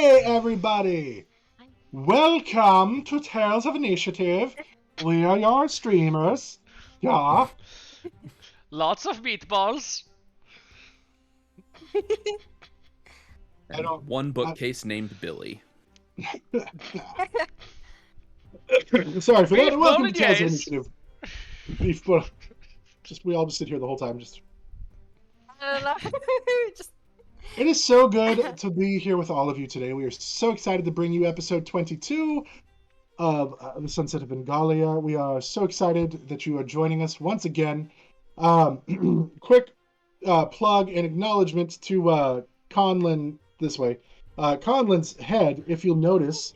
Hey everybody! Welcome to Tales of Initiative. We are your streamers. Yeah. Lots of meatballs. And one bookcase named Billy. Sorry for that. Beef Welcome to Tales of bolognese. Initiative. Beef bolo- we all just sit here the whole time. I don't know. Just It is so good to be here with all of you today. We are so excited to bring you episode 22 of The Sunset of Vengalia. We are so excited that you are joining us once again. Quick plug and acknowledgement to Conlin this way. Conlin's head, if you'll notice,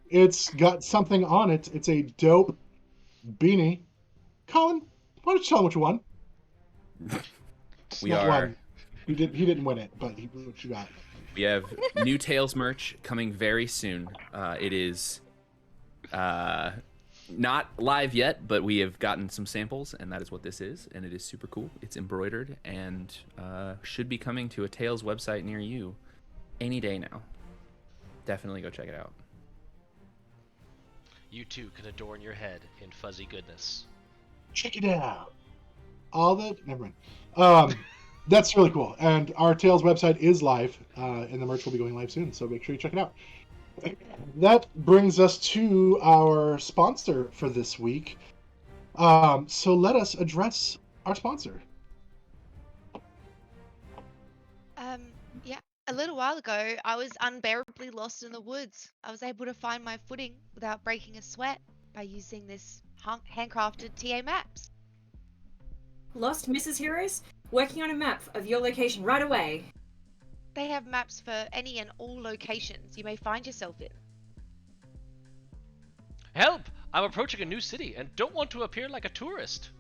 it's got something on it. It's a dope beanie. Colin, why don't you tell him what you won? We are. He didn't win it, but what you got? We have new Tales merch coming very soon. It is not live yet, but we have gotten some samples, and that is what this is, and it is super cool. It's embroidered and should be coming to a Tales website near you any day now. Definitely go check it out. You too can adorn your head in fuzzy goodness. Check it out. Never mind. That's really cool. And our Tales website is live, and the merch will be going live soon, so make sure you check it out. That brings us to our sponsor for this week. So let us address our sponsor. Yeah. A little while ago, I was unbearably lost in the woods. I was able to find my footing without breaking a sweat by using this handcrafted TA maps. Lost Mrs. Heroes? Working on a map of your location right away. They have maps for any and all locations you may find yourself in. Help! I'm approaching a new city and don't want to appear like a tourist.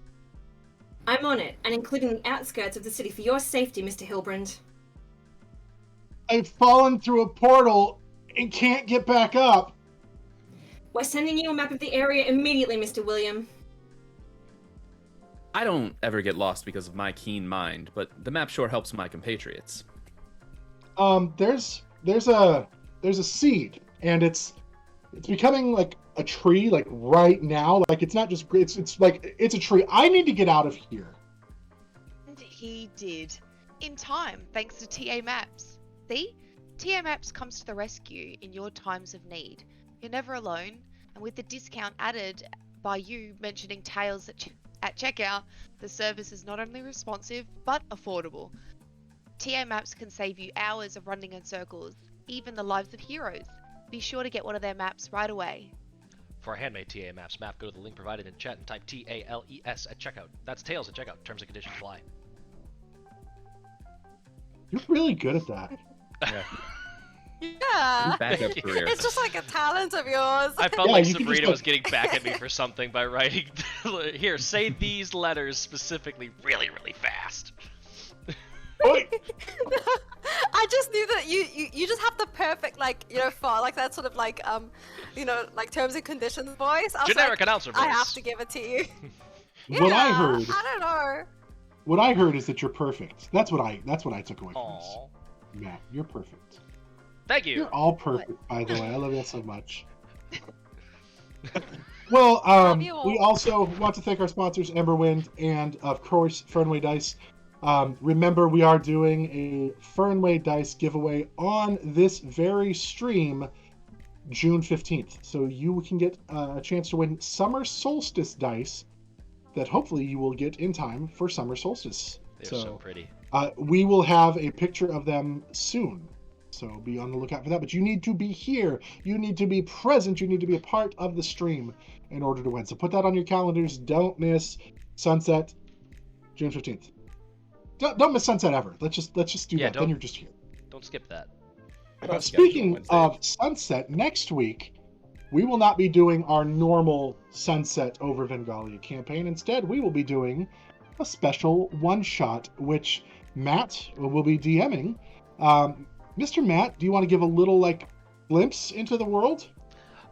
I'm on it, and including the outskirts of the city for your safety, Mr. Hilbrand. I've fallen through a portal and can't get back up. We're sending you a map of the area immediately, Mr. William. I don't ever get lost because of my keen mind, but the map sure helps my compatriots. There's a seed, and it's becoming like a tree, like right now. Like it's not just it's like it's a tree. I need to get out of here. And he did. In time, thanks to TA Maps. See? TA Maps comes to the rescue in your times of need. You're never alone, and with the discount added by you mentioning Tales at checkout, the service is not only responsive, but affordable. TA Maps can save you hours of running in circles, even the lives of heroes. Be sure to get one of their maps right away. For a handmade TA Maps map, go to the link provided in chat and type TALES at checkout. That's Tales at checkout. Terms and conditions apply. You're really good at that. Yeah. Backup career. It's just like a talent of yours. I felt Yeah, like you can Sabrina just, was getting back at me for something by writing, here, say these letters specifically really, really fast. I just knew that you just have the perfect for like that sort of like terms and conditions voice. I was Generic like, announcer voice. I have to give it to you. What I heard. I don't know. What I heard is that you're perfect. That's what I took away from this. Aww. Matt, you're perfect. Thank you. You're all perfect, by the way. I love you so much. Well, Love you all. we also want to thank our sponsors, Emberwind, and of course, Fernway Dice. Remember, we are doing a Fernway Dice giveaway on this very stream, June 15th. So you can get a chance to win Summer Solstice dice that hopefully you will get in time for Summer Solstice. They're so pretty. We will have a picture of them soon. So be on the lookout for that. But you need to be here. You need to be present. You need to be a part of the stream in order to win. So put that on your calendars. Don't miss Sunset, June 15th. Don't miss Sunset ever. Let's just do that. Then you're just here. Don't skip that. Speaking of Sunset, next week we will not be doing our normal Sunset over Vengalia campaign. Instead, we will be doing a special one-shot, which Matt will be DMing. Mr. Matt, do you want to give a little glimpse into the world?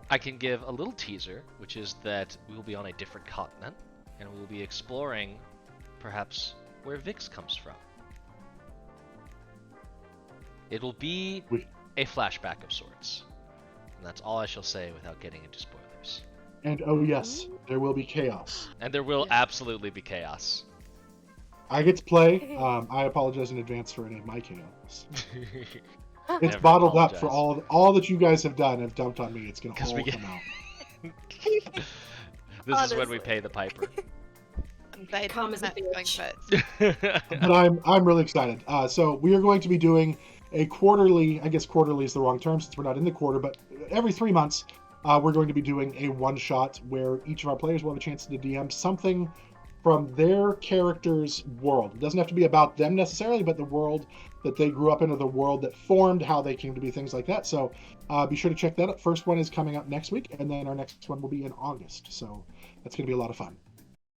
I can give a little teaser, which is that we will be on a different continent, and we will be exploring, perhaps, where Vix comes from. It will be a flashback of sorts. And that's all I shall say without getting into spoilers. And oh yes, there will be chaos. And there will absolutely be chaos. I get to play. I apologize in advance for any of my chaos. It's Never bottled up for apologize. all that you guys have done, have dumped on me. It's gonna 'Cause all we get- come out. This is when we Honestly. pay the piper. They Calm as a met going bitch. first. But I'm really excited. So we are going to be doing a quarterly. I guess quarterly is the wrong term since we're not in the quarter, but every 3 months, we're going to be doing a one shot where each of our players will have a chance to DM something from their character's world. It doesn't have to be about them necessarily, but the world that they grew up in or the world that formed how they came to be, things like that. So be sure to check that out. First one is coming up next week, and then our next one will be in August. So that's going to be a lot of fun.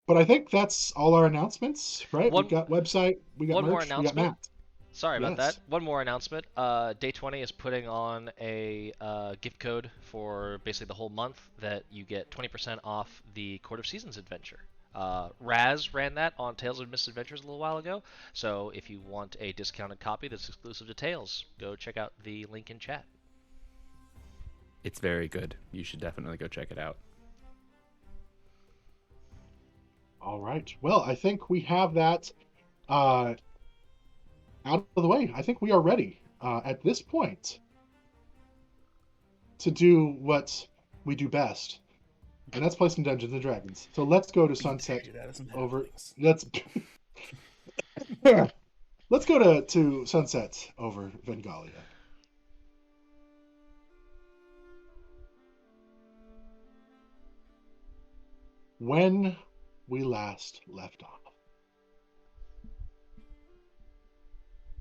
But I think that's all our announcements, right? One- We got website, we got one more merch, we got announcement. Matt. Sorry about Yes. that. One more announcement. Day 20 is putting on a gift code for basically the whole month that you get 20% off the Court of Seasons adventure. Raz ran that on Tales of Misadventures a little while ago, so if you want a discounted copy that's exclusive to Tales, go check out the link in chat. It's very good. You should definitely go check it out. All right. Well, I think we have that out of the way. I think we are ready at this point to do what we do best, and that's play some Dungeons and Dragons. So let's go to Sunset over. Let's let's go to Sunset over Vengalia. When we last left off,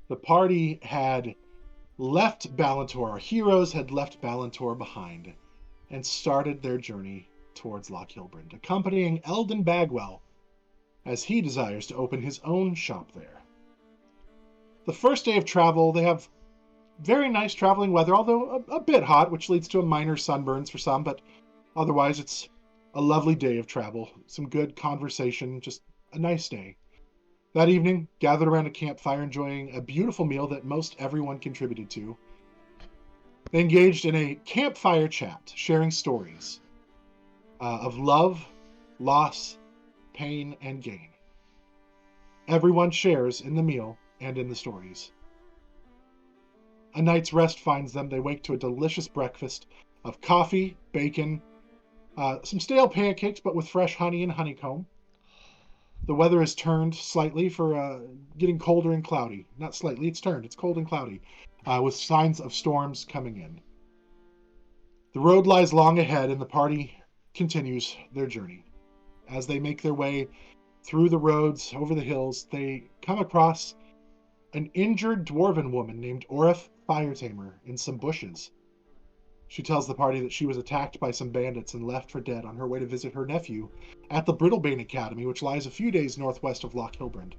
the party had left Ballantor. Our heroes had left Ballantor behind and started their journey towards Loch-Hilbrand, accompanying Eldon Bagwell as he desires to open his own shop there. The first day of travel, they have very nice traveling weather, although a bit hot, which leads to a minor sunburns for some, but otherwise it's a lovely day of travel, some good conversation, just a nice day. That evening, gathered around a campfire enjoying a beautiful meal that most everyone contributed to, they engaged in a campfire chat, sharing stories of love, loss, pain, and gain. Everyone shares in the meal and in the stories. A night's rest finds them. They wake to a delicious breakfast of coffee, bacon, some stale pancakes, but with fresh honey and honeycomb. The weather has turned slightly for getting colder and cloudy. Not slightly, it's turned. It's cold and cloudy, with signs of storms coming in. The road lies long ahead, and the party continues their journey. As they make their way through the roads, over the hills, they come across an injured dwarven woman named H.E.R.O.E.S Firetamer in some bushes. She tells the party that she was attacked by some bandits and left for dead on her way to visit her nephew at the Brittlebane Academy, which lies a few days northwest of Loch-Hilbrand.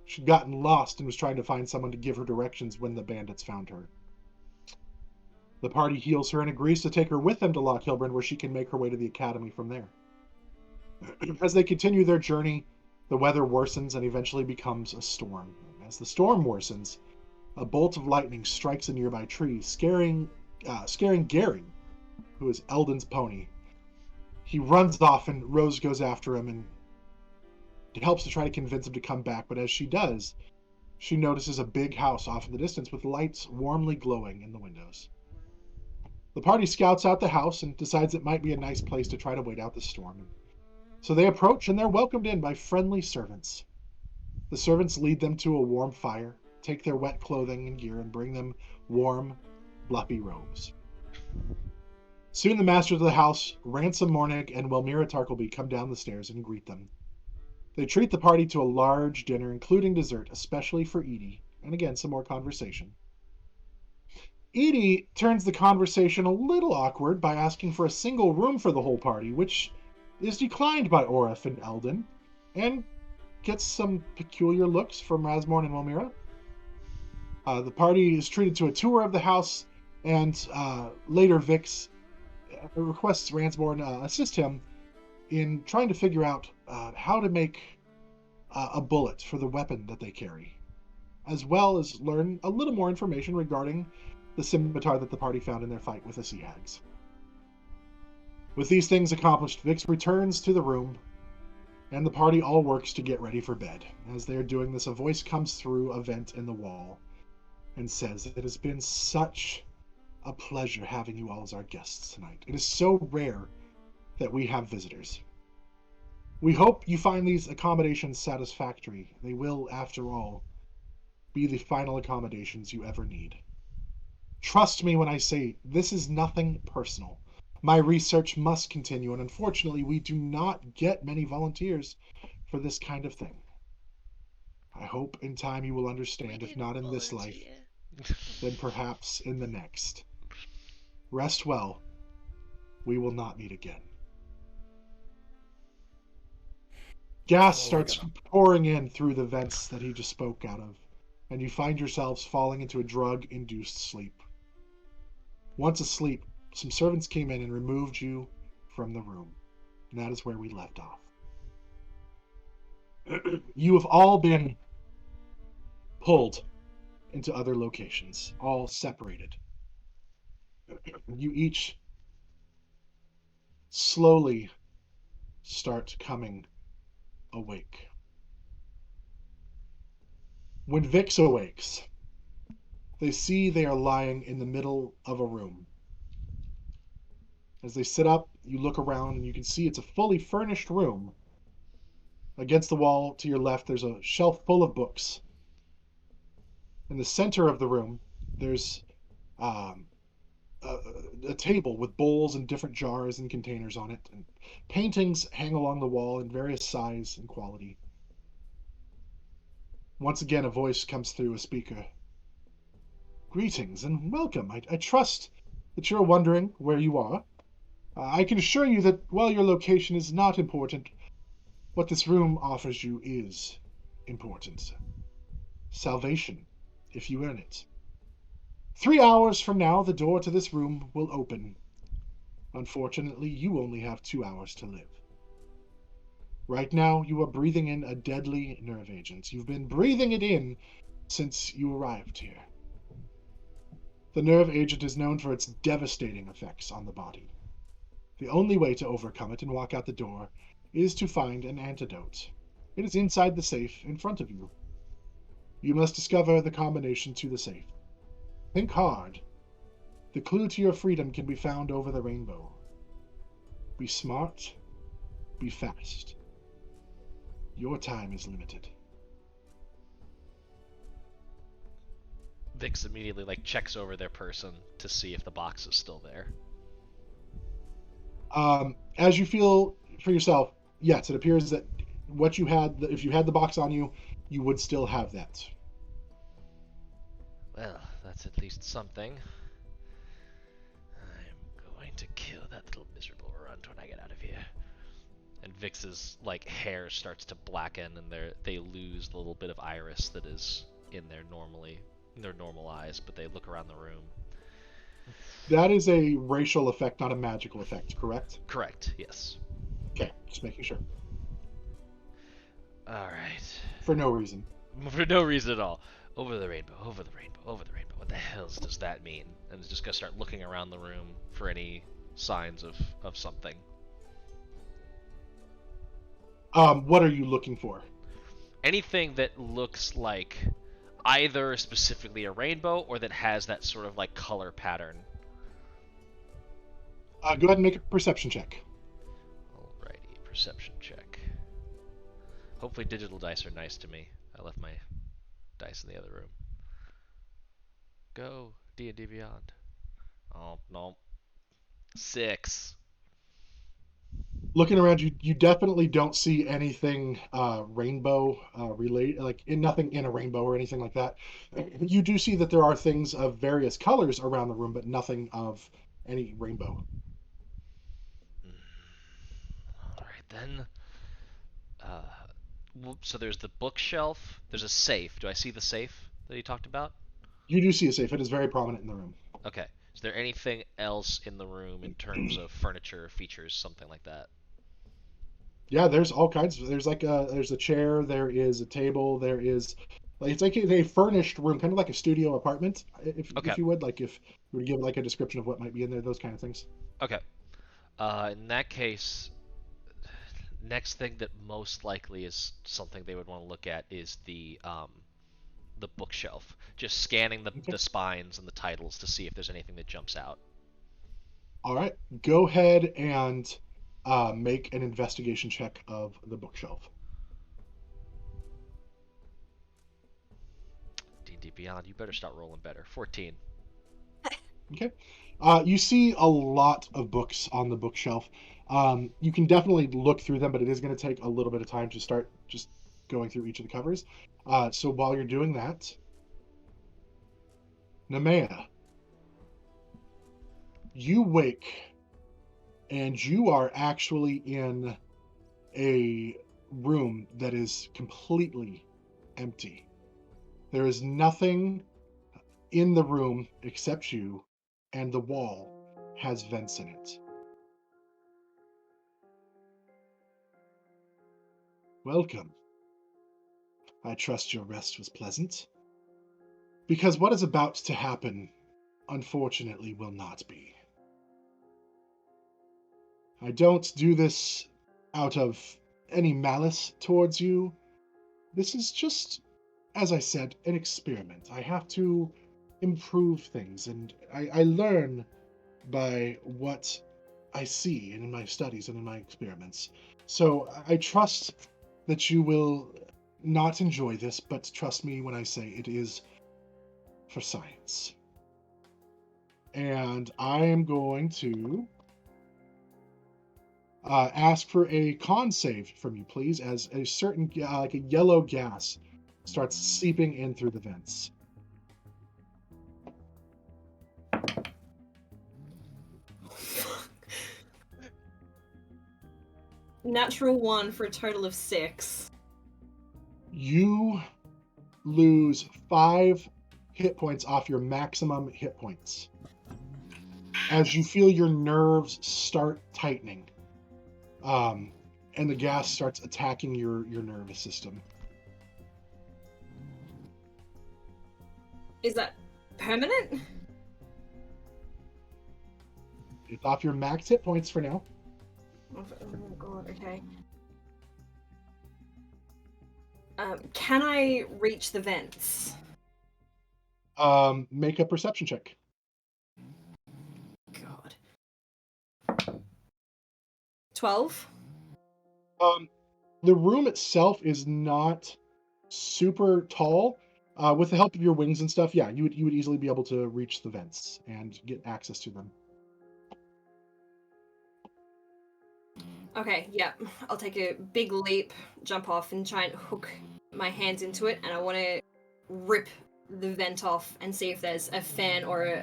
She'd gotten lost and was trying to find someone to give her directions when the bandits found her. The party heals her and agrees to take her with them to Loch-Hilbrand, where she can make her way to the academy from there. As they continue their journey, the weather worsens and eventually becomes a storm. As the storm worsens, a bolt of lightning strikes a nearby tree, scaring Gary, who is Eldon's pony. He runs off and Rose goes after him and helps to try to convince him to come back, but as she does, she notices a big house off in the distance with lights warmly glowing in the windows. The party scouts out the house and decides it might be a nice place to try to wait out the storm. So they approach and they're welcomed in by friendly servants. The servants lead them to a warm fire, take their wet clothing and gear, and bring them warm, fluffy robes. Soon the masters of the house, Murnig and Welmyra Tarkelby, come down the stairs and greet them. They treat the party to a large dinner, including dessert, especially for Edie, and again, some more conversation. Edie turns the conversation a little awkward by asking for a single room for the whole party, which is declined by H.E.R.O.E.S and Eldon, and gets some peculiar looks from Rasmorn and Welmyra. The party is treated to a tour of the house, and later Vix requests Rasmorn assist him in trying to figure out how to make a bullet for the weapon that they carry, as well as learn a little more information regarding the scimitar that the party found in their fight with the sea hags. With these things accomplished, Vix returns to the room, and the party all works to get ready for bed. As they are doing this, a voice comes through a vent in the wall and says, "It has been such a pleasure having you all as our guests tonight. It is so rare that we have visitors. We hope you find these accommodations satisfactory. They will, after all, be the final accommodations you ever need. Trust me when I say this is nothing personal. My research must continue, and unfortunately, we do not get many volunteers for this kind of thing. I hope in time you will understand, if not in this life, then perhaps in the next. Rest well. We will not meet again." Gas starts pouring in through the vents that he just spoke out of, and you find yourselves falling into a drug-induced sleep. Once asleep, some servants came in and removed you from the room, and that is where we left off. You have all been pulled into other locations, all separated. You each slowly start coming awake. When Vix awakes, they see they are lying in the middle of a room. As they sit up, you look around and you can see it's a fully furnished room. Against the wall to your left, there's a shelf full of books. In the center of the room, there's a table with bowls and different jars and containers on it, and paintings hang along the wall in various size and quality. Once again, a voice comes through a speaker. "Greetings and welcome. I trust that you're wondering where you are. I can assure you that while your location is not important, what this room offers you is important. Salvation, if you earn it. 3 hours from now, the door to this room will open. Unfortunately, you only have 2 hours to live. Right now, you are breathing in a deadly nerve agent. You've been breathing it in since you arrived here. The nerve agent is known for its devastating effects on the body. The only way to overcome it and walk out the door is to find an antidote. It is inside the safe in front of you. You must discover the combination to the safe. Think hard. The clue to your freedom can be found over the rainbow. Be smart. Be fast. Your time is limited." Vix immediately checks over their person to see if the box is still there. As you feel for yourself, yes, it appears that what you had, if you had the box on you, you would still have that. Well, that's at least something. I'm going to kill that little miserable runt when I get out of here. And Vix's hair starts to blacken, and they lose the little bit of iris that is in their normal eyes, but they look around the room. That is a racial effect, not a magical effect, correct? Correct, yes. Okay, just making sure. Alright. For no reason. For no reason at all. Over the rainbow, over the rainbow, over the rainbow. What the hell does that mean? And it's just gonna start looking around the room for any signs of something. What are you looking for? Anything that looks like either specifically a rainbow or that has that sort of color pattern. Go ahead and make a perception check. Alrighty, perception check. Hopefully digital dice are nice to me. I left my dice in the other room. Go, D&D Beyond. Oh, no. 6. Looking around, you definitely don't see anything rainbow related, nothing in a rainbow or anything like that. You do see that there are things of various colors around the room, but nothing of any rainbow. Alright then. So there's the bookshelf. There's a safe. Do I see the safe that he talked about? You do see a safe. It is very prominent in the room. Okay. Is there anything else in the room in terms of furniture, features, something like that? Yeah, there's all kinds. There's there's a chair. There is a table. There is Like it's like a furnished room, kind of like a studio apartment, Okay. if you would, like if you were to give like a description of what might be in there, those kind of things. Okay. In that case, next thing that most likely is something they would want to look at is the bookshelf. Just scanning Okay. the spines and the titles to see if there's anything that jumps out. All right. Go ahead and make an investigation check of the bookshelf. D&D Beyond, you better start rolling better. 14. Okay. You see a lot of books on the bookshelf. You can definitely look through them, but it is going to take a little bit of time to start just going through each of the covers. So while you're doing that, Nemea, you wake and you are actually in a room that is completely empty. There is nothing in the room except you, and the wall has vents in it. Welcome. I trust your rest was pleasant. Because what is about to happen, unfortunately, will not be. I don't do this out of any malice towards you. This is just, as I said, an experiment. I have to improve things, and I learn by what I see and in my studies and in my experiments. So I trust that you will not enjoy this, but trust me when I say it is for science. And I am going to ask for a con save from you, please, as a certain, like a yellow gas starts seeping in through the vents. Natural 1 for a total of 6. You lose 5 hit points off your maximum hit points as you feel your nerves start tightening, and the gas starts attacking your nervous system. Is that permanent? It's off your max hit points for now. Oh my god, okay. Can I reach the vents? Make a perception check. God. 12? The room itself is not super tall. With the help of your wings and stuff, yeah, you would easily be able to reach the vents and get access to them. Okay, yeah. I'll take a big leap, jump off, and try and hook my hands into it, and I want to rip the vent off and see if there's a fan or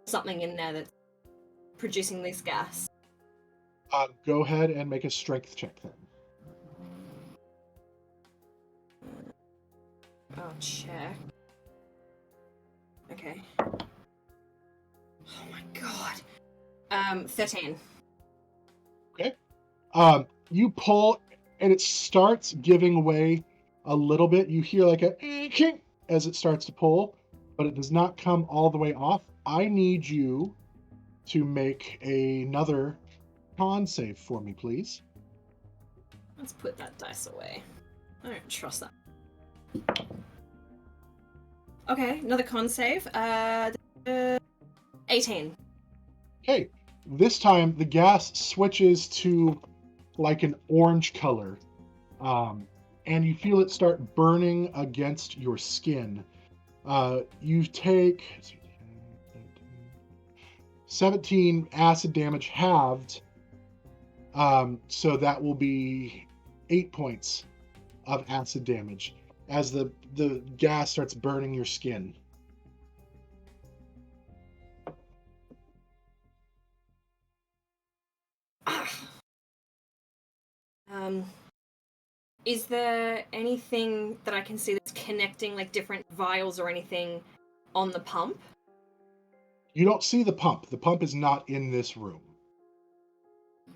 something in there that's producing this gas. Go ahead and make a strength check then. I'll check. Okay. Oh my god. 13. Okay. You pull, and it starts giving way a little bit. You hear like a as it starts to pull, but it does not come all the way off. I need you to make another con save for me, please. Let's put that dice away. I don't trust that. Okay, another con save. 18. Okay, this time the gas switches to like an orange color, and you feel it start burning against your skin. You take 17 acid damage halved, so that will be 8 points of acid damage as the gas starts burning your skin. Is there anything that I can see that's connecting, like different vials or anything on the pump? You don't see the pump. The pump is not in this room.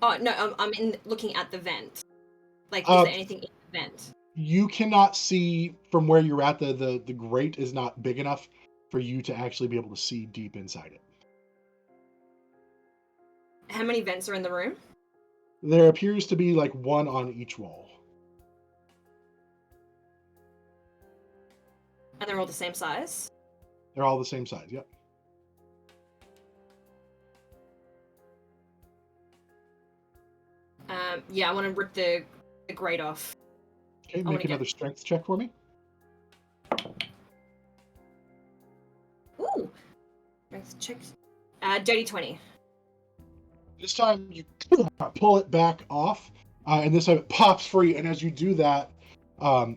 Oh no, I'm looking at the vent. Like, is there anything in the vent? You cannot see from where you're at. The grate is not big enough for you to actually be able to see deep inside it. How many vents are in the room? There appears to be like one on each wall. And they're all the same size? They're all the same size, yep. Yeah, I want to rip the grate off. Okay, make another strength check for me. Ooh! Strength check. Dirty 20. This time you pull it back off, and this time it pops free. And as you do that,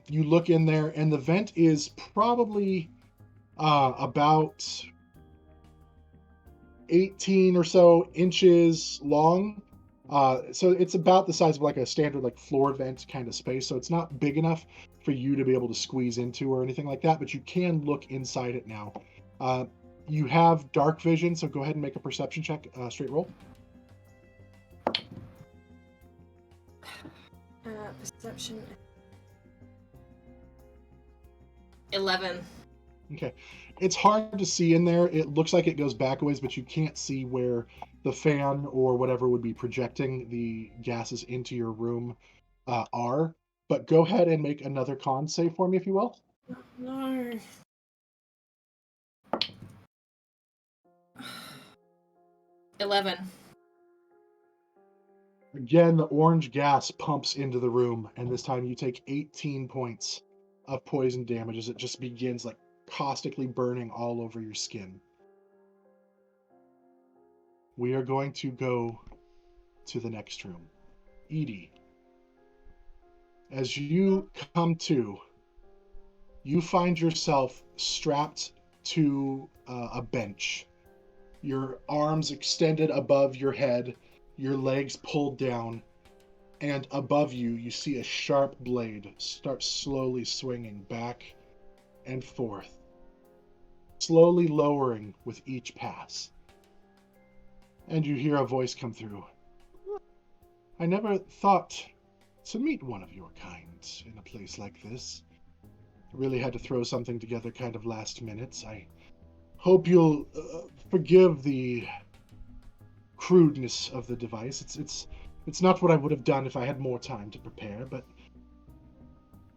you look in there, and the vent is probably about 18 or so inches long. So it's about the size of like a standard like floor vent kind of space. So it's not big enough for you to be able to squeeze into or anything like that, but you can look inside it now. You have dark vision, so go ahead and make a perception check, straight roll. Perception. 11. Okay. It's hard to see in there. It looks like it goes back a ways, but you can't see where the fan or whatever would be projecting the gases into your room are. But go ahead and make another con save for me, if you will. No. $11. Again, the orange gas pumps into the room, and this time you take 18 points of poison damage as it just begins like caustically burning all over your skin. We are going to go to the next room. Edie, as you come to, you find yourself strapped to a bench. Your arms extended above your head, your legs pulled down, and above you, you see a sharp blade start slowly swinging back and forth, slowly lowering with each pass. And you hear a voice come through. I never thought to meet one of your kind in a place like this. I really had to throw something together kind of last minute. I hope you'll forgive the crudeness of the device. It's not what I would have done if I had more time to prepare, but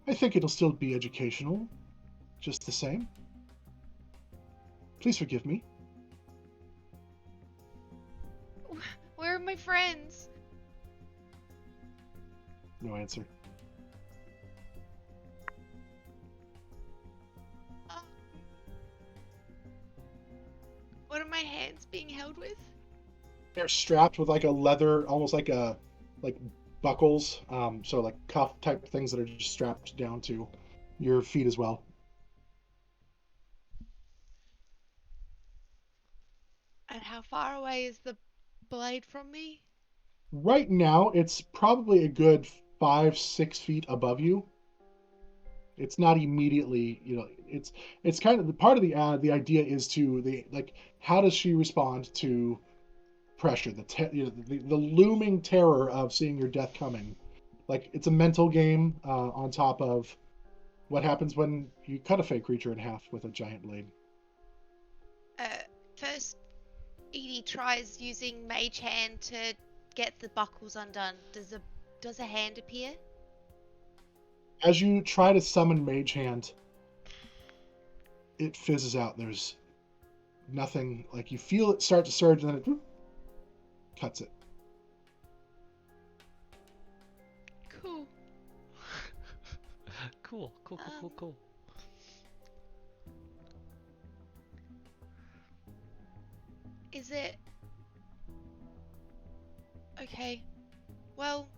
I think it'll still be educational, just the same. Please forgive me. Where are my friends? No answer. What are my hands being held with? They're strapped with like a leather, almost like buckles, so like cuff type things that are just strapped down to your feet as well. And how far away is the blade from me? Right now, it's probably a good 5-6 feet above you. It's not immediately, it's kind of the part of the idea is to how does she respond to pressure, the looming terror of seeing your death coming. Like, it's a mental game on top of what happens when you cut a fake creature in half with a giant blade. First, Edie tries using Mage Hand to get the buckles undone. Does a hand appear? As you try to summon Mage Hand, it fizzes out. There's nothing. Like, you feel it start to surge, and then it cuts it. Cool. Cool. Is it... Okay. Well,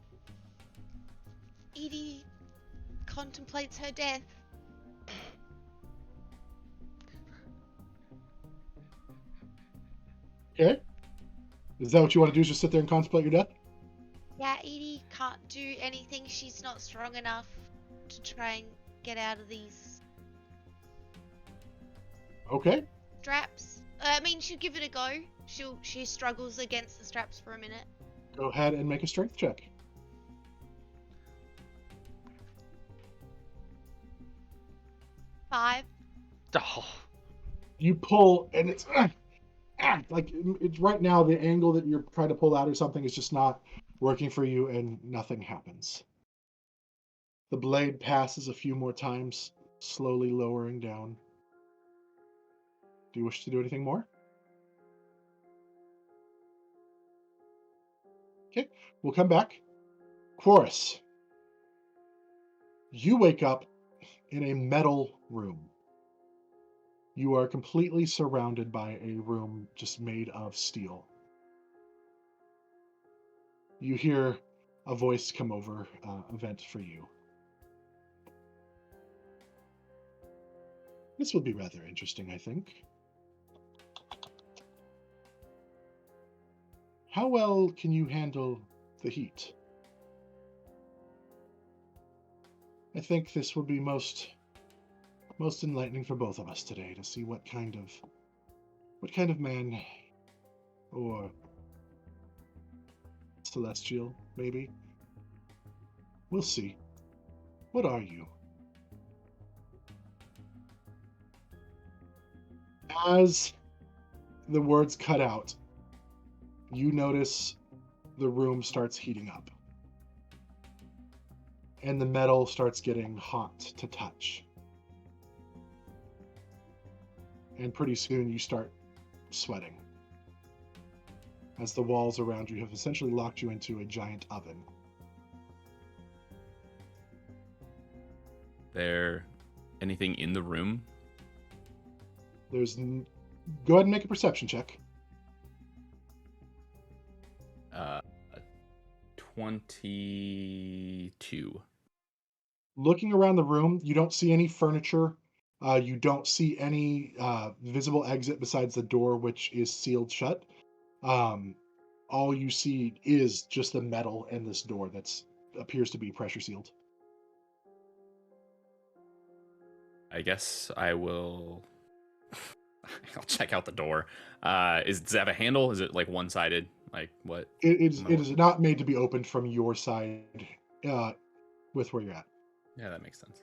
Edie contemplates her death. Okay. Is that what you want to do, is just sit there and contemplate your death? Yeah, Edie can't do anything. She's not strong enough to try and get out of these Okay. straps. I mean, she'll give it a go. She struggles against the straps for a minute. Go ahead and make a strength check. 5. Oh, You pull, and it's like it's right now. The angle that you're trying to pull out or something is just not working for you, and nothing happens. The blade passes a few more times, slowly lowering down. Do you wish to do anything more? Okay, we'll come back. Chorus. You wake up in a metal room. You are completely surrounded by a room just made of steel. You hear a voice come over, a vent for you. This will be rather interesting, I think. How well can you handle the heat? I think this will be most enlightening for both of us today to see what kind of man or celestial, maybe. We'll see. What are you? As the words cut out, you notice the room starts heating up. And the metal starts getting hot to touch. And pretty soon you start sweating, as the walls around you have essentially locked you into a giant oven. There anything in the room? Go ahead and make a perception check. 22. Looking around the room, you don't see any furniture. You don't see any visible exit besides the door, which is sealed shut. All you see is just the metal and this door that appears to be pressure sealed. I guess I will. I'll check out the door. Does it have a handle? Is it like one-sided? Like what? It is not made to be opened from your side, with where you're at. Yeah, that makes sense.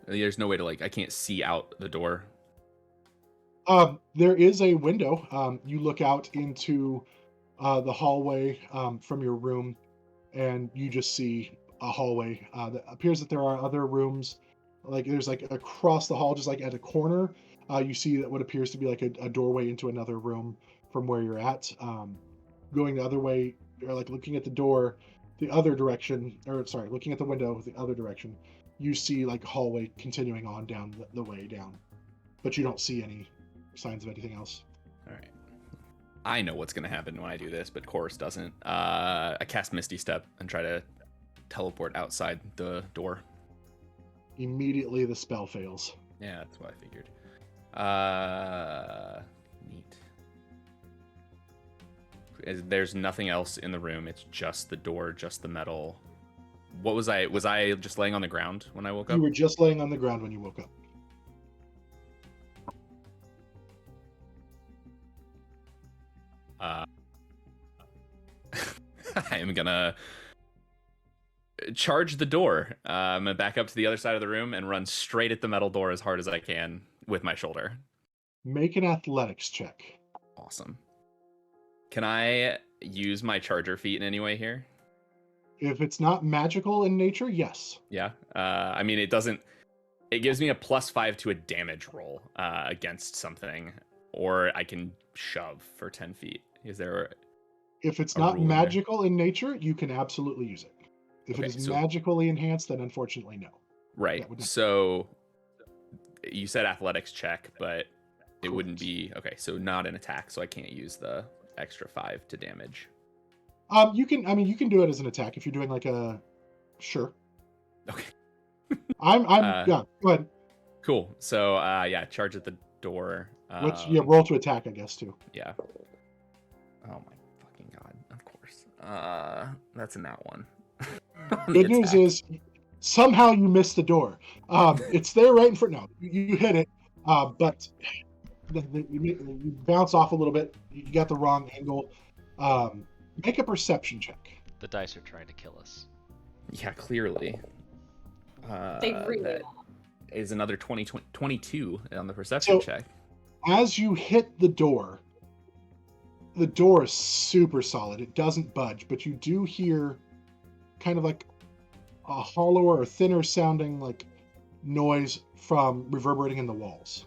There's no way to I can't see out the door. There is a window. You look out into the hallway from your room, and you just see a hallway. That appears that there are other rooms. There's across the hall, just at a corner, you see that what appears to be a doorway into another room from where you're at. Going the other way, or looking at the door, the other direction, or sorry, looking at the window the other direction, you see a hallway continuing on down the way down, but you don't see any signs of anything else. All right. I know what's going to happen when I do this, but Chorus doesn't. I cast Misty Step and try to teleport outside the door. Immediately the spell fails. Yeah, that's what I figured. Neat. There's nothing else in the room. It's just the door, just the metal. What was I? Was I just laying on the ground when I woke up? You were just laying on the ground when you woke up. I am gonna charge the door. I'm gonna back up to the other side of the room and run straight at the metal door as hard as I can with my shoulder. Make an athletics check. Awesome. Can I use my charger feat in any way here? If it's not magical in nature, yes. Yeah. I mean, it doesn't. It gives me a +5 to a damage roll against something, or I can shove for 10 feet. Is there? If it's not magical in nature, you can absolutely use it. If it is magically enhanced, then unfortunately no. Right. So you said athletics check, but it wouldn't be okay. So not an attack, so I can't use the extra 5 to damage. You can do it as an attack if you're doing sure. Okay. Yeah, go ahead. Cool. So yeah, charge at the door. Roll to attack, I guess, too. Yeah. Oh my fucking god! Of course. That's a nat one. Good news is somehow you missed the door. It's there right in front. No, you hit it, but you bounce off a little bit. You got the wrong angle. Make a perception check. The dice are trying to kill us. Yeah, clearly. They really That are. is another 22 on the perception So- check. As you hit the door is super solid. It doesn't budge, but you do hear kind of like a hollower or thinner sounding like noise from reverberating in the walls.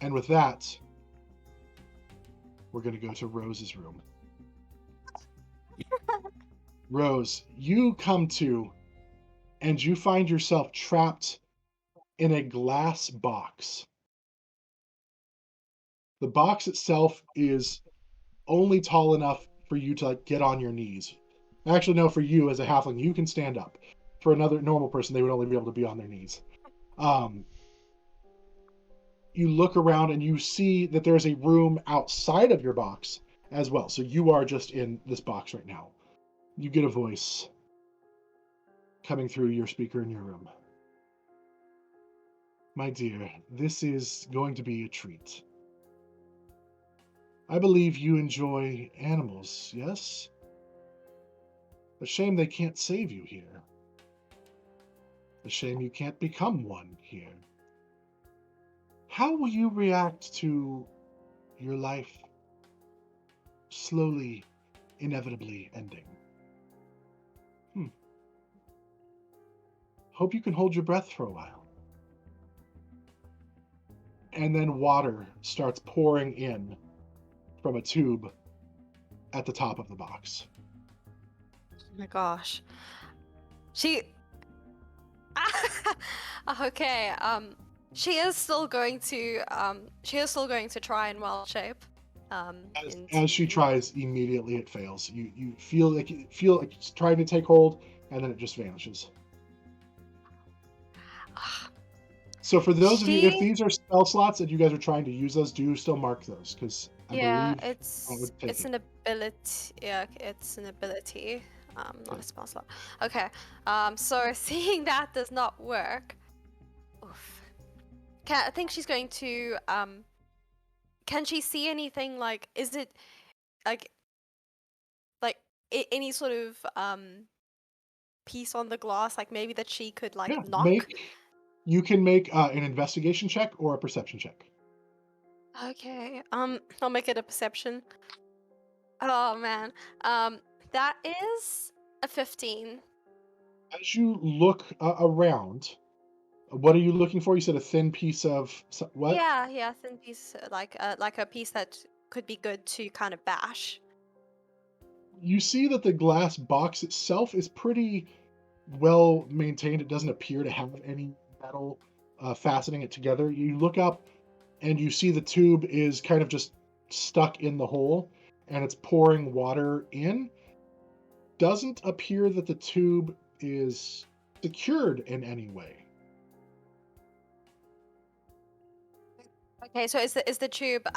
And with that, we're going to go to Rose's room. Rose, you come to, and you find yourself trapped in a glass box. The box itself is only tall enough for you to like get on your knees. Actually, no, for you as a halfling, you can stand up. For another normal person, they would only be able to be on their knees. You look around and you see that there's a room outside of your box as well. So you are just in this box right now. You get a voice coming through your speaker in your room. My dear, this is going to be a treat. I believe you enjoy animals, yes? A shame they can't save you here. A shame you can't become one here. How will you react to your life slowly, inevitably ending? Hope you can hold your breath for a while. And then water starts pouring in from a tube at the top of the box. Oh my gosh. She. Okay. She is still going to. She is still going to try and wild shape. As she tries, immediately it fails. You feel like it's trying to take hold, and then it just vanishes. So for those of you, if these are spell slots and you guys are trying to use those, do still mark those, because I believe it's an ability. Yeah, it's an ability. Not a spell slot. Okay. So seeing that does not work. Oof. I think she's going to. Can she see anything? Like, is it like any sort of piece on the glass? Like maybe that she could like knock. You can make an investigation check or a perception check. Okay. I'll make it a perception. Oh man. That is a 15. As you look around, what are you looking for? You said a thin piece of what? Yeah, thin piece, like a piece that could be good to kind of bash. You see that the glass box itself is pretty well maintained. It doesn't appear to have any metal fastening it together. You look up and you see the tube is kind of just stuck in the hole and it's pouring water in. Doesn't appear that the tube is secured in any way. Okay, so is the tube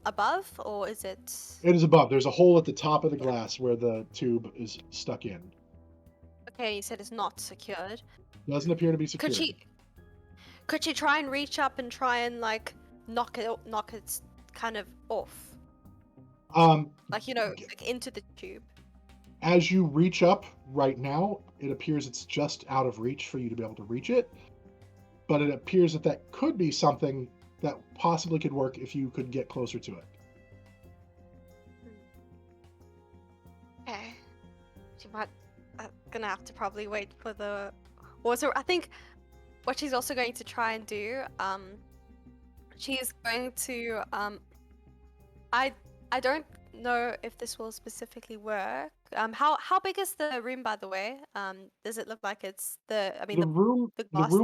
above or is it? It is above. There's a hole at the top of the glass where the tube is stuck in. Okay, you said it's not secured. Doesn't appear to be secured. Could she try and reach up and try and like knock it kind of off? Like like into the tube. As you reach up right now, it appears it's just out of reach for you to be able to reach it. But it appears that could be something that possibly could work if you could get closer to it. Okay. She might gonna have to probably wait for the. Also, I think what she's also going to try and do, she's going to I don't know if this will specifically work. How big is the room, by the way? Does it look like it's the room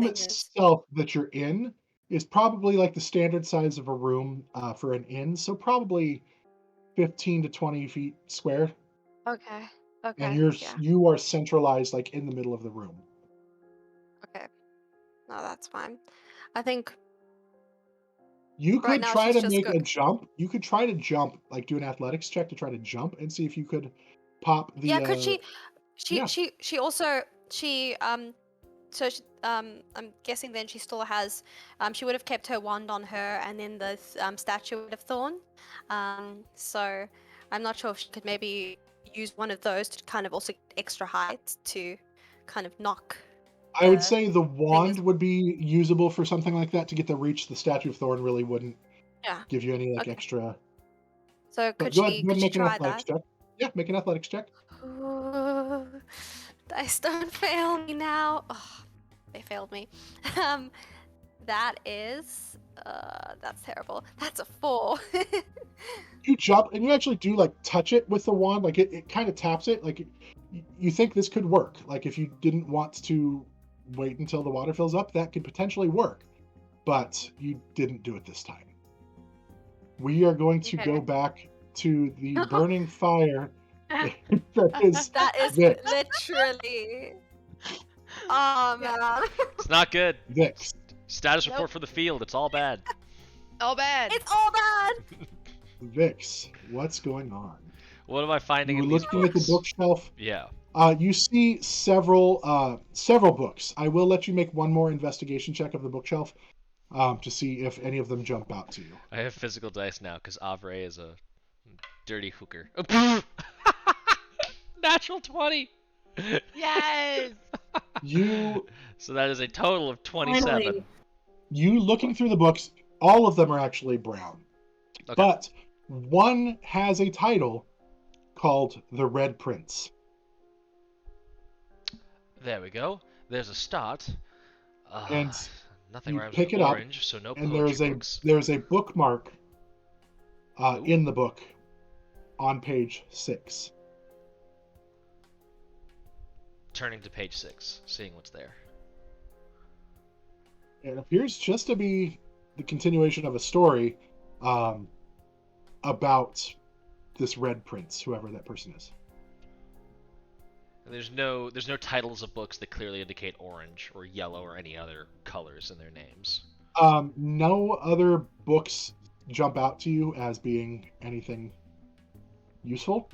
itself that you're in is probably like the standard size of a room for an inn, so probably 15 to 20 feet square. Okay. And you are centralized like in the middle of the room. Okay. No, that's fine. I think you could try to make a jump. You could try to jump, like do an athletics check to try to jump and see if you could pop the. Yeah, could she? She also So I'm guessing then she still has. She would have kept her wand on her, and then the statue of Thorn. So I'm not sure if she could maybe use one of those to kind of also get extra height to kind of knock. I would the say the wand is- would be usable for something like that to get the reach. The Statue of Thorn really wouldn't Yeah. give you any like Okay. extra. So But could go ahead she and make an try athletics that? check. Yeah, make an athletics check. Ooh, dice don't fail me now. Oh, they failed me. Um, that's terrible. That's a 4. You jump and you actually do like touch it with the wand. Like it kind of taps it. Like you think this could work. Like if you didn't want to wait until the water fills up, that could potentially work. But you didn't do it this time. We are going to go Okay. back to the burning fire. that is That is Vix. literally. Oh man. It's not good. Vix. Status Nope. report for the field. It's all bad. Oh, bad. It's all bad. Vix, what's going on? What am I finding You were in these looking at the books? bookshelf. Yeah. You see several books. I will let you make one more investigation check of the bookshelf to see if any of them jump out to you. I have physical dice now because Avre is a dirty hooker. Natural 20. Yes. You So that is a total of 27. Finally. you looking through the books, all of them are actually brown. Okay. But one has a title called The Red Prince. There we go. There's a start. And Nothing you rhymes pick with it up, orange, so no and poetry books. there's a bookmark Ooh. in the book on page 6. Turning to page 6, seeing what's there. It appears just to be the continuation of a story about this Red Prince, whoever that person is. And there's no titles of books that clearly indicate orange or yellow or any other colors in their names. No other books jump out to you as being anything useful.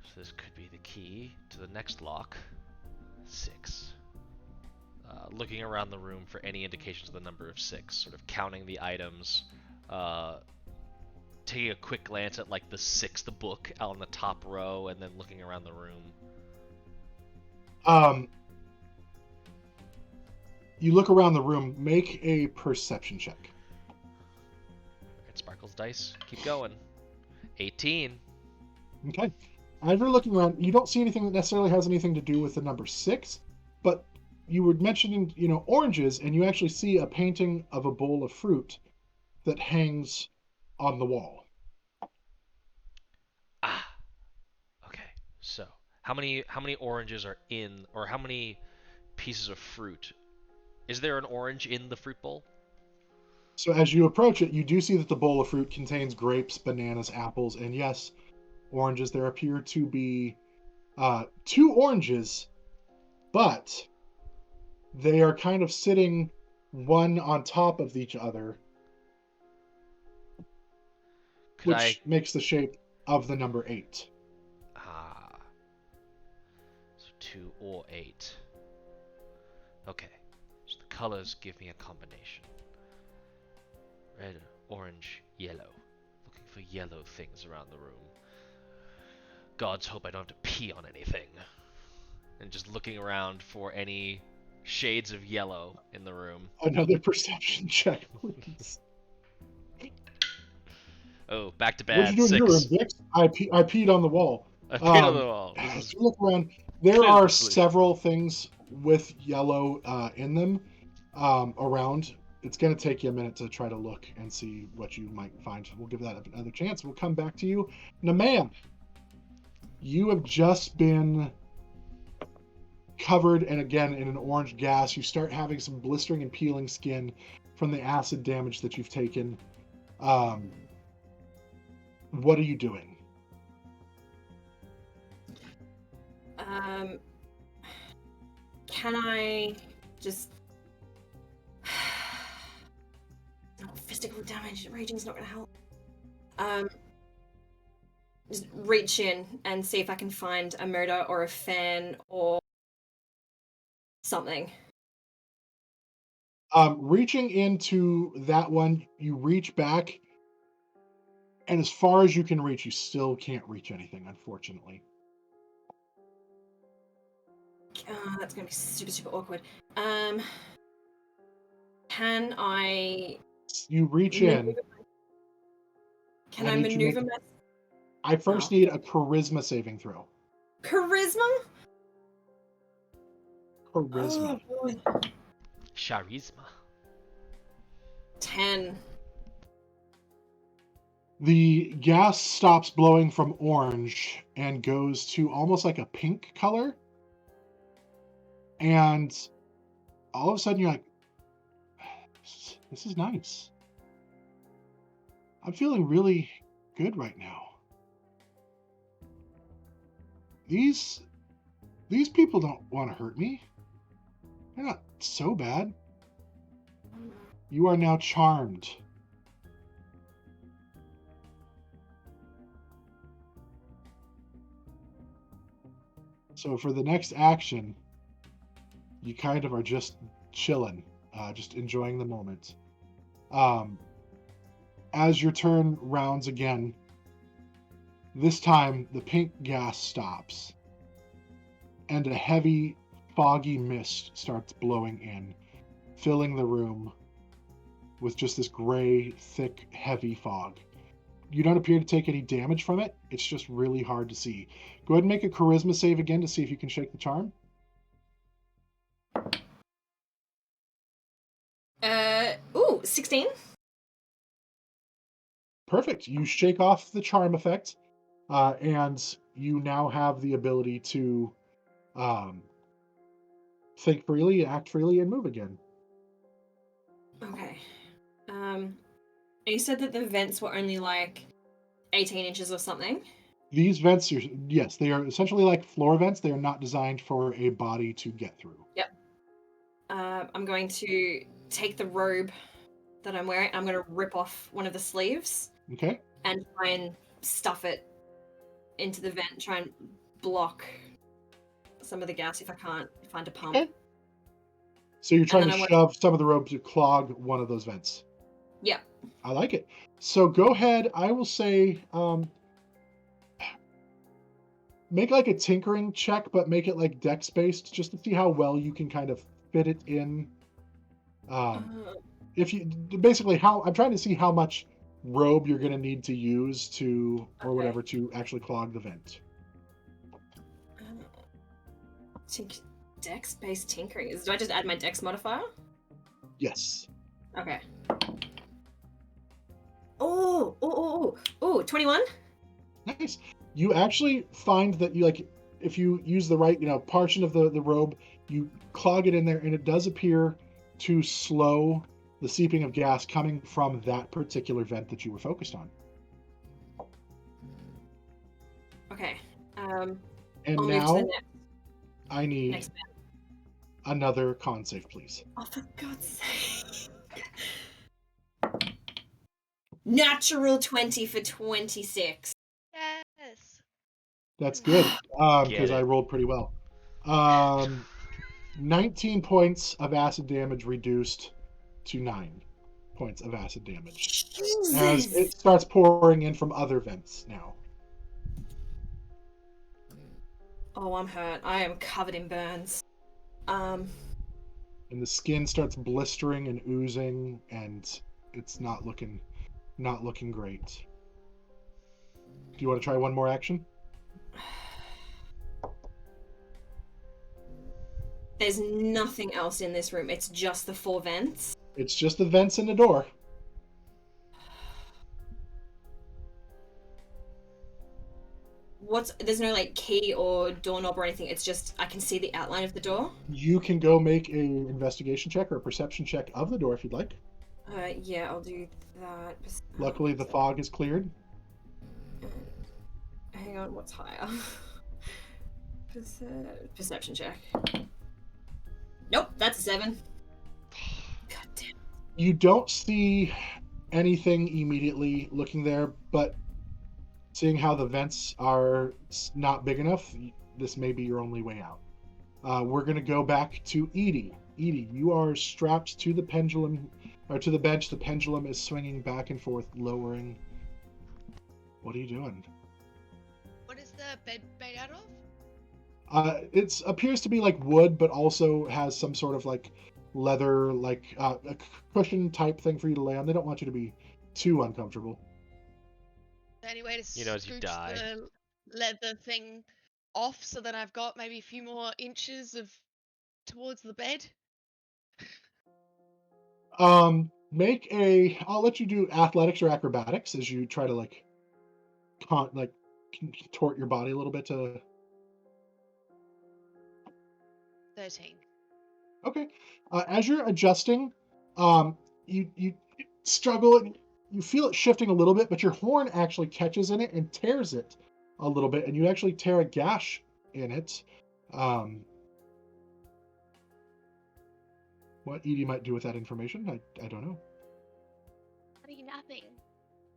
So this could be the key to the next lock. 6. Looking around the room for any indications of the number of 6, sort of counting the items, taking a quick glance at like the 6th book out on the top row, and then looking around the room. You look around the room, make a perception check. It sparkles dice. Keep going. 18. Okay. As you're looking around, you don't see anything that necessarily has anything to do with the number 6, but you were mentioning, oranges, and you actually see a painting of a bowl of fruit that hangs on the wall. Ah. Okay. So, how many oranges are in, or how many pieces of fruit? Is there an orange in the fruit bowl? So as you approach it, you do see that the bowl of fruit contains grapes, bananas, apples, and yes, oranges. There appear to be 2 oranges, but they are kind of sitting one on top of each other, which makes the shape of the number 8. Ah. So 2 or 8. Okay. So the colors give me a combination. Red, orange, yellow. Looking for yellow things around the room. Gods hope I don't have to pee on anything. And just looking around for any shades of yellow in the room. Another perception check, please. Oh, back to What'd bad. you do in your room, 6. Vix? I peed on the wall. I peed on the wall. This As is you look around, there clearly are the solution. several things with yellow in them around. It's going to take you a minute to try to look and see what you might find. We'll give that another chance. We'll come back to you. Nemea, you have just been covered, and again, in an orange gas. You start having some blistering and peeling skin from the acid damage that you've taken. What are you doing? Can I just... No, physical damage. Raging's not going to help. Just reach in and see if I can find a murder or a fan or something. Reaching into that one, you reach back And as far as you can reach, you still can't reach anything, unfortunately. That's gonna be super, super awkward. Can I? You reach in. Can I I need you to maneuver make- my I first need a charisma saving throw. charisma? Charisma. Oh boy. Charisma. 10. The gas stops blowing from orange and goes to almost like a pink color. And all of a sudden you're like, this is nice. I'm feeling really good right now. These people don't want to hurt me. They're not so bad. You are now charmed. So for the next action, you kind of are just chilling, just enjoying the moment. As your turn rounds again, this time the pink gas stops, and a heavy, foggy mist starts blowing in, filling the room with just this gray, thick, heavy fog. You don't appear to take any damage from it. It's just really hard to see. Go ahead and make a charisma save again to see if you can shake the charm. Ooh, 16. Perfect. You shake off the charm effect, and you now have the ability to think freely, act freely, and move again. Okay. You said that the vents were only like 18 inches or something? These vents are, yes, they are essentially like floor vents. They are not designed for a body to get through. Yep. I'm going to take the robe that I'm wearing. I'm going to rip off one of the sleeves. Okay. And try and stuff it into the vent. Try and block some of the gas if I can't find a pump. Okay. So you're trying to shove some of the rope to clog one of those vents. Yeah. I like it. So go ahead. I will say, make like a tinkering check, but make it like dex based, just to see how well you can kind of fit it in. If you basically I'm trying to see how much robe you're going to need to use to or whatever to actually clog the vent. Dex based tinkering. Do I just add my dex modifier? Yes. Okay. Oh, 21. Nice. You actually find that you like if you use the right, portion of the robe, you clog it in there, and it does appear to slow the seeping of gas coming from that particular vent that you were focused on. Okay. And I'll now move to I need another con save, please. Oh, for God's sake. Natural 20 for 26. Yes. That's good, because I rolled pretty well. 19 points of acid damage reduced to 9 points of acid damage. Jesus. As it starts pouring in from other vents now. Oh, I'm hurt. I am covered in burns. And the skin starts blistering and oozing, and it's not looking great. Do you want to try one more action? There's nothing else in this room. It's just the 4 vents. It's just the vents and the door. There's no like key or doorknob or anything. It's just I can see the outline of the door. You can go make a investigation check or a perception check of the door if you'd like. Yeah, I'll do that. Luckily, the fog is cleared. Hang on, what's higher? Perception check. Nope, that's a 7. God damn. You don't see anything immediately looking there, but seeing how the vents are not big enough, this may be your only way out. We're going to go back to Edie. Edie, you are strapped to the pendulum, or to the bench. The pendulum is swinging back and forth, lowering What are you doing? What is the bed made out of? It appears to be like wood, but also has some sort of like leather, like a cushion type thing for you to lay on. They don't want you to be too uncomfortable. Any way to You know, as you scooch die. the leather thing off so that I've got maybe a few more inches of towards the bed? Make a. I'll let you do athletics or acrobatics as you try to like, contort your body a little bit to. 13. Okay. As you're adjusting, you struggle and you feel it shifting a little bit, but your horn actually catches in it and tears it a little bit, and you actually tear a gash in it. What Edie might do with that information, I don't know. Nothing.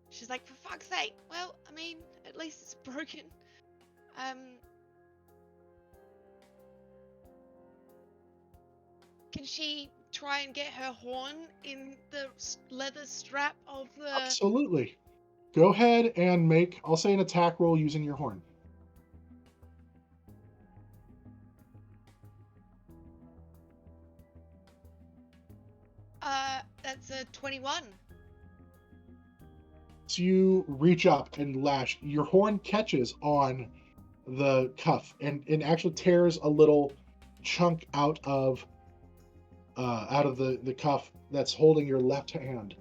She's like, for fuck's sake. Well, I mean, at least it's broken. Can she try and get her horn in the leather strap of the... Absolutely. Go ahead and make, I'll say, an attack roll using your horn. That's a 21. So you reach up and lash. Your horn catches on the cuff and actually tears a little chunk out of the cuff that's holding your left hand,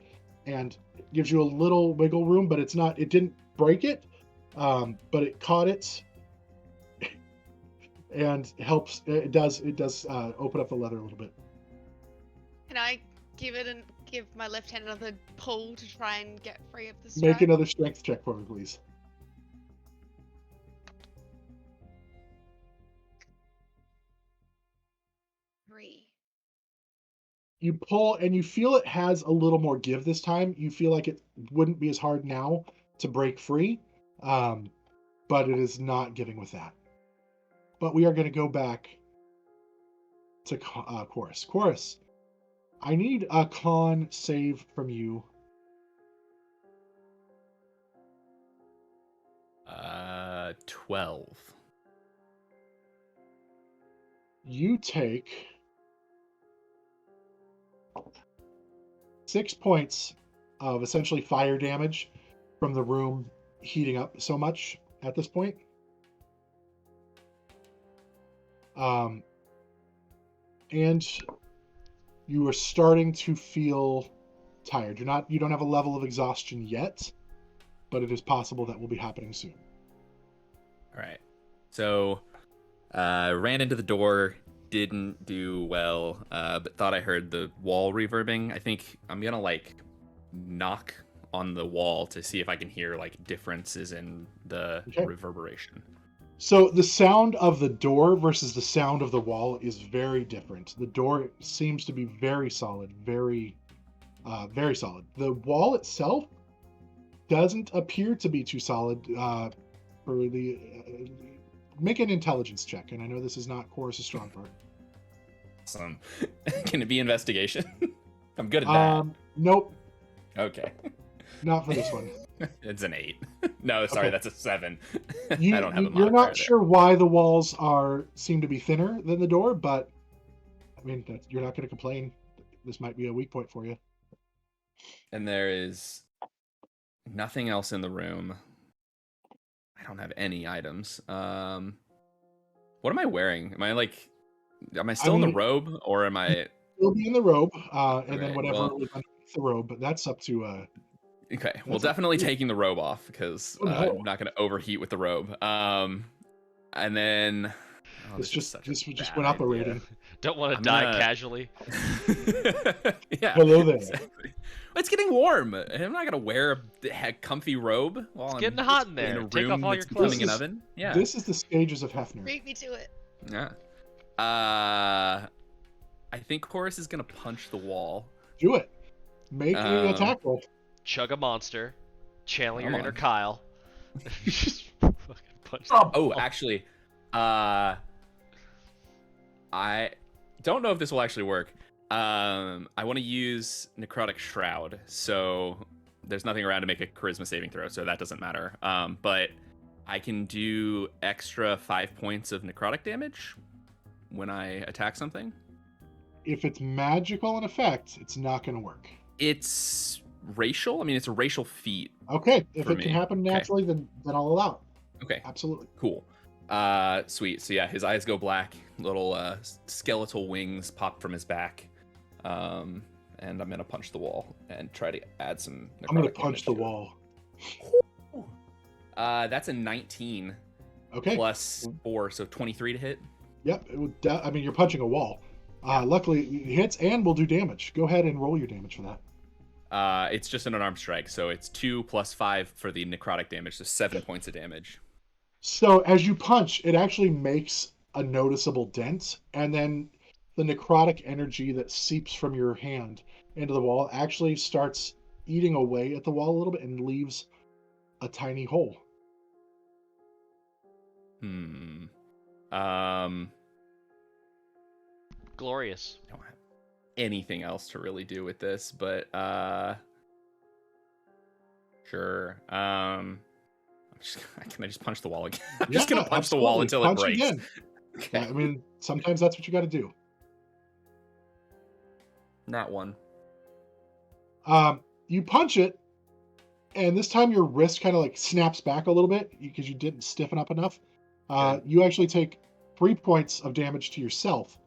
and gives you a little wiggle room, but it didn't break it, but it caught it and helps. It does open up the leather a little bit. Can I give my left hand another pull to try and get free of the strap? Make another strength check for me, please. You pull and you feel it has a little more give this time. You feel like it wouldn't be as hard now to break free, but it is not giving with that. But we are going to go back to Chorus. Chorus, I need a con save from you. 12. You take 6 points of essentially fire damage from the room heating up so much at this point. And you are starting to feel tired. You don't have a level of exhaustion yet, but it is possible that will be happening soon. All right. So, ran into the door, didn't do well, but thought I heard the wall reverbing. I think I'm gonna like knock on the wall to see if I can hear like differences in the reverberation. So the sound of the door versus the sound of the wall is very different. The door seems to be very solid, very solid. The wall itself doesn't appear to be too solid. For the make an intelligence check, and I know this is not Chorus's strong part. Awesome. Can it be investigation? I'm good at that. Nope. Okay. Not for this one. It's an 8. No, sorry, that's a 7. I don't have a modifier. You're not sure why the walls seem to be thinner than the door, but I mean, you're not going to complain. This might be a weak point for you. And there is nothing else in the room. I don't have any items. What am I wearing? Am I still in the robe, or am I? You'll be in the robe, and then whatever was underneath the robe, but that's up to. Okay, well, definitely taking the robe off because I'm not going to overheat with the robe. And then this just went up a rating. Don't want to die casually. Yeah. Hello there. Exactly. It's getting warm. I'm not gonna wear a comfy robe while it's getting hot in there. Take off all your clothes. An oven. Yeah. This is the stages of Hefner. Beat me to it. Yeah. I think Chorus is gonna punch the wall. Do it. Make an attack roll. Chug a monster. Channel your inner Kyle. Just fucking punch. Oh, actually, I don't know if this will actually work. I want to use Necrotic Shroud, so there's nothing around to make a charisma saving throw, so that doesn't matter. But I can do extra 5 points of necrotic damage when I attack something. If it's magical in effect, it's not going to work. It's racial. I mean, it's a racial feat. Okay, if For it can me. happen naturally, then I'll allow it. Okay, Absolutely. cool. Sweet. So yeah, his eyes go black. Little skeletal wings pop from his back. And I'm gonna punch the wall and try to add some. I'm going to necrotic punch the damage wall. to it. That's a 19 Okay. plus 4, so 23 to hit. Yep. It would I mean, you're punching a wall. Luckily, it hits and will do damage. Go ahead and roll your damage for that. It's just an unarmed strike, so it's 2 plus 5 for the necrotic damage, so 7 points of damage. So as you punch, it actually makes a noticeable dent, and then the necrotic energy that seeps from your hand into the wall actually starts eating away at the wall a little bit and leaves a tiny hole. Glorious. I don't have anything else to really do with this, but sure. Can I just punch the wall again? I'm just gonna punch the wall until Punch it breaks. again. Okay. I mean, sometimes that's what you got to do. Not one. You punch it, and this time your wrist kind of like snaps back a little bit because you didn't stiffen up enough. You actually take 3 points of damage to yourself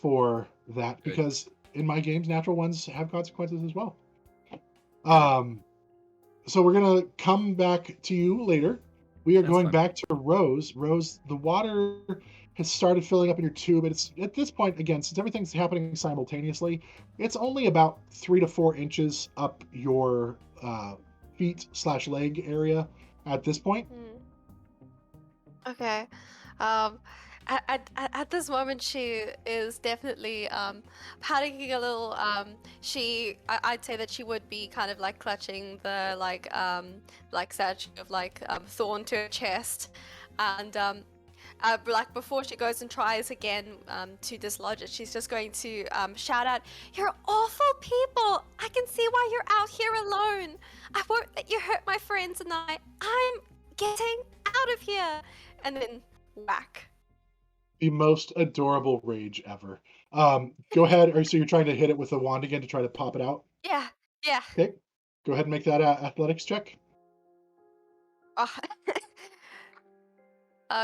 for that, Good. because in my games, natural ones have consequences as well. So we're gonna come back to you later. We are That's going fine. back to Rose. Rose, the water has started filling up in your tube, and it's at this point, again, since everything's happening simultaneously, it's only about 3 to 4 inches up your feet/leg area at this point. Okay. At this moment, she is definitely panicking a little. I'd say that she would be kind of like clutching the like statue of thorn to her chest, and like before she goes and tries again to dislodge it, she's just going to shout out, "You're awful people! I can see why you're out here alone. I won't let you hurt my friends, and I'm getting out of here!" And then whack. The most adorable rage ever. Go ahead. So you're trying to hit it with the wand again to try to pop it out? Yeah. Okay. Go ahead and make that athletics check. Oh.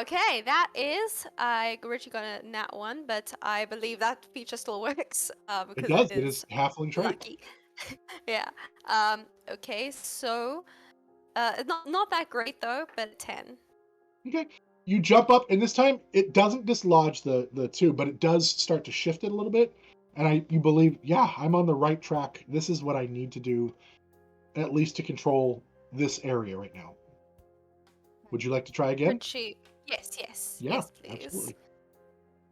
Okay, that is. I originally got a nat 1, but I believe that feature still works. It Because does. It is halfling trait. lucky. Yeah. Okay, so not that great though, but 10. Okay. You jump up, and this time it doesn't dislodge the tube, but it does start to shift it a little bit. And you believe, yeah, I'm on the right track. This is what I need to do, at least to control this area right now. Would you like to try again? Would she? Yes. Yeah, Yes, please. absolutely.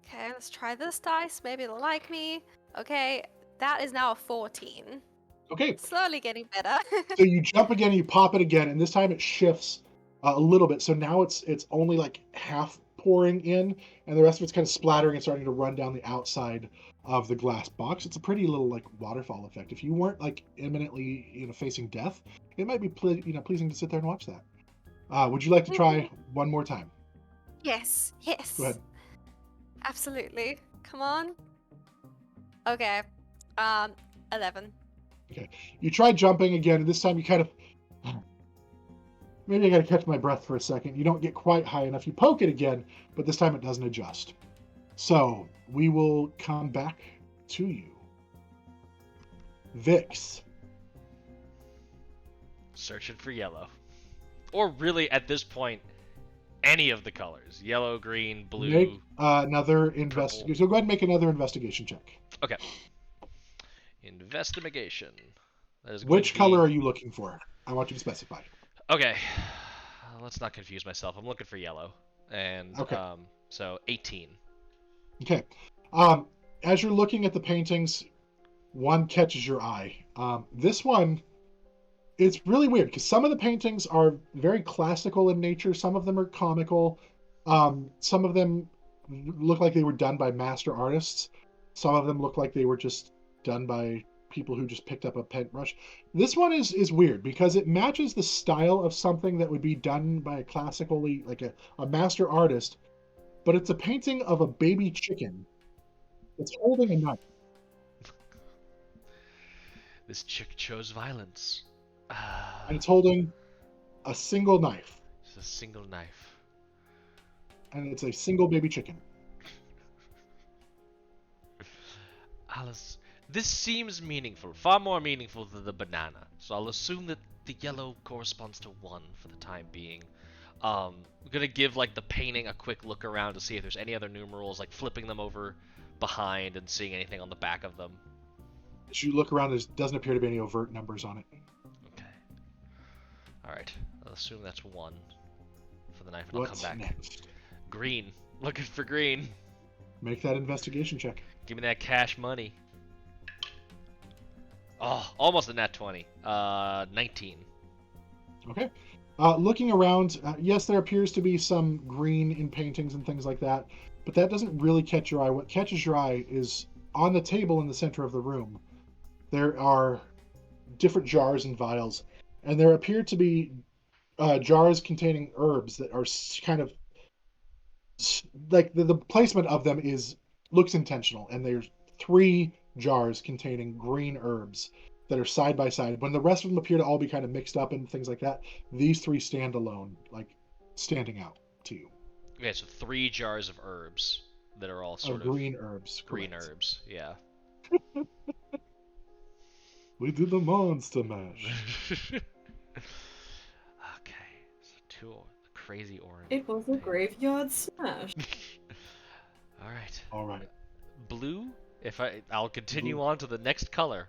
Okay, let's try this dice. Maybe it'll like me. Okay, that is now a 14. Okay. Slowly getting better. So you jump again, and you pop it again, and this time it shifts a little bit. So now it's only like half pouring in, and the rest of it's kind of splattering and starting to run down the outside of the glass box. It's a pretty little like waterfall effect. If you weren't like imminently facing death, it might be pleasing to sit there and watch that. Would you like to try one more time? Yes. Go ahead. Absolutely. Come on. Okay. 11. You try jumping again, and this time you kind of maybe I gotta catch my breath for a second. You don't get quite high enough. You poke it again, but this time it doesn't adjust. So we will come back to you. Vix. Searching for yellow. Or really, at this point, any of the colors. Yellow, green, blue. Make another investigation. So go ahead and make another investigation check. Okay. Investigation. That is Which color are you looking for? I want you to specify. Okay. Let's not confuse myself. I'm looking for yellow. And Okay. So 18. Okay. As you're looking at the paintings, one catches your eye. This one, it's really weird because some of the paintings are very classical in nature. Some of them are comical. Some of them look like they were done by master artists. Some of them look like they were just done by people who just picked up a paintbrush. This one is weird because it matches the style of something that would be done by a classically, like a master artist, but it's a painting of a baby chicken that's holding a knife. This chick chose violence. And it's holding a single knife. It's a single knife. And it's a single baby chicken. Alice, this seems meaningful, far more meaningful than the banana. So I'll assume that the yellow corresponds to 1 for the time being. I'm gonna give like the painting a quick look around to see if there's any other numerals, like flipping them over behind and seeing anything on the back of them. As you look around, there doesn't appear to be any overt numbers on it. Okay. Alright, I'll assume that's 1 for the knife, and I'll What's come back. next? Green. Looking for green. Make that investigation check. Give me that cash money. Oh, almost a nat 20. 19. Okay. Looking around, yes, there appears to be some green in paintings and things like that, but that doesn't really catch your eye. What catches your eye is on the table in the center of the room, there are different jars and vials, and there appear to be jars containing herbs that are kind of like the placement of them looks intentional, and there's 3 jars containing green herbs that are side by side. When the rest of them appear to all be kind of mixed up and things like that, these 3 stand alone, like standing out to you. Okay, so 3 jars of herbs that are all sort of green herbs. green correct. herbs, yeah. We did the monster mash. Okay, so 2 crazy orange. It was a graveyard smash. All right. Blue. I'll continue Blue. on to the next color.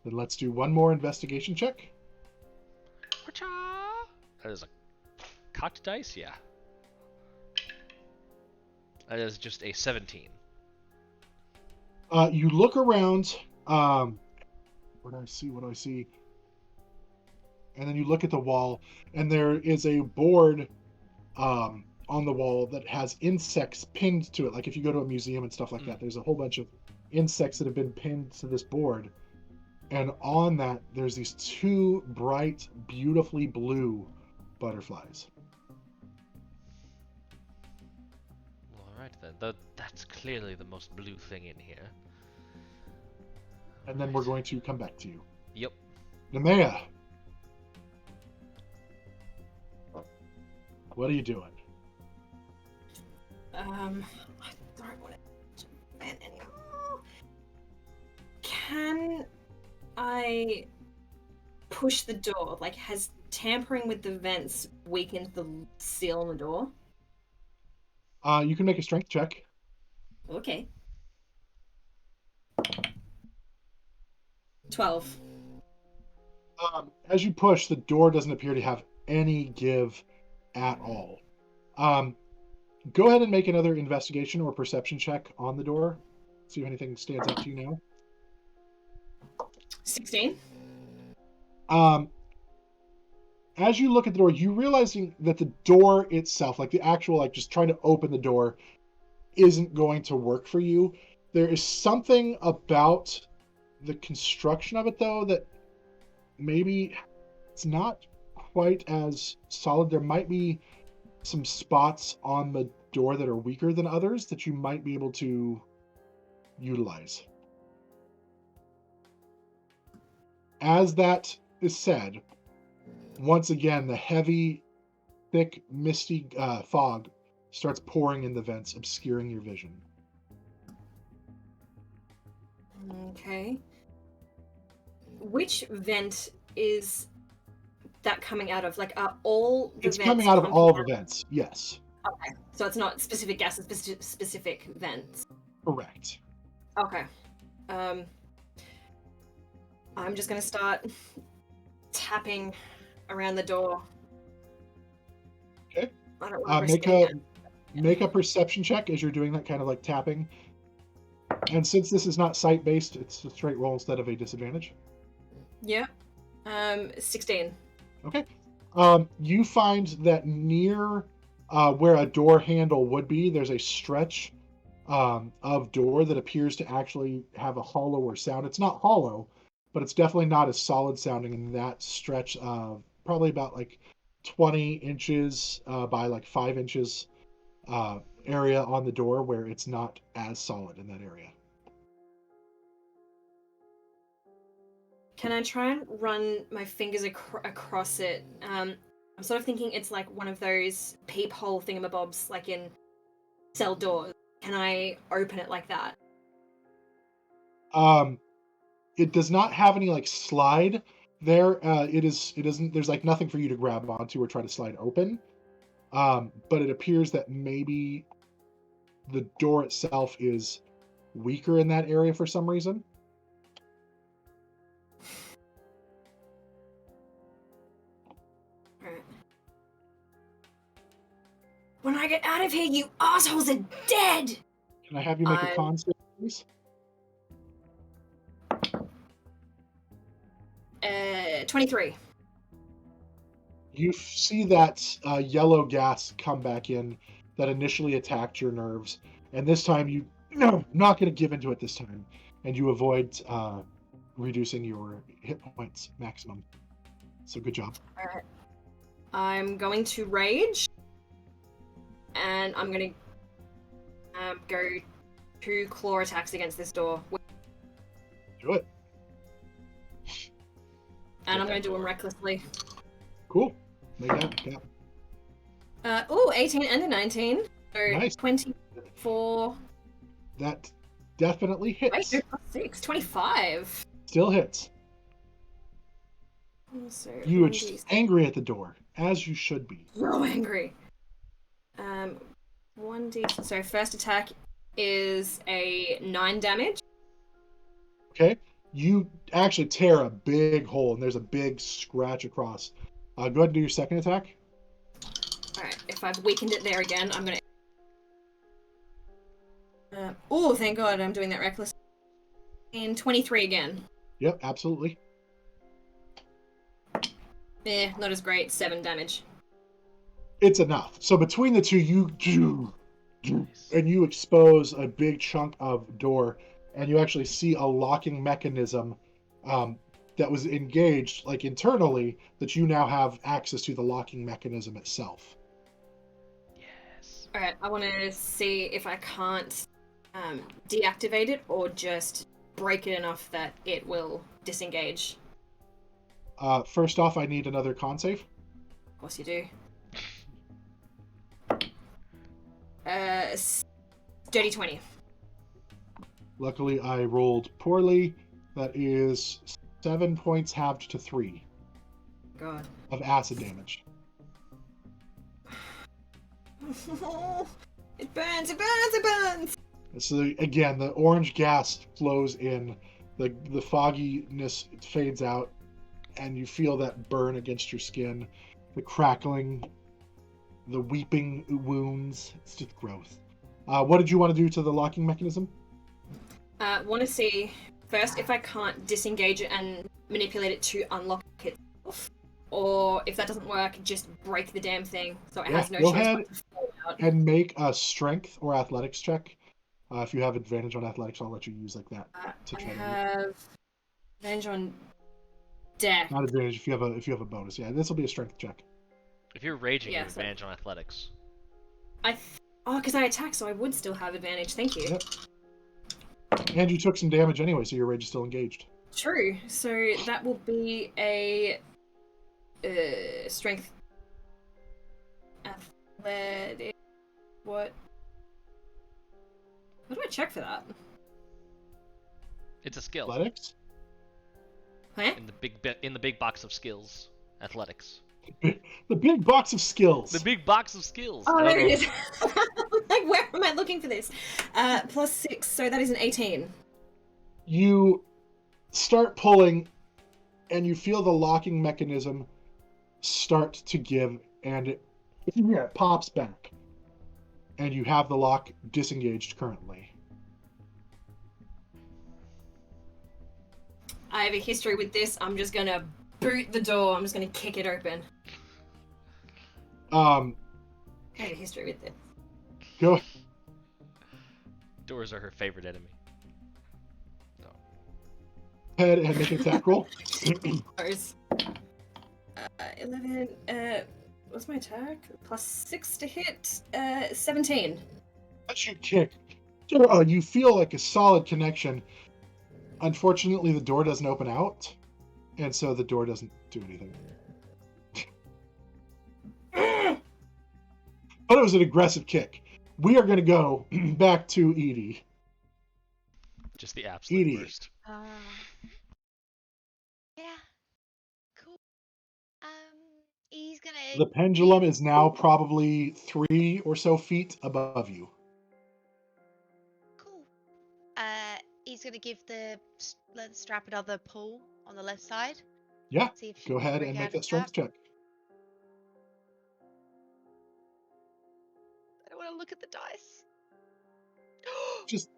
Then let's do one more investigation check. That is a cocked dice, yeah. That is just a 17. You look around. What do I see? What do I see? And then you look at the wall, and there is a board on the wall that has insects pinned to it. Like if you go to a museum and stuff like that, there's a whole bunch of insects that have been pinned to this board. And on that, there's these 2 bright, beautifully blue butterflies. Alright then. That's clearly the most blue thing in here. And then we're going to come back to you. Yep. Nemea. What are you doing? I don't want to vent anymore. Can I push the door? Like, has tampering with the vents weakened the seal on the door? You can make a strength check. Okay. 12. As you push, the door doesn't appear to have any give at all. Go ahead and make another investigation or perception check on the door. See if anything stands out to you now. 16. As you look at the door, you realizing that the door itself, like the actual, like just trying to open the door, isn't going to work for you. There is something about the construction of it, though, that maybe it's not quite as solid. There might be some spots on the door that are weaker than others that you might be able to utilize. As that is said, once again, the heavy, thick, misty fog starts pouring in the vents, obscuring your vision. Okay. Which vent is that coming out of? Like, are all the It's vents coming out of pumping all the vents, yes. Okay. So it's not specific gases, specific vents. Correct. Okay. I'm just gonna start tapping around the door. Okay. I don't want to Make a perception check as you're doing that, kind of like tapping. And since this is not sight-based, it's a straight roll instead of a disadvantage. Yeah. 16. Okay. You find that near where a door handle would be, there's a stretch of door that appears to actually have a hollower sound. It's not hollow, but it's definitely not as solid sounding in that stretch of probably about like 20 inches by like 5 inches area on the door where it's not as solid in that area. Can I try and run my fingers across it? I'm sort of thinking it's like one of those peephole thingamabobs, like in cell doors. Can I open it like that? It does not have any like slide there. It doesn't. There's like nothing for you to grab onto or try to slide open. But it appears that maybe the door itself is weaker in that area for some reason. Alright. When I get out of here, you assholes are dead! Can I have you make a con save, please? 23. You see that yellow gas come back in that initially attacked your nerves, and this time you not going to give into it this time, and you avoid reducing your hit points maximum. So good job. Alright. I'm going to rage, and I'm going to go 2 claw attacks against this door. Do it. And I'm going to do them recklessly. Cool. Make that. Yeah. 18 and a 19. So Nice. 24. That definitely hits. Wait, no, +6. 25. Still hits. So You are 1d6. just angry at the door, as you should be. So angry. 1d. So first attack is a 9 damage. Okay? You actually tear a big hole, and there's a big scratch across. Go ahead and do your second attack. Alright, if I've weakened it there again, I'm gonna... oh, thank god I'm doing that reckless. And 23 again. Yep, absolutely. Not as great. 7 damage. It's enough. So between the two, you expose a big chunk of door, and you actually see a locking mechanism that was engaged, like internally, that you now have access to the locking mechanism itself. Yes. Alright, I want to see if I can't deactivate it or just break it enough that it will disengage. First off, I need another con save. Of course you do. Dirty 20. Luckily, I rolled poorly. That is 7 points halved to 3 God. of acid damage. It burns, it burns, it burns! So again, the orange gas flows in, the fogginess fades out, and you feel that burn against your skin, the crackling, the weeping wounds. It's just growth. What did you want to do to the locking mechanism? Want to see first if I can't disengage it and manipulate it to unlock itself, or if that doesn't work, just break the damn thing so it has no go choice ahead but to fall out. and make a strength or athletics check. If you have advantage on athletics, I'll let you use like that to I try to. have advantage on deck. Not advantage if you have a bonus. Yeah, this will be a strength check. If you're raging, you Yeah, have so- advantage on athletics. Because I attack, so I would still have advantage. Thank you. Yep. And you took some damage anyway, so your rage is still engaged. True. So that will be a strength. Athletic. What? What do I check for that? It's a skill. Athletics? Huh? In the big box of skills, athletics. The big box of skills. The big box of skills. Oh, I there don't it know. is. Like, where am I looking for this? +6, so that is an 18. You start pulling, and you feel the locking mechanism start to give, and it pops back. And you have the lock disengaged currently. I have a history with this. I'm just gonna boot the door. I'm just gonna kick it open. I have a history with this. Go Doors are her favorite enemy. Head and make an attack roll. Close. 11. What's my attack? +6 to hit. 17. As you kick, you feel like a solid connection. Unfortunately, the door doesn't open out, and so the door doesn't do anything. But it was an aggressive kick. We are going to go back to Edie. Just the absolute Edie. worst. Yeah. Cool. He's gonna. The pendulum is now probably 3 or so feet above you. Cool. He's gonna give the strap another pull on the left side. Yeah, See if she go can ahead break and out make of that strength check. I don't want to look at the dice. Just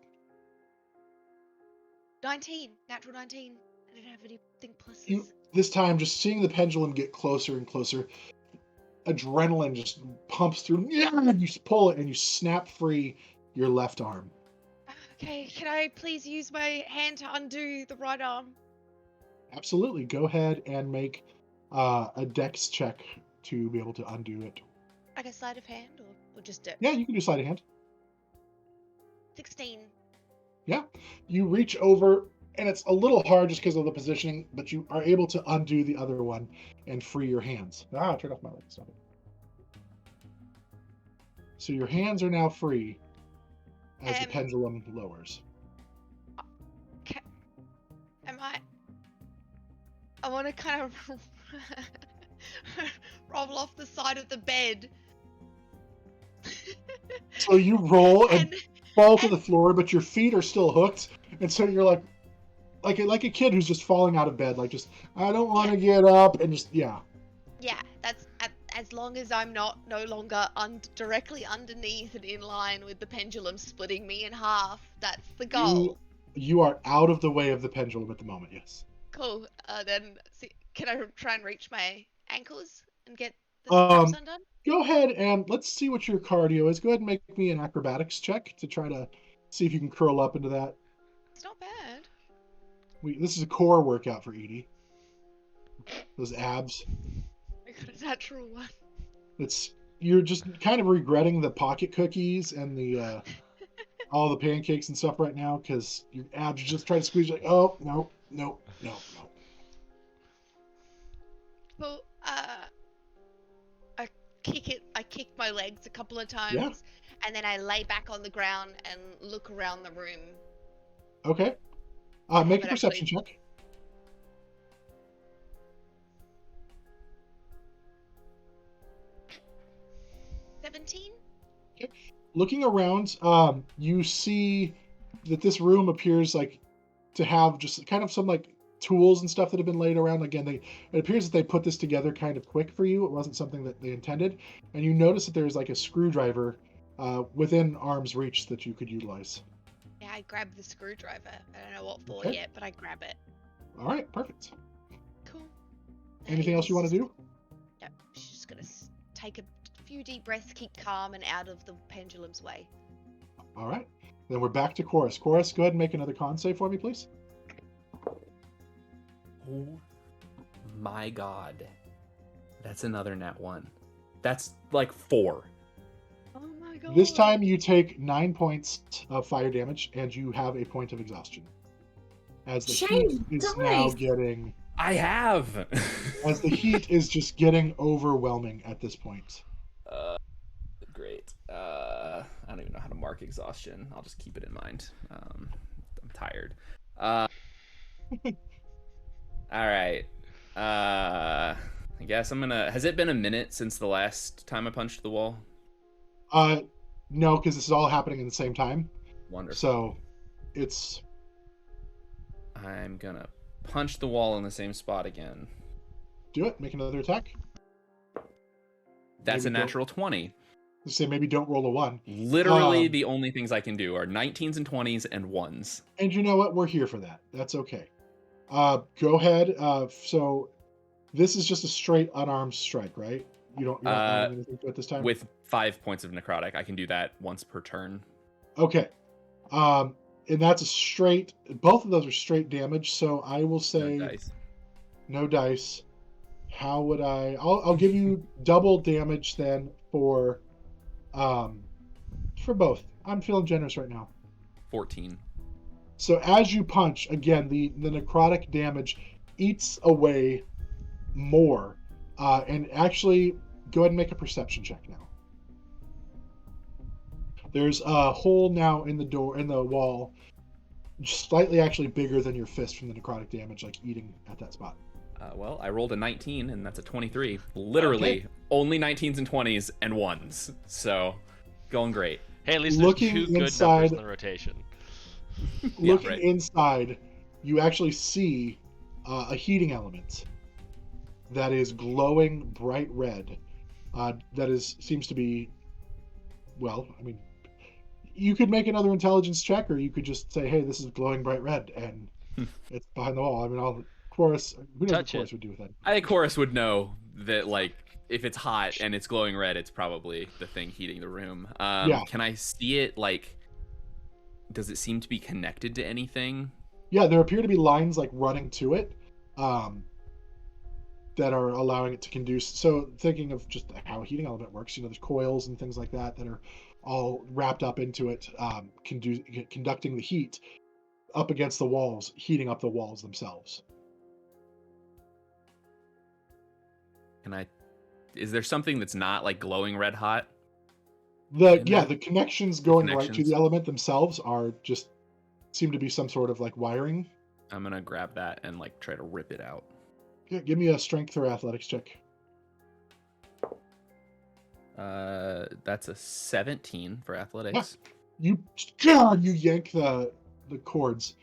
19, natural 19. I don't have anything pluses. this time, just seeing the pendulum get closer and closer, adrenaline just pumps through. Yeah, and you pull it and you snap free your left arm. Okay, can I please use my hand to undo the right arm? Absolutely. Go ahead and make a dex check to be able to undo it. Like a sleight of hand or just do it? Yeah, you can do sleight of hand. 16. Yeah. You reach over, and it's a little hard just because of the positioning, but you are able to undo the other one and free your hands. I turned off my lights. So your hands are now free as the pendulum lowers. Am I want to kind of roll off the side of the bed. So you roll and fall to the floor, but your feet are still hooked, and so you're like a kid who's just falling out of bed, like just I don't want to get up, and just Yeah, that's as long as I'm no longer directly underneath and in line with the pendulum splitting me in half. That's the goal. You are out of the way of the pendulum at the moment. Yes. Cool. Then can I try and reach my ankles and get the straps undone? Go ahead and let's see what your cardio is. Go ahead and make me an acrobatics check to try to see if you can curl up into that. It's not bad. This is a core workout for Edie. Those abs. I got a natural one. You're just kind of regretting the pocket cookies and the all the pancakes and stuff right now because your abs are just trying to squeeze. Like, oh no. Well, I kick my legs a couple of times, Yeah. and then I lay back on the ground and look around the room. Okay. Make a perception check. $17? Okay. Looking around, you see that this room appears like to have just kind of some like tools and stuff that have been laid around. Again, it appears that they put this together kind of quick for you. It wasn't something that they intended. And you notice that there's like a screwdriver within arm's reach that you could utilize. Yeah, I grab the screwdriver. I don't know what for yet, but I grab it. All right, perfect. Cool. Anything else you want to do? No, she's just gonna take a few deep breaths, keep calm, and out of the pendulum's way. All right. Then we're back to Chorus. Chorus, go ahead and make another con save for me, please. Oh my god. That's another nat 1. That's like 4. Oh my god. This time you take 9 points of fire damage and you have a point of exhaustion. As the heat is now getting... I have! as the heat is just getting overwhelming at this point. Great. I don't even know how to mark exhaustion. I'll just keep it in mind. I'm tired. All right. I guess I'm gonna... Has it been a minute since the last time I punched the wall? No, because this is all happening in the same time. Wonderful. So, it's... I'm gonna punch the wall in the same spot again. Do it. Make another attack. That's maybe a natural 20. Let's say maybe don't roll a 1. Literally the only things I can do are 19s and 20s and 1s. And you know what? We're here for that. That's okay. Go ahead. So this is just a straight unarmed strike, right? You're not adding anything to it this time? With 5 points of necrotic, I can do that once per turn. Okay. And that's a straight. Both of those are straight damage. So I will No say dice. no dice. How would I? I'll give you double damage then for both. I'm feeling generous right now. 14. So as you punch, again, the necrotic damage eats away more. And actually, go ahead and make a perception check now. There's a hole now in the wall, slightly actually bigger than your fist from the necrotic damage, like eating at that spot. Well, I rolled a 19, and that's a 23. Literally, only 19s and 20s and 1s. So, going great. Hey, at least there's Looking two good inside- numbers in the rotation. Looking right. inside, you actually see a heating element that is glowing bright red. Seems to be, well, I mean, you could make another intelligence check, or you could just say, "Hey, this is glowing bright red," and it's behind the wall. I mean, Chorus. Who knows Touch what Chorus it. would do with that? I think Chorus would know that, like, if it's hot and it's glowing red, it's probably the thing heating the room. Yeah. Can I see it, like, does it seem to be connected to anything? Yeah, there appear to be lines like running to it, that are allowing it to conduce. So thinking of just how a heating element works, there's coils and things like that that are all wrapped up into it, conducting the heat up against the walls, heating up the walls themselves. Is there something that's not, like, glowing red hot? The connections going right to connections. the element themselves are just seem to be some sort of like wiring. I'm gonna grab that and, like, try to rip it out. Yeah, give me a strength or athletics check. That's a 17 for athletics. You yank the cords.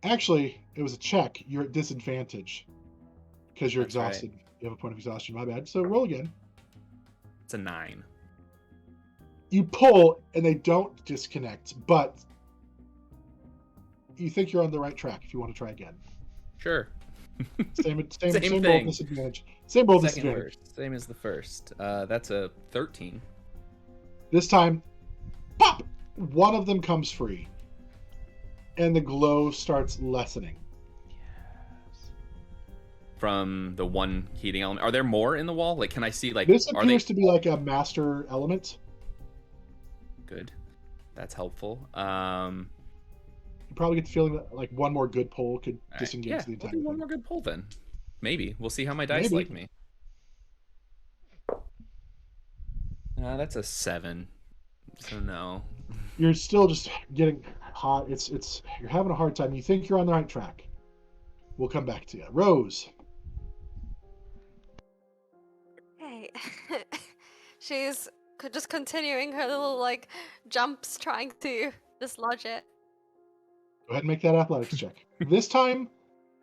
Actually, it was a check. You're at disadvantage because you're That's right. exhausted. You have a point of exhaustion. My bad. So roll again. It's a 9. You pull and they don't disconnect, but you think you're on the right track if you want to try again. Sure. Same roll thing. disadvantage. Same roll Second disadvantage. worst. Same as the first. That's a 13. This time, pop! One of them comes free. And the glow starts lessening. From the one heating element. Are there more in the wall? Like, can I see, like, This are they appears to be like a master element. good? That's helpful. You probably get the feeling that like one more good pull could Alright, disengage yeah, the I'll entire do one thing. more good pull then. Maybe. We'll see how my dice Maybe. like me. That's a 7. So no. You're still just getting hot. It's you're having a hard time. You think you're on the right track. We'll come back to you. Rose. Hey, she's just continuing her little like jumps, trying to dislodge it. Go ahead and make that athletics check. This time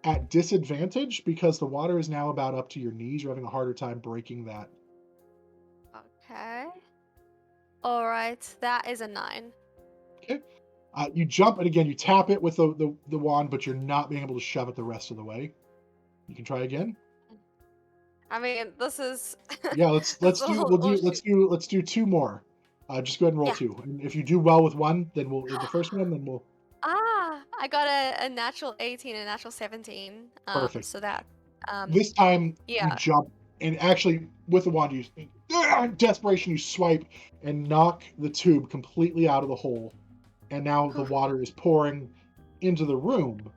at disadvantage because the water is now about up to your knees. You're having a harder time breaking that. Okay. All right, that is a 9. You jump and again you tap it with the wand, but you're not being able to shove it the rest of the way. You can try again. I mean, this is. Yeah, let's do 2 more. Just go ahead and roll Yeah. 2. And if you do well with one, then the first one, then we'll. I got a natural 18 and a natural 17. Perfect. So that. This time yeah. you jump and actually with the wand you desperation you swipe and knock the tube completely out of the hole, and now the water is pouring into the room,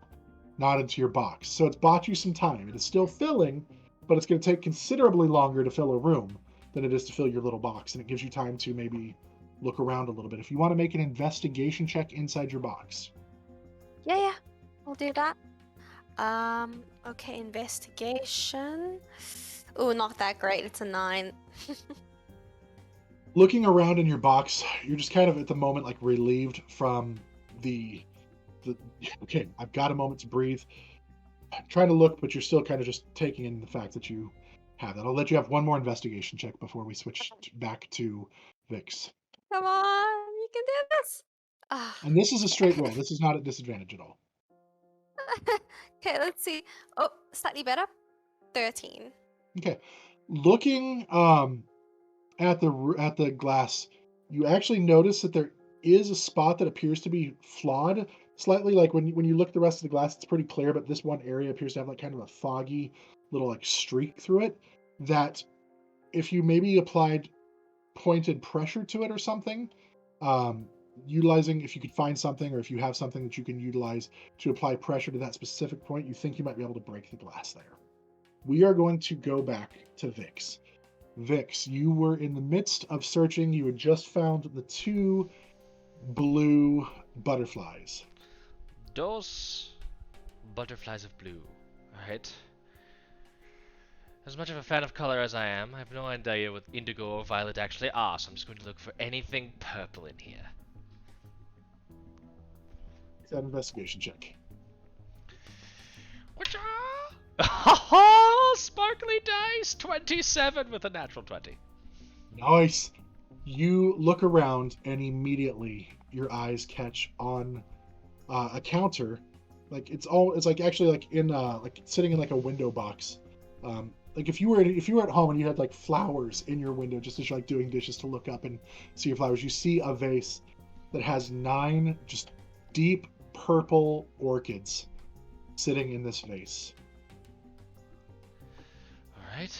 not into your box. So it's bought you some time. It is still filling, but it's going to take considerably longer to fill a room than it is to fill your little box, and it gives you time to maybe look around a little bit if you want to make an investigation check inside your box. Yeah, I'll do that. Okay, investigation. Oh, not that great. It's a 9. Looking around in your box, you're just kind of at the moment like relieved from the okay, I've got a moment to breathe. I'm trying to look, but you're still kind of just taking in the fact that you have that. I'll let you have one more investigation check before we switch back to Vix. Come on, you can do this. And this is a straight roll. This is not at disadvantage at all. Okay, let's see. Oh, slightly better. 13. Okay, looking at the glass, you actually notice that there is a spot that appears to be flawed slightly. Like when you look at the rest of the glass, it's pretty clear, but this one area appears to have like kind of a foggy little like streak through it. That if you maybe applied pointed pressure to it or something, utilizing, if you could find something or if you have something that you can utilize to apply pressure to that specific point, you think you might be able to break the glass there. We are going to go back to Vix. Vix, you were in the midst of searching. You had just found the 2 blue butterflies. Those butterflies of blue. Alright. As much of a fan of color as I am, I have no idea what indigo or violet actually are, so I'm just going to look for anything purple in here. It's an investigation check. Oh, sparkly dice! 27 with a natural 20. Nice. You look around and immediately your eyes catch on a counter. Like it's like actually like in like sitting in like a window box. Like if you were at home and you had like flowers in your window just as you're like doing dishes to look up and see your flowers, you see a vase that has 9 just deep purple orchids sitting in this vase. Alright.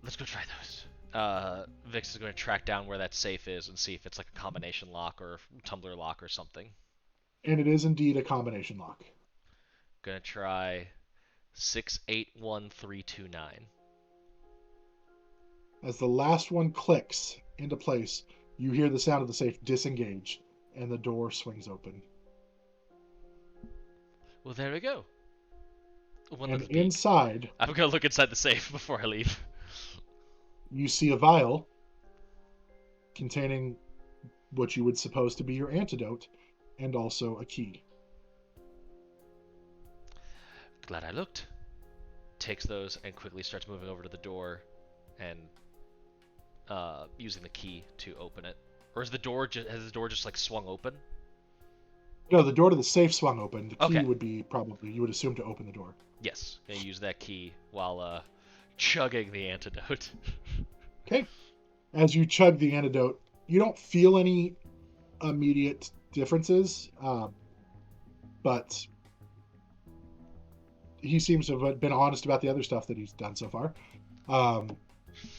Let's go try those. Vix is going to track down where that safe is and see if it's like a combination lock or a tumbler lock or something. And it is indeed a combination lock. Gonna try 681329. As the last one clicks into place, you hear the sound of the safe disengage, and the door swings open. Well, there we go. And inside, I'm gonna look inside the safe before I leave. You see a vial containing what you would suppose to be your antidote, and also a key. Glad I looked. Takes those and quickly starts moving over to the door and using the key to open it. Or has the door just like swung open? No, the door to the safe swung open. The key Okay. would be probably, you would assume, to open the door. Yes. Gonna use that key while chugging the antidote. Okay. As you chug the antidote, you don't feel any immediate differences, but he seems to have been honest about the other stuff that he's done so far.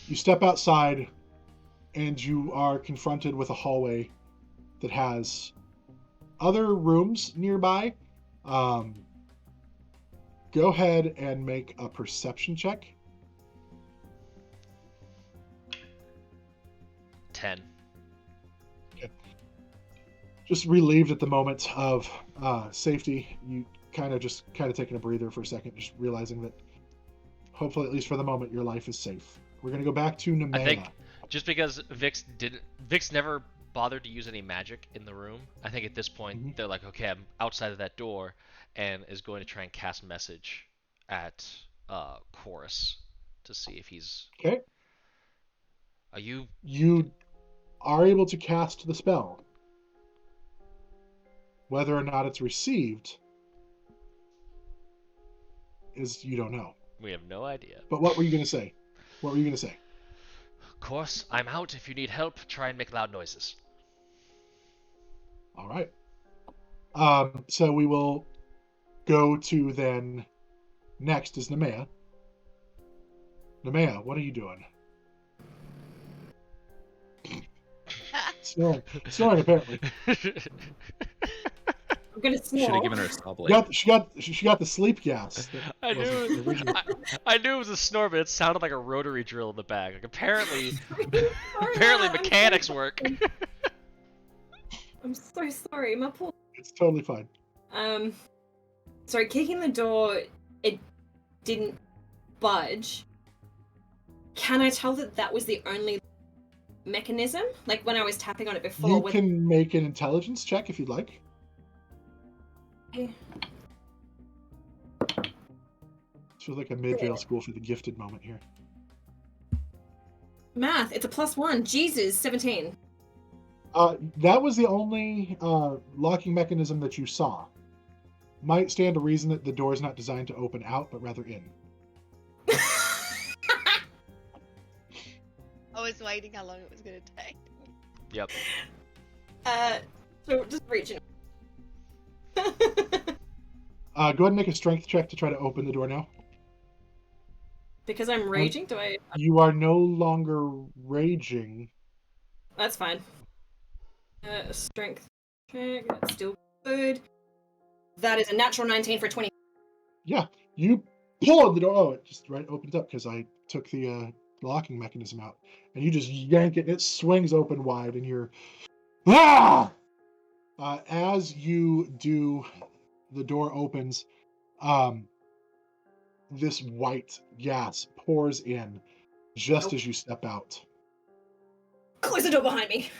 You step outside, and you are confronted with a hallway that has other rooms nearby. Go ahead and make a perception check. 10. Just relieved at the moment of safety. You kind of taking a breather for a second, just realizing that hopefully, at least for the moment, your life is safe. We're going to go back to Nemea. I think just because Vix never bothered to use any magic in the room, I think at this point they're like, okay, I'm outside of that door, and is going to try and cast message at Chorus to see if he's... Okay. Are you... You are able to cast the spell. Whether or not it's received is, you don't know. We have no idea. But what were you going to say? What were you going to say? Of course, I'm out. If you need help, try and make loud noises. All right. So we will go to then next is Nemea. Nemea, what are you doing? Snoring apparently. I'm gonna Should have snore. given her a saw blade. She got the sleep gas. I knew it was a snore, but it sounded like a rotary drill in the back. Like apparently mechanics work. I'm so sorry, my poor. It's totally fine. Sorry, kicking the door, it didn't budge. Can I tell that was the only mechanism? Like when I was tapping on it before. You can make an intelligence check if you'd like. Okay. This feels like a mid-veil school for the gifted moment here. Math, it's a +1. Jesus, 17. That was the only locking mechanism that you saw. Might stand to reason that the door is not designed to open out, but rather in. I was waiting how long it was going to take. Yep. So just reaching. Go ahead and make a strength check to try to open the door now. Because I'm raging, do I? You are no longer raging. That's fine. Strength check. That's still good. That is a natural 19 for 20. Yeah, you pull on the door. Oh, it just opens up because I took the locking mechanism out, and you just yank it. It swings open wide, and you're as you do, the door opens. This white gas pours in just as you step out. Close the door behind me.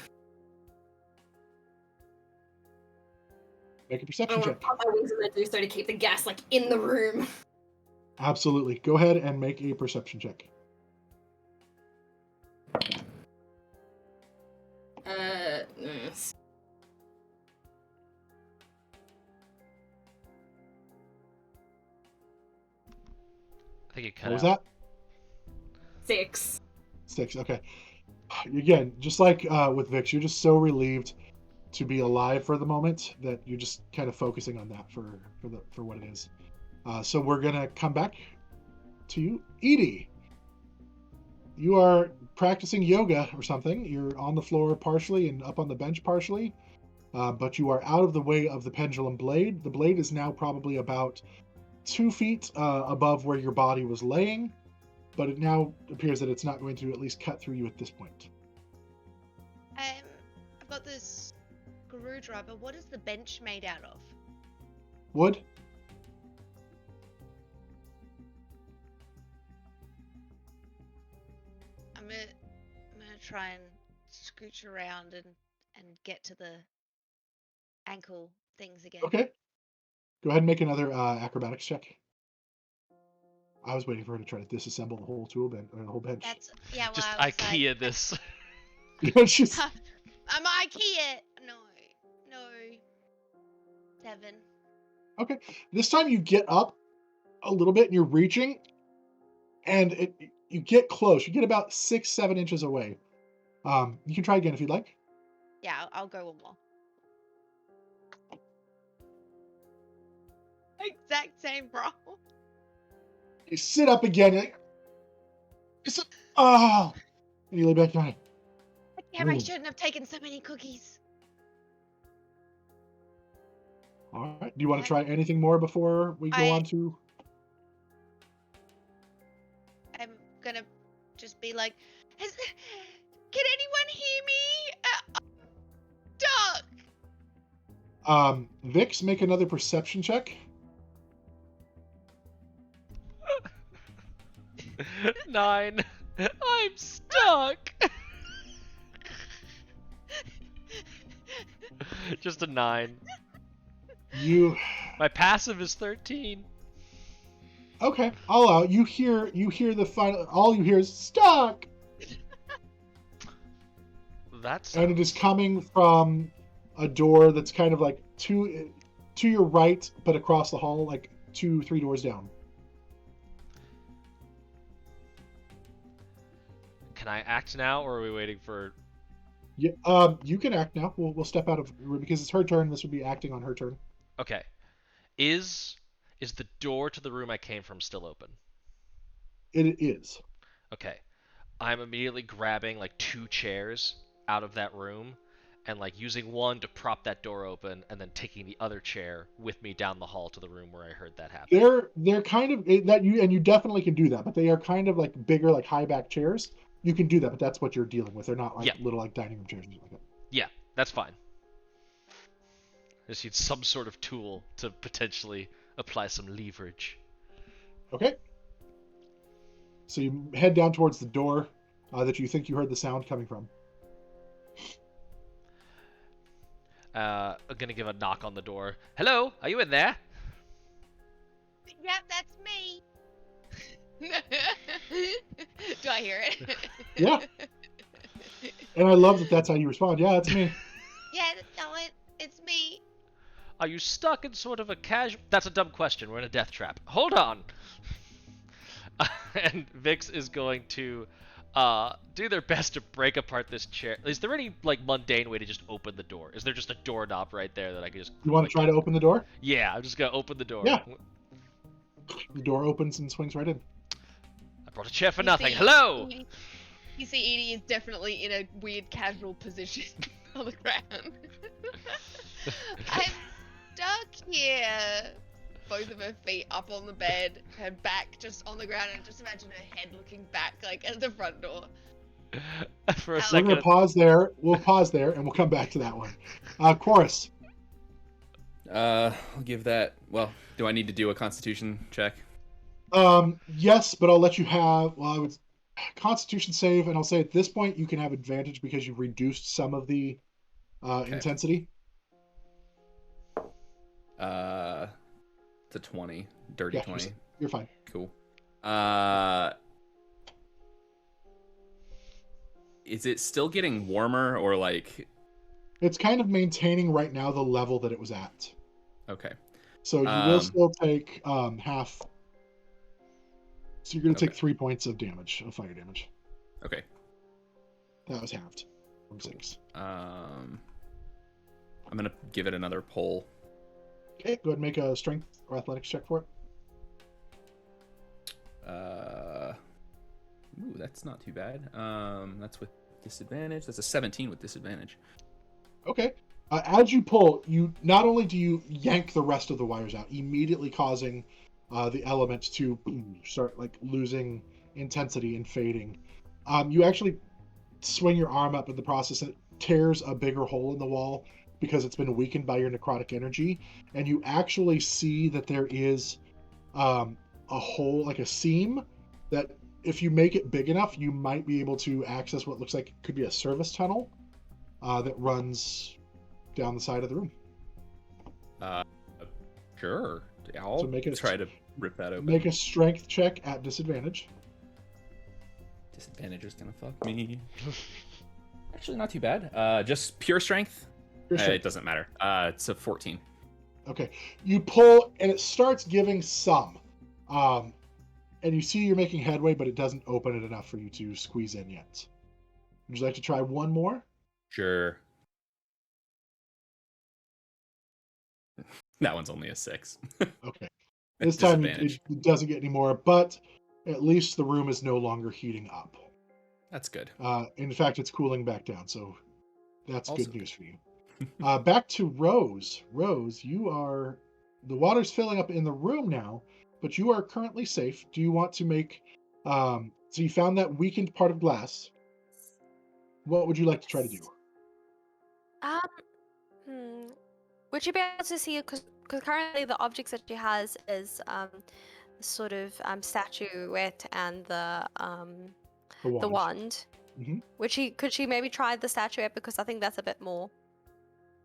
Make a I perception want check. to pop my wings and then do so to keep the gas in the room. Absolutely. Go ahead and make a perception check. Yes. I think you cut What was out. that? 6. 6. Okay. Again, just like with Vix, you're just so relieved to be alive for the moment that you're just kind of focusing on that for what it is. So we're gonna come back to you, Edie. You are practicing yoga or something. You're on the floor partially and up on the bench partially, but you are out of the way of the pendulum blade. The blade is now probably about 2 feet above where your body was laying, but it now appears that it's not going to at least cut through you at this point. I've got this screwdriver. What is the bench made out of? Wood? I'm gonna try and scooch around and get to the ankle things again. Okay. Go ahead and make another acrobatics check. I was waiting for her to try to disassemble the whole tool bench, or the whole bench. That's yeah. Well, Just I was IKEA like, this. She's... I'm IKEA. No. 7. Okay. This time you get up a little bit and you're reaching, and you get close. You get about 6-7 inches away. You can try again if you'd like. Yeah, I'll go one more. Exact same roll. You sit up again. You're like, oh, and you lay back down. Damn, I Ooh. shouldn't have taken so many cookies. All right. Do you want to try anything more before we go on to? I'm gonna just be like, can anyone hear me? Duck. Vix, make another perception check. 9. I'm stuck. Just a 9. My passive is 13. Okay, I'll allow. You hear the final. All you hear is stuck. And it is coming from a door that's kind of like to your right, but across the hall, like 2-3 doors down. Can I act now, or are we waiting for? Yeah, you can act now. We'll step out of because it's her turn. This would be acting on her turn. Okay, is the door to the room I came from still open? It is. Okay, I'm immediately grabbing like 2 chairs out of that room, and like using one to prop that door open, and then taking the other chair with me down the hall to the room where I heard that happen. They're kind of that you definitely can do that, but they are kind of like bigger, like high back chairs. You can do that, but that's what you're dealing with. They're not like little like dining room chairs like that. Yeah, that's fine. I just need some sort of tool to potentially apply some leverage. Okay. So you head down towards the door that you think you heard the sound coming from. I'm gonna give a knock on the door. Hello, are you in there? Yep, that's me. Do I hear it? Yeah. And I love that that's how you respond. Yeah, it's me. Yeah, no, it's me. Are you stuck in sort of a casual... That's a dumb question. We're in a death trap. Hold on. And Vix is going to do their best to break apart this chair. Is there any like mundane way to just open the door? Is there just a doorknob right there that I could just? You want to try to open the door? Yeah, I'm just gonna open the door. Yeah. The door opens and swings right in. I brought a chair for You nothing. see- Hello. You see, Edie is definitely in a weird casual position on the ground. I'm stuck here. Both of her feet up on the bed, her back just on the ground, and just imagine her head looking back, like at the front door. For a We're We're second. gonna pause there. We'll pause there, and we'll come back to that one. Chorus. I'll give that. Well, do I need to do a Constitution check? Yes, but I'll let you have. Well, I would Constitution save, and I'll say at this point you can have advantage because you've reduced some of the intensity. It's a 20, dirty Yeah, 20. You're fine. Cool. Is it still getting warmer or like? It's kind of maintaining right now the level that it was at. Okay. So you will still take half. So you're going to take 3 points of damage, of fire damage. Okay. That was halved from 6. I'm gonna give it another pull. Okay, go ahead and make a strength or athletics check for it. Ooh, that's not too bad. That's with disadvantage. That's a 17 with disadvantage. Okay. As you pull, you not only do you yank the rest of the wires out, immediately causing the elements to start like losing intensity and fading. You actually swing your arm up in the process, and it tears a bigger hole in the wall because it's been weakened by your necrotic energy, and you actually see that there is a hole, like a seam, that if you make it big enough, you might be able to access what looks like could be a service tunnel that runs down the side of the room. Sure. I'll So make it try to rip that open. Make a strength check at disadvantage. Disadvantage is gonna fuck me. Actually, not too bad. Just pure strength. Your It strength. doesn't matter. It's a 14. Okay. You pull, and it starts giving some. And you see you're making headway, but it doesn't open it enough for you to squeeze in yet. Would you like to try one more? Sure. That one's only a 6. Okay. This time Disadvantage. it doesn't get any more, but at least the room is no longer heating up. That's good. In fact, it's cooling back down, so that's Also good news for you. Back to Rose. Rose, you are... The water's filling up in the room now, but you are currently safe. Do you want to make... So you found that weakened part of glass. What would you like to try to do? Would you be able to see, because currently the objects that she has is sort of statuette and the wand. Mhm. Could she maybe try the statuette, because I think that's a bit more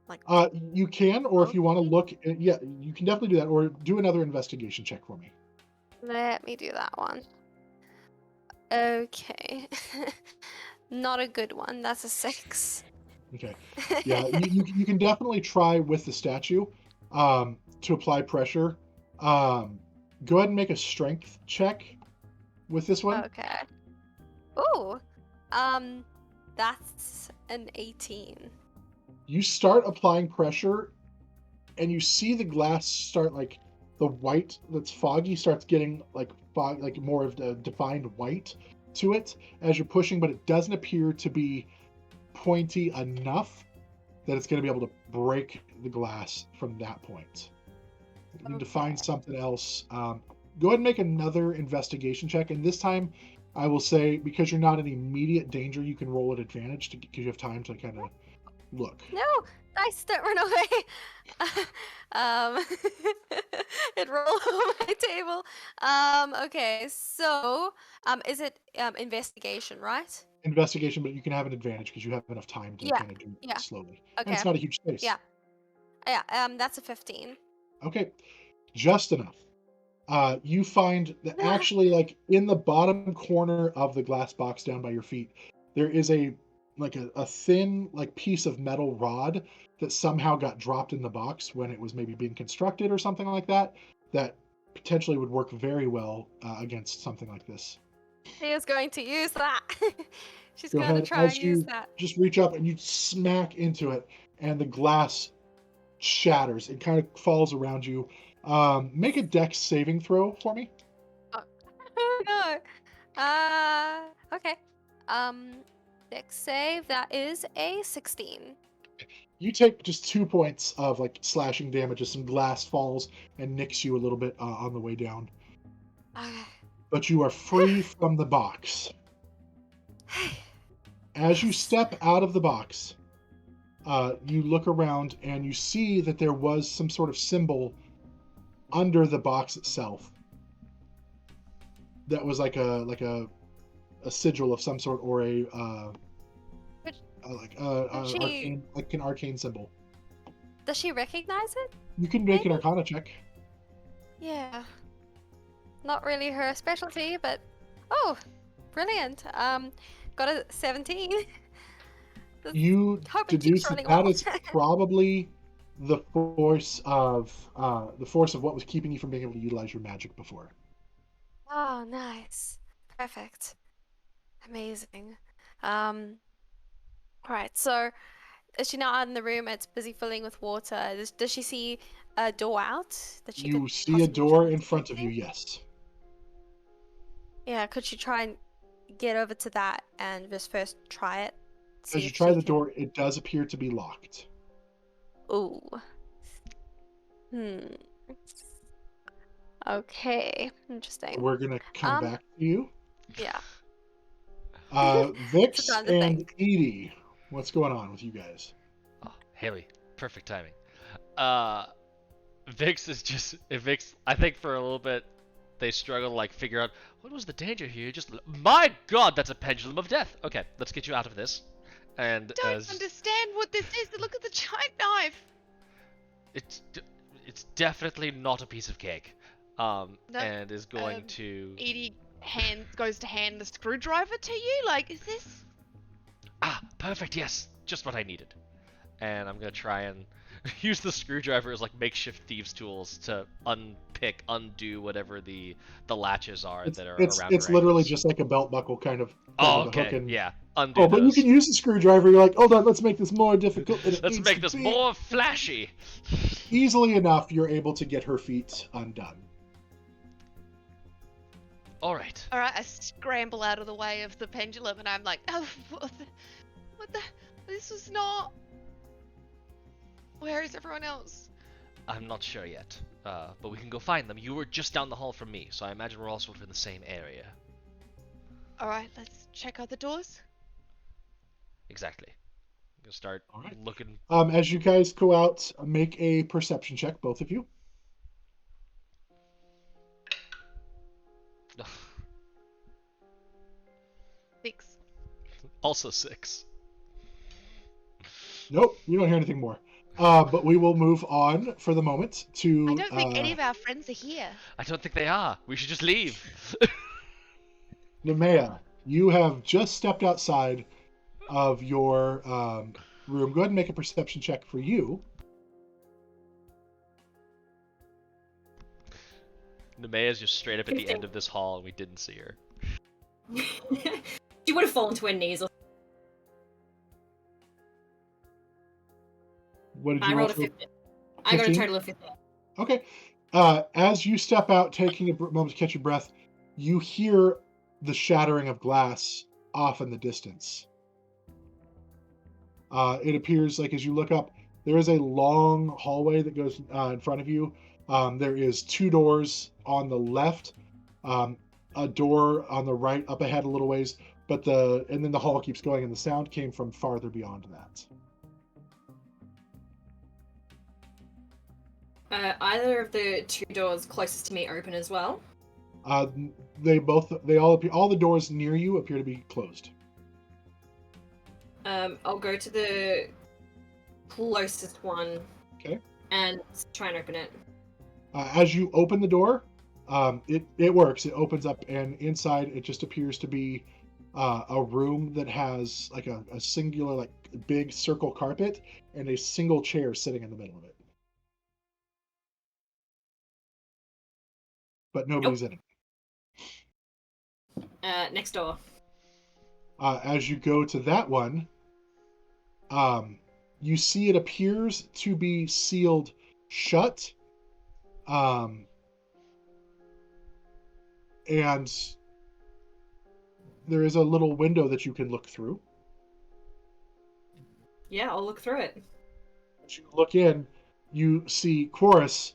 like. You can, or if you want to look... Yeah, you can definitely do that, or do another investigation check for me. Let me do that one. Okay. Not a good one. That's a 6. Okay. Yeah, you can definitely try with the statue to apply pressure. Go ahead and make a strength check with this one. Okay. Ooh. That's an 18. You start applying pressure, and you see the glass start, like, the white that's foggy starts getting like fog, like more of the defined white to it as you're pushing, but it doesn't appear to be pointy enough that it's going to be able to break the glass from that point. You need to find something else. Go ahead and make another investigation check, and this time I will say, because you're not in immediate danger, you can roll at advantage because you have time to kind of look. No, dice don't run away. It rolled over my table. Okay, so is it investigation, right? Investigation, but you can have an advantage because you have enough time to Yeah, kind of do yeah. it slowly. Okay. And it's not a huge space. Yeah. Yeah, that's a 15. Okay, just enough. You find that actually, like, in the bottom corner of the glass box down by your feet, there is a thin, like, piece of metal rod that somehow got dropped in the box when it was maybe being constructed or something like that, that potentially would work very well against something like this. She is going to use that. She's Go going to ahead. try As and use you that. just reach up and you smack into it, and the glass shatters. It kind of falls around you. Make a dex saving throw for me. Oh no. Okay. Dex save. That is a 16. You take just 2 points of like slashing damage as some glass falls and nicks you a little bit on the way down. Okay. But you are free from the box. As you step out of the box, you look around and you see that there was some sort of symbol under the box itself. That was like a sigil of some sort, or an arcane symbol. Does she recognize it? You can make an Maybe? Arcana check. Yeah. Not really her specialty, but oh, brilliant. Got a 17. You Hope it keeps deduce that running that well. is probably the force of what was keeping you from being able to utilize your magic before. Oh, nice. Perfect. Amazing. Alright, so is she now out in the room? It's busy filling with water. Does she see a door out that she You could see a possibly door try in and front get of you, to? yes. Yeah, could she try and get over to that and just first try it? See As you if try she the can... door, it does appear to be locked. Ooh. Okay, interesting. We're gonna come back to you. Yeah. Vix Time to and think. Edie, what's going on with you guys? Oh, Haley, perfect timing. Vix is just Vix. I think for a little bit they struggle to like figure out what was the danger here. Just my God, that's a pendulum of death. Okay, let's get you out of this. And Don't as understand what this is. Look at the giant knife. it's definitely not a piece of cake. No, And is going to Edie goes to hand the screwdriver to you. Like, is this? perfect. Yes, just what I needed. And I'm gonna try and use the screwdriver as like makeshift thieves' tools to undo whatever the latches are that are around It's her literally ankles. just like a belt buckle kind of thing Oh, with a hook okay, and. yeah, undo Oh, but you those. can use the screwdriver. You're like, hold on, let's make this more difficult than it Let's needs make to this be. more flashy. Easily enough, you're able to get her feet undone. All right. All right, I scramble out of the way of the pendulum, and I'm like, oh, what the? This was not. Where is everyone else? I'm not sure yet, but we can go find them. You were just down the hall from me, so I imagine we're all sort of in the same area. All right, let's check out the doors. Exactly. I'm gonna start All right. looking. As you guys go out, make a perception check, both of you. Six. Also 6. Nope, you don't hear anything more. But we will move on for the moment to. I don't think any of our friends are here. I don't think they are. We should just leave. Nemea, you have just stepped outside of your room. Go ahead and make a perception check for you. Nemea's just straight up at the 15. end of this hall, and we didn't see her. She would have fallen to her knees. Or... What did you I roll rolled a for? 15. I got a 15? total of 15. Okay. As you step out, taking a moment to catch your breath, you hear the shattering of glass off in the distance. It appears like as you look up, there is a long hallway that goes in front of you. There is 2 doors on the left, a door on the right up ahead a little ways, and then the hall keeps going, and the sound came from farther beyond that. Either of the 2 doors closest to me open as well. All the doors near you appear to be closed. I'll go to the closest one. Okay. And try and open it. As you open the door, it works. It opens up, and inside it just appears to be a room that has like a singular, like big circle carpet and a single chair sitting in the middle of it. But nobody's in it. Next door. As you go to that one, you see it appears to be sealed shut. And there is a little window that you can look through. Yeah, I'll look through it. As you look in, you see H.E.R.O.E.S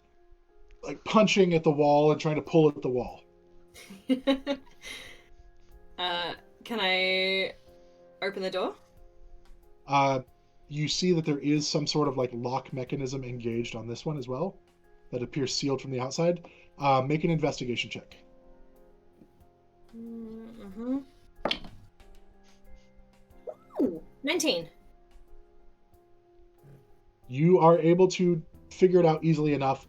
like punching at the wall and trying to pull at the wall. Can I open the door? You see that there is some sort of like lock mechanism engaged on this one as well that appears sealed from the outside. Make an investigation check. Mm-hmm. Ooh, 19. You are able to figure it out easily enough,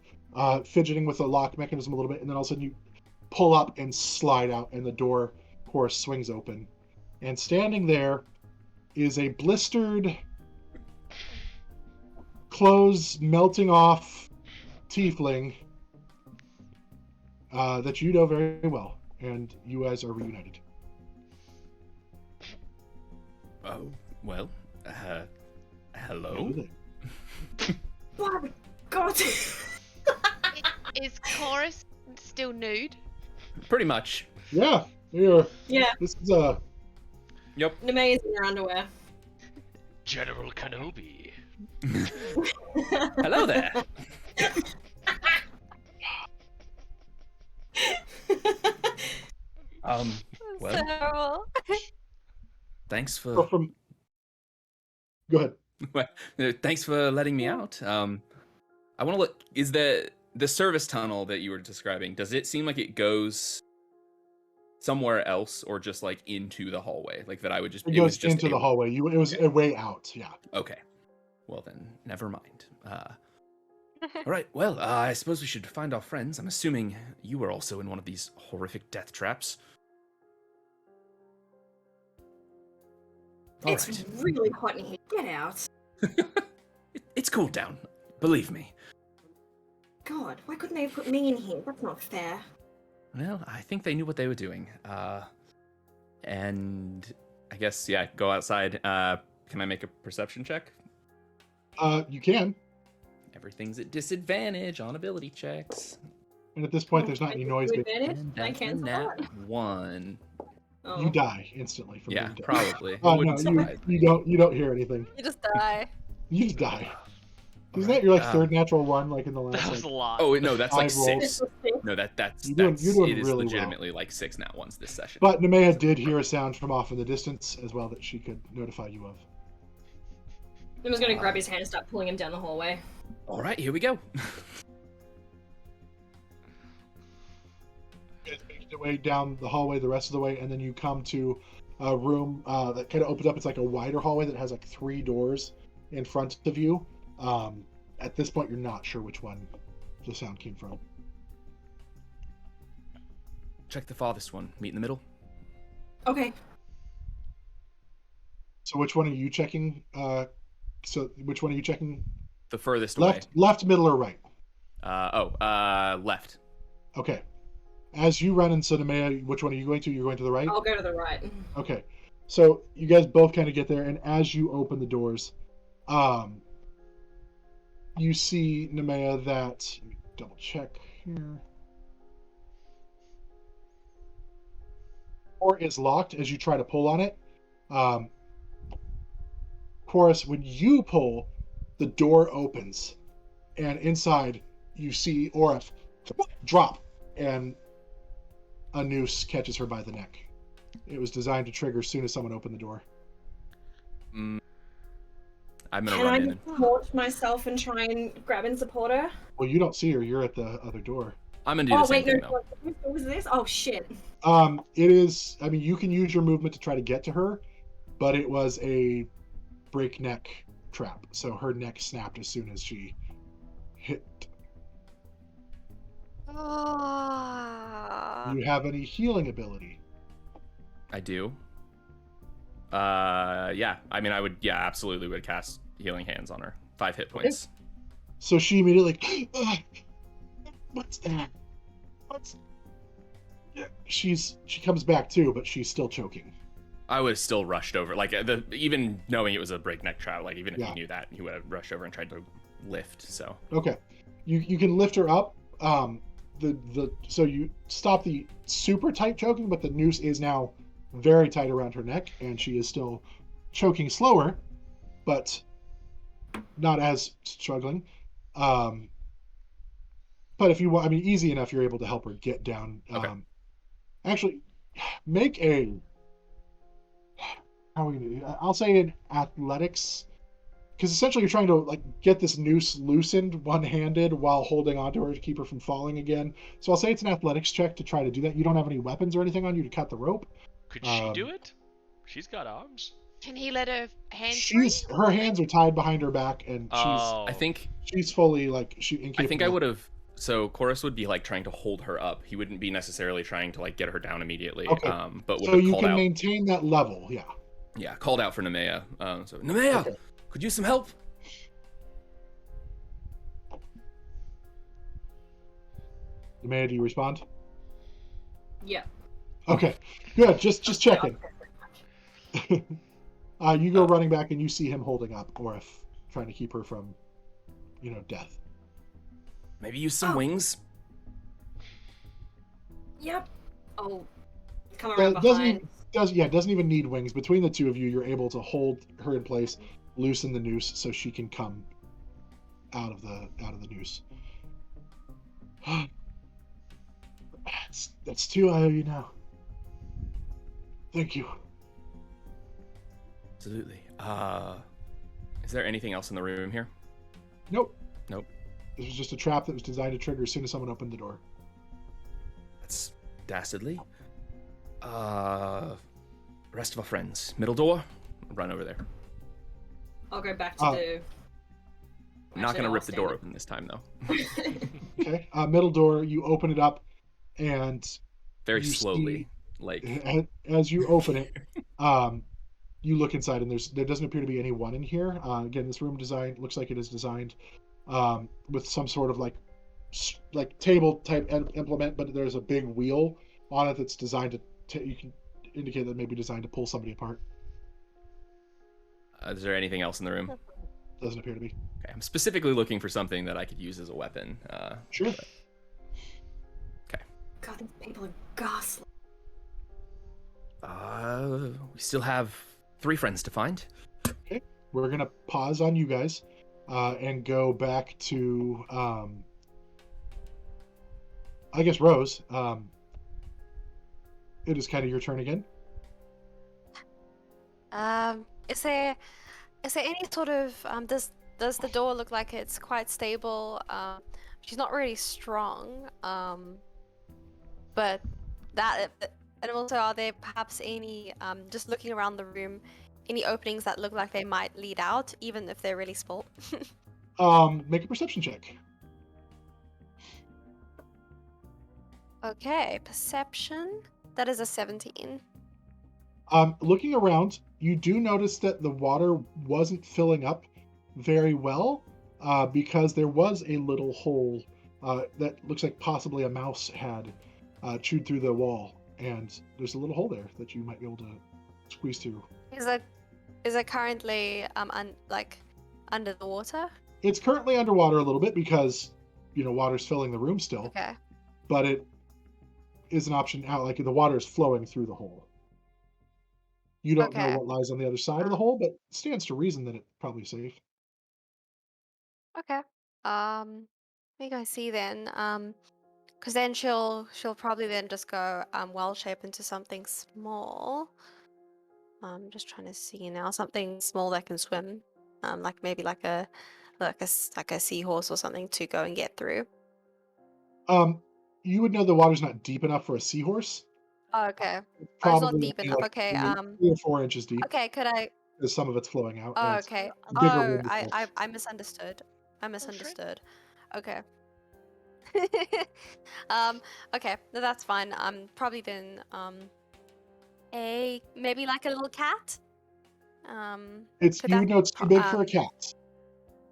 fidgeting with the lock mechanism a little bit, and then all of a sudden you pull up and slide out, and the door, of course, swings open. And standing there is a blistered, clothes melting off tiefling that you know very well, and you guys are reunited. Oh, well, hello? Oh my god! Is Chorus still nude? Pretty much. Yeah, here. Yeah, This is Yep. Nemea is in her underwear. General Kenobi. Hello there. Well, Terrible. thanks so for from. Go ahead. thanks for letting me out. I want to look. Is the service tunnel that you were describing? Does it seem like it goes somewhere else, or just like into the hallway? Like that, I would just. It was goes just into the hallway. It was a way out. Yeah. Okay. Well then, never mind. All right. Well, I suppose we should find our friends. I'm assuming you were also in one of these horrific death traps. All It's right. really hot in here. Get out. It's cooled down. Believe me. God, why couldn't they have put me in here? That's not fair. Well, I think they knew what they were doing. And I guess, yeah, go outside. Can I make a perception check? You can. Everything's at disadvantage on ability checks. And at this point, there's not any noise. But Advantage? And I that's a cancel nat that. 1. Oh. you die instantly from Yeah, being dead. probably. It No, wouldn't surprise me. you don't hear anything. You just die. You just die. All Isn't that right, your third natural one, like in the That last? was a Like, lot. Oh no, that's like 5 rolls. 6. No, that's You're doing it really is well. legitimately like 6 nat ones this session. but Nemea did hear a sound from off in the distance as well that she could notify you of. I was gonna grab his hand and start pulling him down the hallway. All right, here we go. You guys make your way down the hallway the rest of the way, and then you come to a room that kind of opens up. It's like a wider hallway that has like 3 doors in front of you. At this point, you're not sure which one the sound came from. Check the farthest one. Meet in the middle. Okay. So which one are you checking? Which one are you checking? The furthest Left, middle, or right? away. Left. Okay. As you run into Nemea, which one are you going to? You're going to the right? I'll go to the right. Okay. So you guys both kind of get there, and as you open the doors, you see Nemea that. Let me double check here. Door is locked as you try to pull on it. Chorus, when you pull, the door opens, and inside you see Orif drop, and a noose catches her by the neck. It was designed to trigger as soon as someone opened the door. I'm gonna Can I run in. just launch myself and try and grab and support her? Well, you don't see her. You're at the other door. I'm gonna do the Oh same wait, thing no. though. What was this? Oh shit. It is. I mean, you can use your movement to try to get to her, but it was a breakneck trap, so her neck snapped as soon as she hit. Oh. Do you have any healing ability? I do. Yeah. I mean, I would. Yeah, absolutely would cast Healing Hands on her. 5 hit points. So she immediately, what's that? She comes back too, but she's still choking. I would have still rushed over. Like, even knowing it was a breakneck trout, like, even if Yeah. he knew that, he would have rushed over and tried to lift, so. Okay. You can lift her up. So you stop the super tight choking, but the noose is now very tight around her neck, and she is still choking slower, but not as struggling. But if you want, I mean, easy enough, you're able to help her get down. Okay. Actually, make a, how are we gonna do? I'll say an athletics, because essentially you're trying to like get this noose loosened one-handed while holding onto her to keep her from falling again. So I'll say it's an athletics check to try to do that. You don't have any weapons or anything on you to cut the rope. Could she do it? She's got arms. Can he let her hands free? Her hands are tied behind her back, and Oh. I think she's fully like incapable. I think I would have. So Chorus would be like trying to hold her up. He wouldn't be necessarily trying to like get her down immediately. Okay. But would So have you called can out. maintain that level, yeah. Yeah, called out for Nemea. So Nemea, Okay. could you use some help? Amanda, do you respond? Yeah. Okay, good. Just checking. You go running back, and you see him holding up Orif, trying to keep her from, death. Maybe use some wings. Yep. Oh, come around Doesn't behind. doesn't even need wings. Between the two of you, you're able to hold her in place, loosen the noose so she can come out of the noose. That's two I owe you now. Thank you. Absolutely. Is there anything else in the room here? Nope. Nope. This was just a trap that was designed to trigger as soon as someone opened the door. That's dastardly. Rest of our friends. Middle door. Run over there. I'll go back to the. I'm not gonna I'll rip the door stand open this time though. Okay. Middle door. You open it up, and Very you slowly. see- as you open it, you look inside, and there doesn't appear to be anyone in here. Again, this room design looks like it is designed with some sort of like table type implement, but there's a big wheel on it that's designed to you can indicate that it may be designed to pull somebody apart. Is there anything else in the room? Doesn't appear to be. Okay, I'm specifically looking for something that I could use as a weapon. Sure. God, these people are ghastly. We still have 3 friends to find. Okay. We're gonna pause on you guys and go back to I guess Rose. It is kind of your turn again. Is there any sort of does the door look like it's quite stable? She's not really strong. But that, and also, are there perhaps any just looking around the room, any openings that look like they might lead out, even if they're really small? Make a perception check. Okay, perception. That is a 17. Looking around, you do notice that the water wasn't filling up very well because there was a little hole that looks like possibly a mouse had chewed through the wall, and there's a little hole there that you might be able to squeeze through. Is it currently under the water? It's currently underwater a little bit because water's filling the room still. Okay. But it is an option out, like the water is flowing through the hole. You don't know what lies on the other side of the hole, but it stands to reason that it's probably safe. Okay. Maybe I see then. Because then she'll probably then just go well shape into something small. I'm just trying to see now, something small that can swim, like maybe like a seahorse or something to go and get through. You would know the water's not deep enough for a seahorse. Oh, okay. It's Oh, it's not probably deep only enough. like Okay. 3 or 4 inches deep. Okay. Could I? Because some of it's flowing out. Oh, and it's okay. a bigger Oh, room than this. I misunderstood. I misunderstood. Okay. Okay. No, that's fine. Probably then maybe like a little cat. You would know it's too big for a cat.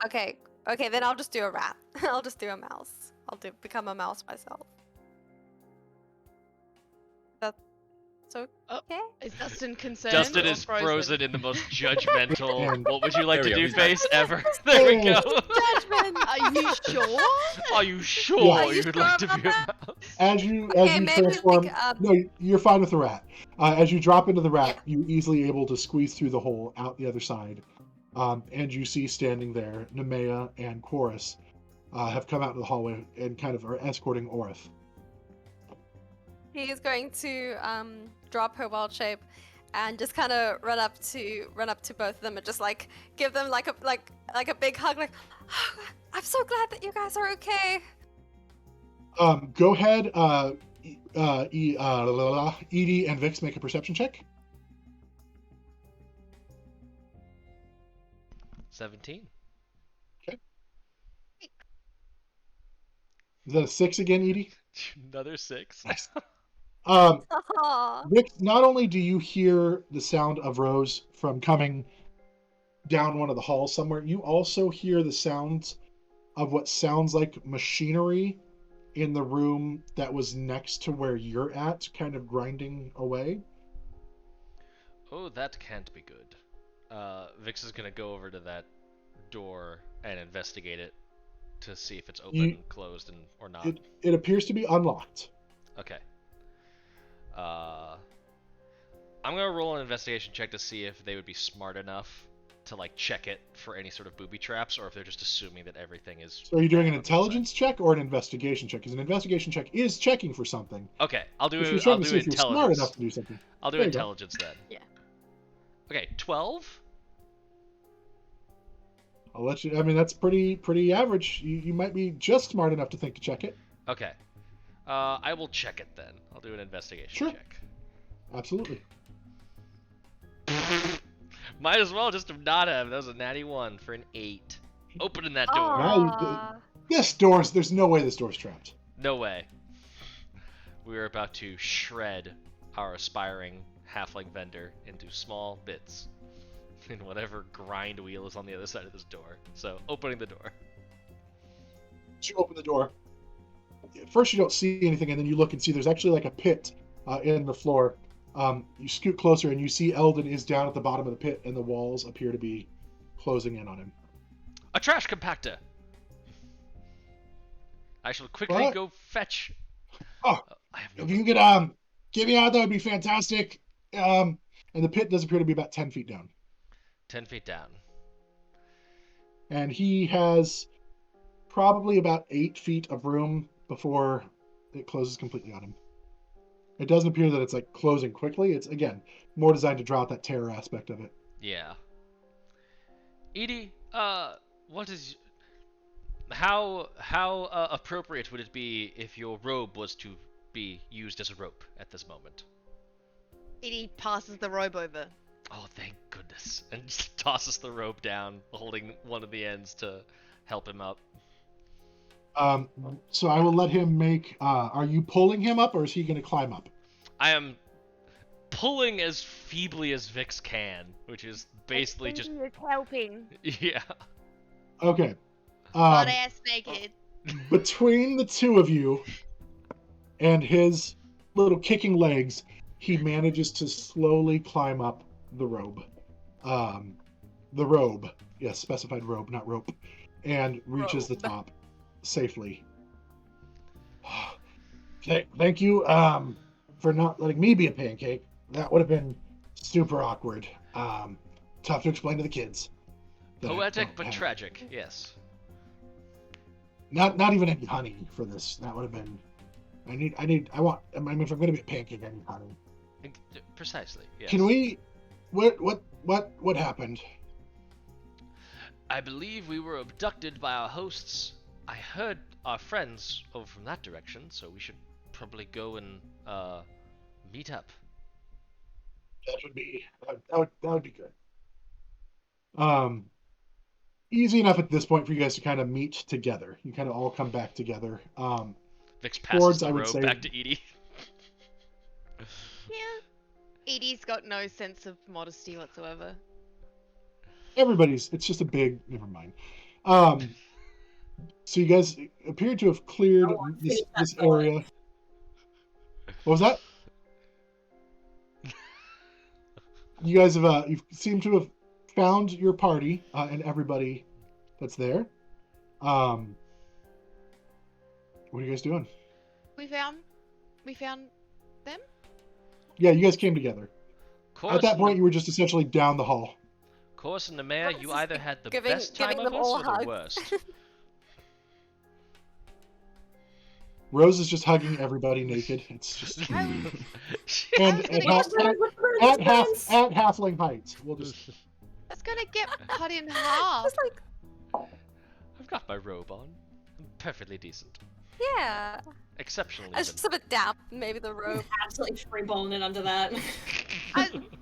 Okay. Okay, then I'll just do a rat. I'll just do a mouse. Become a mouse myself. So okay. Is Dustin concerned? Dustin or is frozen in the most judgmental. And- What would you like There to we do go, he's face ever? There we go. Judgment. Are you sure? Are you sure Yeah. Are you would sure like to about be a that? mouse? As you Okay, maybe transform, think, no, you're fine with the rat. As you drop into the rat, Yeah. you're easily able to squeeze through the hole out the other side, and you see standing there, Nemea and Chorus have come out to the hallway and kind of are escorting Orith. He is going to drop her wild shape and just kind of run up to both of them and just like give them like a big hug, like, "Oh, I'm so glad that you guys are okay." Go ahead, Edie and Vix make a perception check. 17. Is that a 6 again, Edie? Another 6. Nice. Aw. Vix, not only do you hear the sound of Rose from coming down one of the halls somewhere, you also hear the sounds of what sounds like machinery in the room that was next to where you're at, kind of grinding away. Oh, that can't be good. Vix is gonna go over to that door and investigate it to see if it's open, closed, or not. It appears to be unlocked. Okay. I'm gonna roll an investigation check to see if they would be smart enough to like check it for any sort of booby traps, or if they're just assuming that everything is. So are you doing an on the inside. intelligence check or an investigation check? Because an investigation check is checking for something. Okay, I'll do. If you're I'll trying to do see if you're smart intelligence. enough to do something. I'll do There you go. intelligence then. Yeah. Okay, 12. I'll let you. I mean, that's pretty average. You might be just smart enough to think to check it. Okay. I will check it then. I'll do an investigation Sure. check. Absolutely. Might as well just have not have. That was a natty 1 for an 8. Opening that door. Aw. There's no way this door's trapped. No way. We are about to shred our aspiring halfling vendor into small bits in whatever grind wheel is on the other side of this door. So, opening the door. You open the door. At first, you don't see anything, and then you look and see there's actually like a pit in the floor. You scoot closer, and you see Eldon is down at the bottom of the pit, and the walls appear to be closing in on him. A trash compactor! I shall quickly What? go fetch. Oh, I have no. if you could get me out, that would be fantastic. And the pit does appear to be about 10 feet down. 10 feet down. And he has probably about 8 feet of room before it closes completely on him. It doesn't appear that it's like closing quickly. It's, again, more designed to draw out that terror aspect of it. Yeah. Edie, what is... How appropriate would it be if your robe was to be used as a rope at this moment? Edie passes the robe over. Oh, thank goodness. And just tosses the rope down, holding one of the ends to help him up. So I will let him make... are you pulling him up, or is he going to climb up? I am pulling as feebly as Vix can, which is basically just... It's helping. Yeah. Okay. Butt ass naked. Between the two of you and his little kicking legs, he manages to slowly climb up the robe. The robe. Yes, specified robe, not rope. And reaches the top safely. Thank you for not letting me be a pancake. That would have been super awkward. Tough to explain to the kids. that I Poetic don't but have- tragic, yes. Not even any honey for this. That would have been. I mean, if I'm gonna be a pancake, I need honey. Precisely, yes. Can we? What happened? I believe we were abducted by our hosts. I heard our friends over from that direction, so we should probably go and meet up. That would be good. Easy enough at this point for you guys to kind of meet together. You kind of all come back together. Vix passes Swords, the I would robe say- back to Edie. Yeah. Edie's got no sense of modesty whatsoever. It's just a big. Never mind. So you guys appear to have cleared this area. What was that? you guys have you seem to have found your party and everybody that's there. What are you guys doing? We found them. Yeah, you guys came together. Chorus At that and point, you were just essentially down the hall. Chorus and the mayor, Chorus you is either had the giving- best time giving of them us all or the hugs. worst. Rose is just hugging everybody naked. It's just I and was at, gonna half, at halfling height. We'll just That's gonna get cut in half. It's like, I've got my robe on. I'm perfectly decent. yeah. Exceptionally It's even. just a bit damp, maybe the robe. Absolutely freeballing it under that.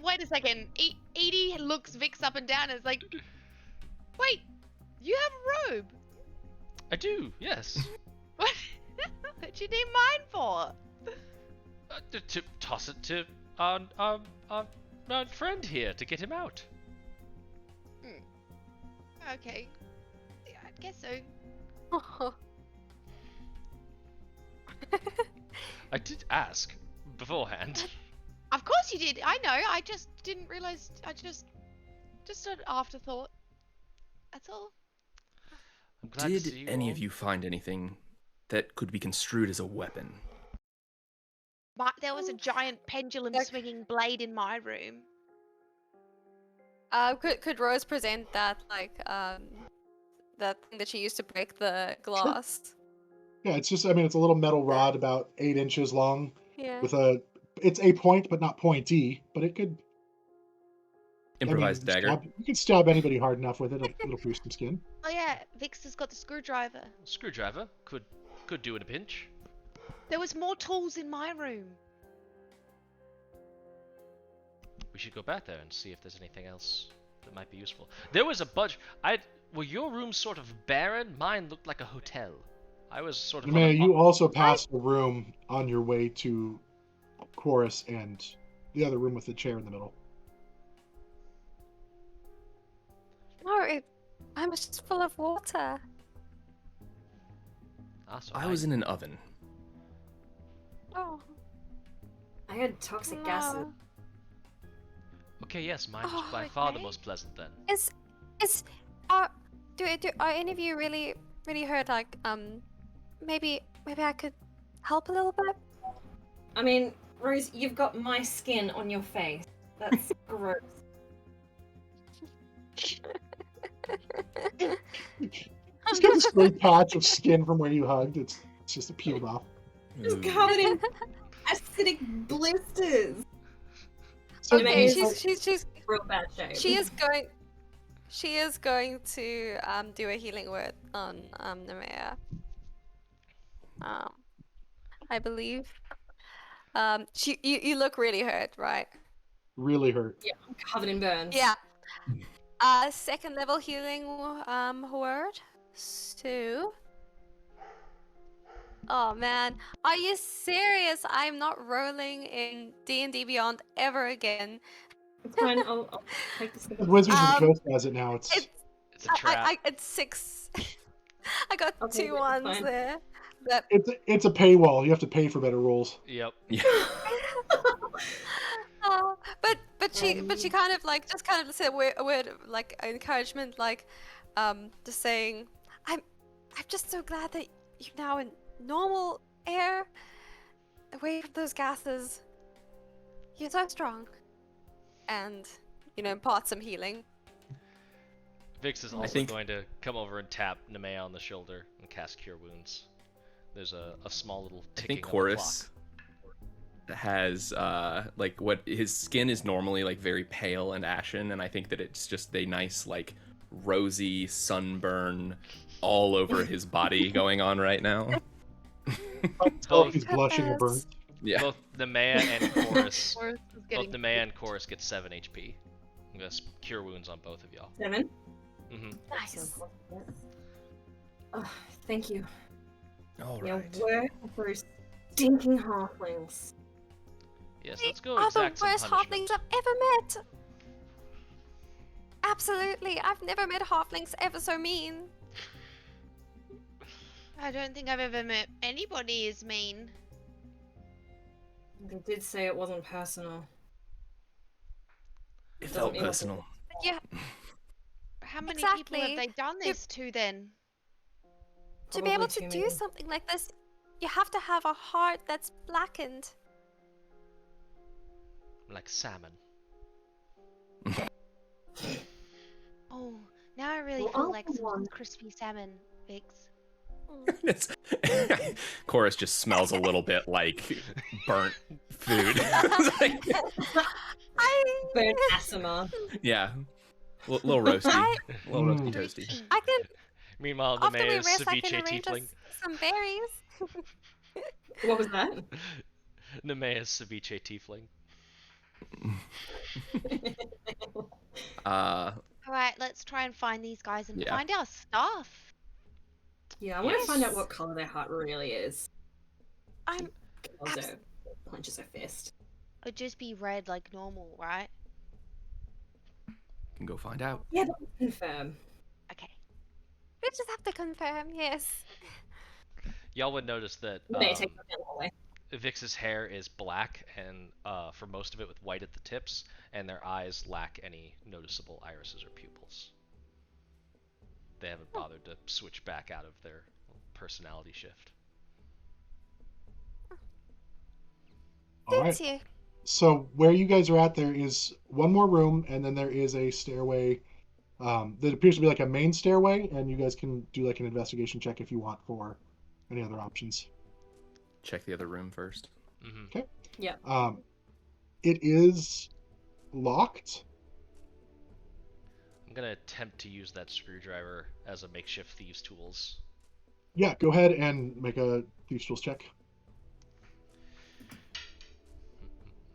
Wait a second. Edie looks Vix up and down and is like, wait, you have a robe? I do, yes. What? What you need mine for? To toss it to our friend here to get him out. Okay. Yeah, I guess so. I did ask beforehand. Of course you did. I know. I just didn't realize. I just an afterthought. That's all. I'm glad to see Did you any all. of you find anything that could be construed as a weapon? There was a giant pendulum swinging blade in my room. Could Rose present that that thing that she used to break the glass? yeah. It's just it's a little metal rod about 8 inches long Yeah. with it's a point but not pointy, but it could Improvised dagger. You can stab anybody hard enough with it. It'll pierce some skin. Oh yeah, Vix has got the screwdriver. Screwdriver could do in a pinch. There was more tools in my room. We should go back there and see if there's anything else that might be useful. There was a bunch. Were your rooms sort of barren? Mine looked like a hotel. I was sort of. You also passed a room on your way to Chorus and the other room with the chair in the middle. No, I was just full of water. So I was in an oven. Oh. I had toxic gases. Okay, yes, mine was Oh, by far the okay. most pleasant then. Are any of you really hurt? Like, maybe I could help a little bit. I mean, Rose, you've got my skin on your face. That's gross. Just got this great patch of skin from where you hugged. It's just peeled off. Just covered in acidic blisters. So Okay, Amazing. she's Real bad shape. She is going to do a healing word on Nemea. I believe. You look really hurt, right? really hurt. Yeah, I'm covered in burns. Yeah. Second level healing word. So. Oh man, are you serious? I'm not rolling in D&D Beyond ever again. It's fine. I'll take this. Wizards of the Coast has it now. It's It's a trap. It's 6. I got Okay, 2 that's ones fine. there. That it's a paywall. You have to pay for better rolls. Yep. Yeah. but she kind of like just kind of said a word of, like encouragement, like just saying I'm just so glad that you're now in normal air, away from those gases. You're so strong, and impart some healing. Vix is also going to come over and tap Nemea on the shoulder and cast Cure Wounds. There's a small little I ticking think of the Chorus clock. has like what his skin is normally like very pale and ashen, and I think that it's just a nice like rosy sunburn all over his body going on right now. Oh, he's blushing and burnt. Yeah. Both Nemea and Chorus, Or is both getting Nemea and Chorus get 7 HP. I'm gonna Cure Wounds on both of y'all. 7. Mm-hmm. Nice. Oh, thank you. All Your right. work for stinking halflings. Yes, let's go Are the exact some worst punishment. halflings I've ever met. Absolutely, I've never met halflings ever so mean. I don't think I've ever met anybody as mean. They did say it wasn't personal. It Doesn't felt mean what's personal. Yeah, How many people exactly. have they done this to then? To be able Probably to too do many. something like this, you have to have a heart that's blackened. Like salmon. Oh, now I really Well, feel I'll like go some on. crispy salmon, Vix. Mm. Chorus just smells a little bit like burnt food. It's like, Burnt asthma. yeah, a little roasty, I a little roasty toasty. I can Meanwhile, after we Nemea's rest, I can ceviche arrange us tiefling. some berries. What was that? Nemea's ceviche tiefling. Uh, Alright, let's try and find these guys and Yeah. find our stuff. Yeah, I want to find out Yes. what color their heart really is. I'm Also, clenches her fist. It'd just be red like normal, right? can go find out. Yeah, but confirm. Okay. we just have to confirm, yes. Y'all would notice that You may take them down the hallway. Vix's hair is black and for most of it with white at the tips, and their eyes lack any noticeable irises or pupils. They haven't bothered to switch back out of their personality shift. All right. Suits you. So where you guys are at, there is one more room, and then there is a stairway that appears to be like a main stairway, and you guys can do like an investigation check if you want for any other options. Check the other room first. Mm-hmm. It is locked. I'm gonna attempt to use that screwdriver as a makeshift thieves' tools. Yeah, go ahead and make a thieves' tools check.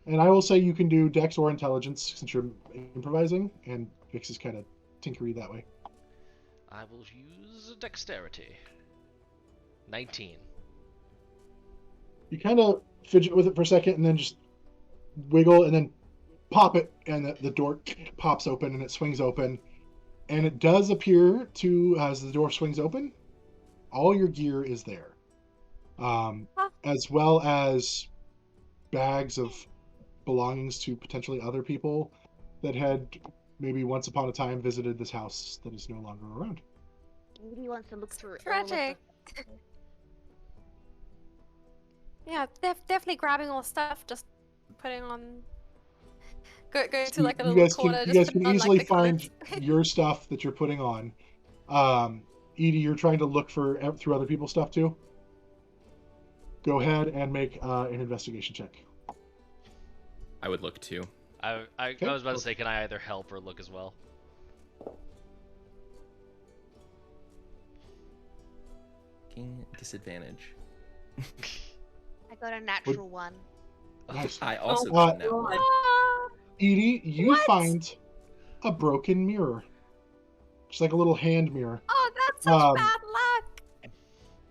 And I will say you can do dex or intelligence since you're improvising, and Vix is kind of tinkery that way. I will use dexterity. 19. You kind of fidget with it for a second, and then just wiggle, and then pop it, and the door pops open, and it swings open. And it does appear to, as the door swings open, all your gear is there, as well as bags of belongings to potentially other people that had maybe once upon a time visited this house that is no longer around. Maybe wants to look through Tragic. Yeah, definitely grabbing all stuff, just putting on. Going to like a You little guys corner, can, you just guys can putting on easily like the find clothes. your stuff that you're putting on. Edie, you're trying to look for through other people's stuff too. Go ahead and make an investigation check. I would look too. I Okay. was about to say, can I either help or look as well? Disadvantage. I got a natural one. Nice. I also Oh, got that. God. Ah, Edie, you What? find a broken mirror. Just like a little hand mirror. oh, that's such Um, bad luck.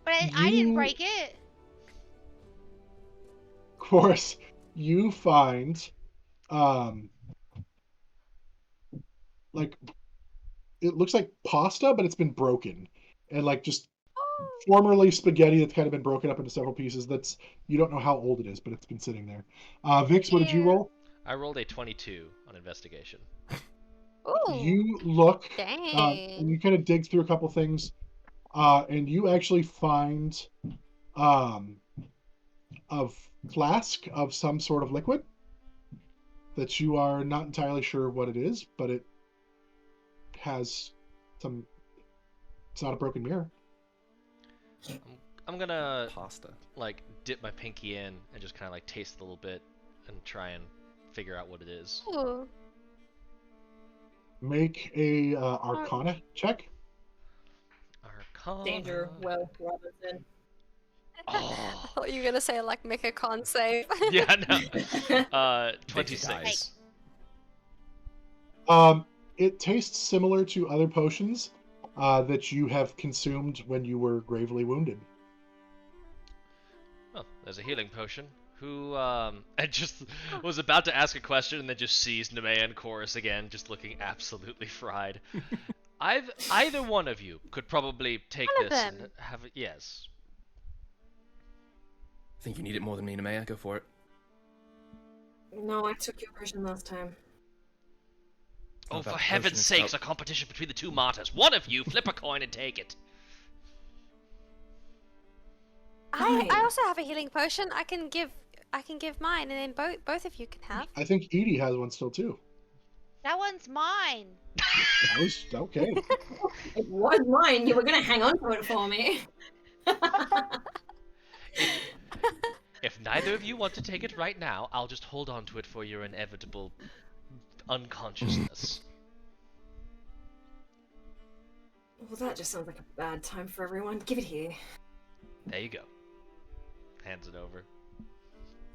But I didn't You- break it. Of course, you find like it looks like pasta, but it's been broken. And like just Oh, formerly spaghetti that's kind of been broken up into several pieces. That's you don't know how old it is, but it's been sitting there. Vix, what did you Yeah. roll? I rolled a 22 on investigation. ooh, You look dang. and you kind of dig through a couple things, and you actually find a flask of some sort of liquid that you are not entirely sure what it is, but it has some. It's not a broken mirror. I'm gonna Pasta. like dip my pinky in and just kind of like taste it a little bit and try and figure out what it is. Ooh. Make a Arcana check. Arcana. Danger, well, Robinson. I Oh. thought you were gonna say like make a con save. Yeah, no. Vix 26. dies. It tastes similar to other potions that you have consumed when you were gravely wounded. Oh, there's a healing potion. Who I just was about to ask a question and then just sees Nemea and Chorus again, just looking absolutely fried. Either one of you could probably take One of this them. and have it. Yes. Think you need it more than me, Nemea? Go for it. No, I took your version last time. Oh, about for the heaven's potion sakes, itself. a competition between the two martyrs. One of you, flip a coin and take it. I Fine. also have a healing potion. I can give mine, and then both of you can have. I think Edie has one still too. That one's mine. That was okay. It was mine. You were gonna hang on to it for me. If neither of you want to take it right now, I'll just hold on to it for your inevitable unconsciousness. Well, that just sounds like a bad time for everyone. Give it here. There you go. Hands it over.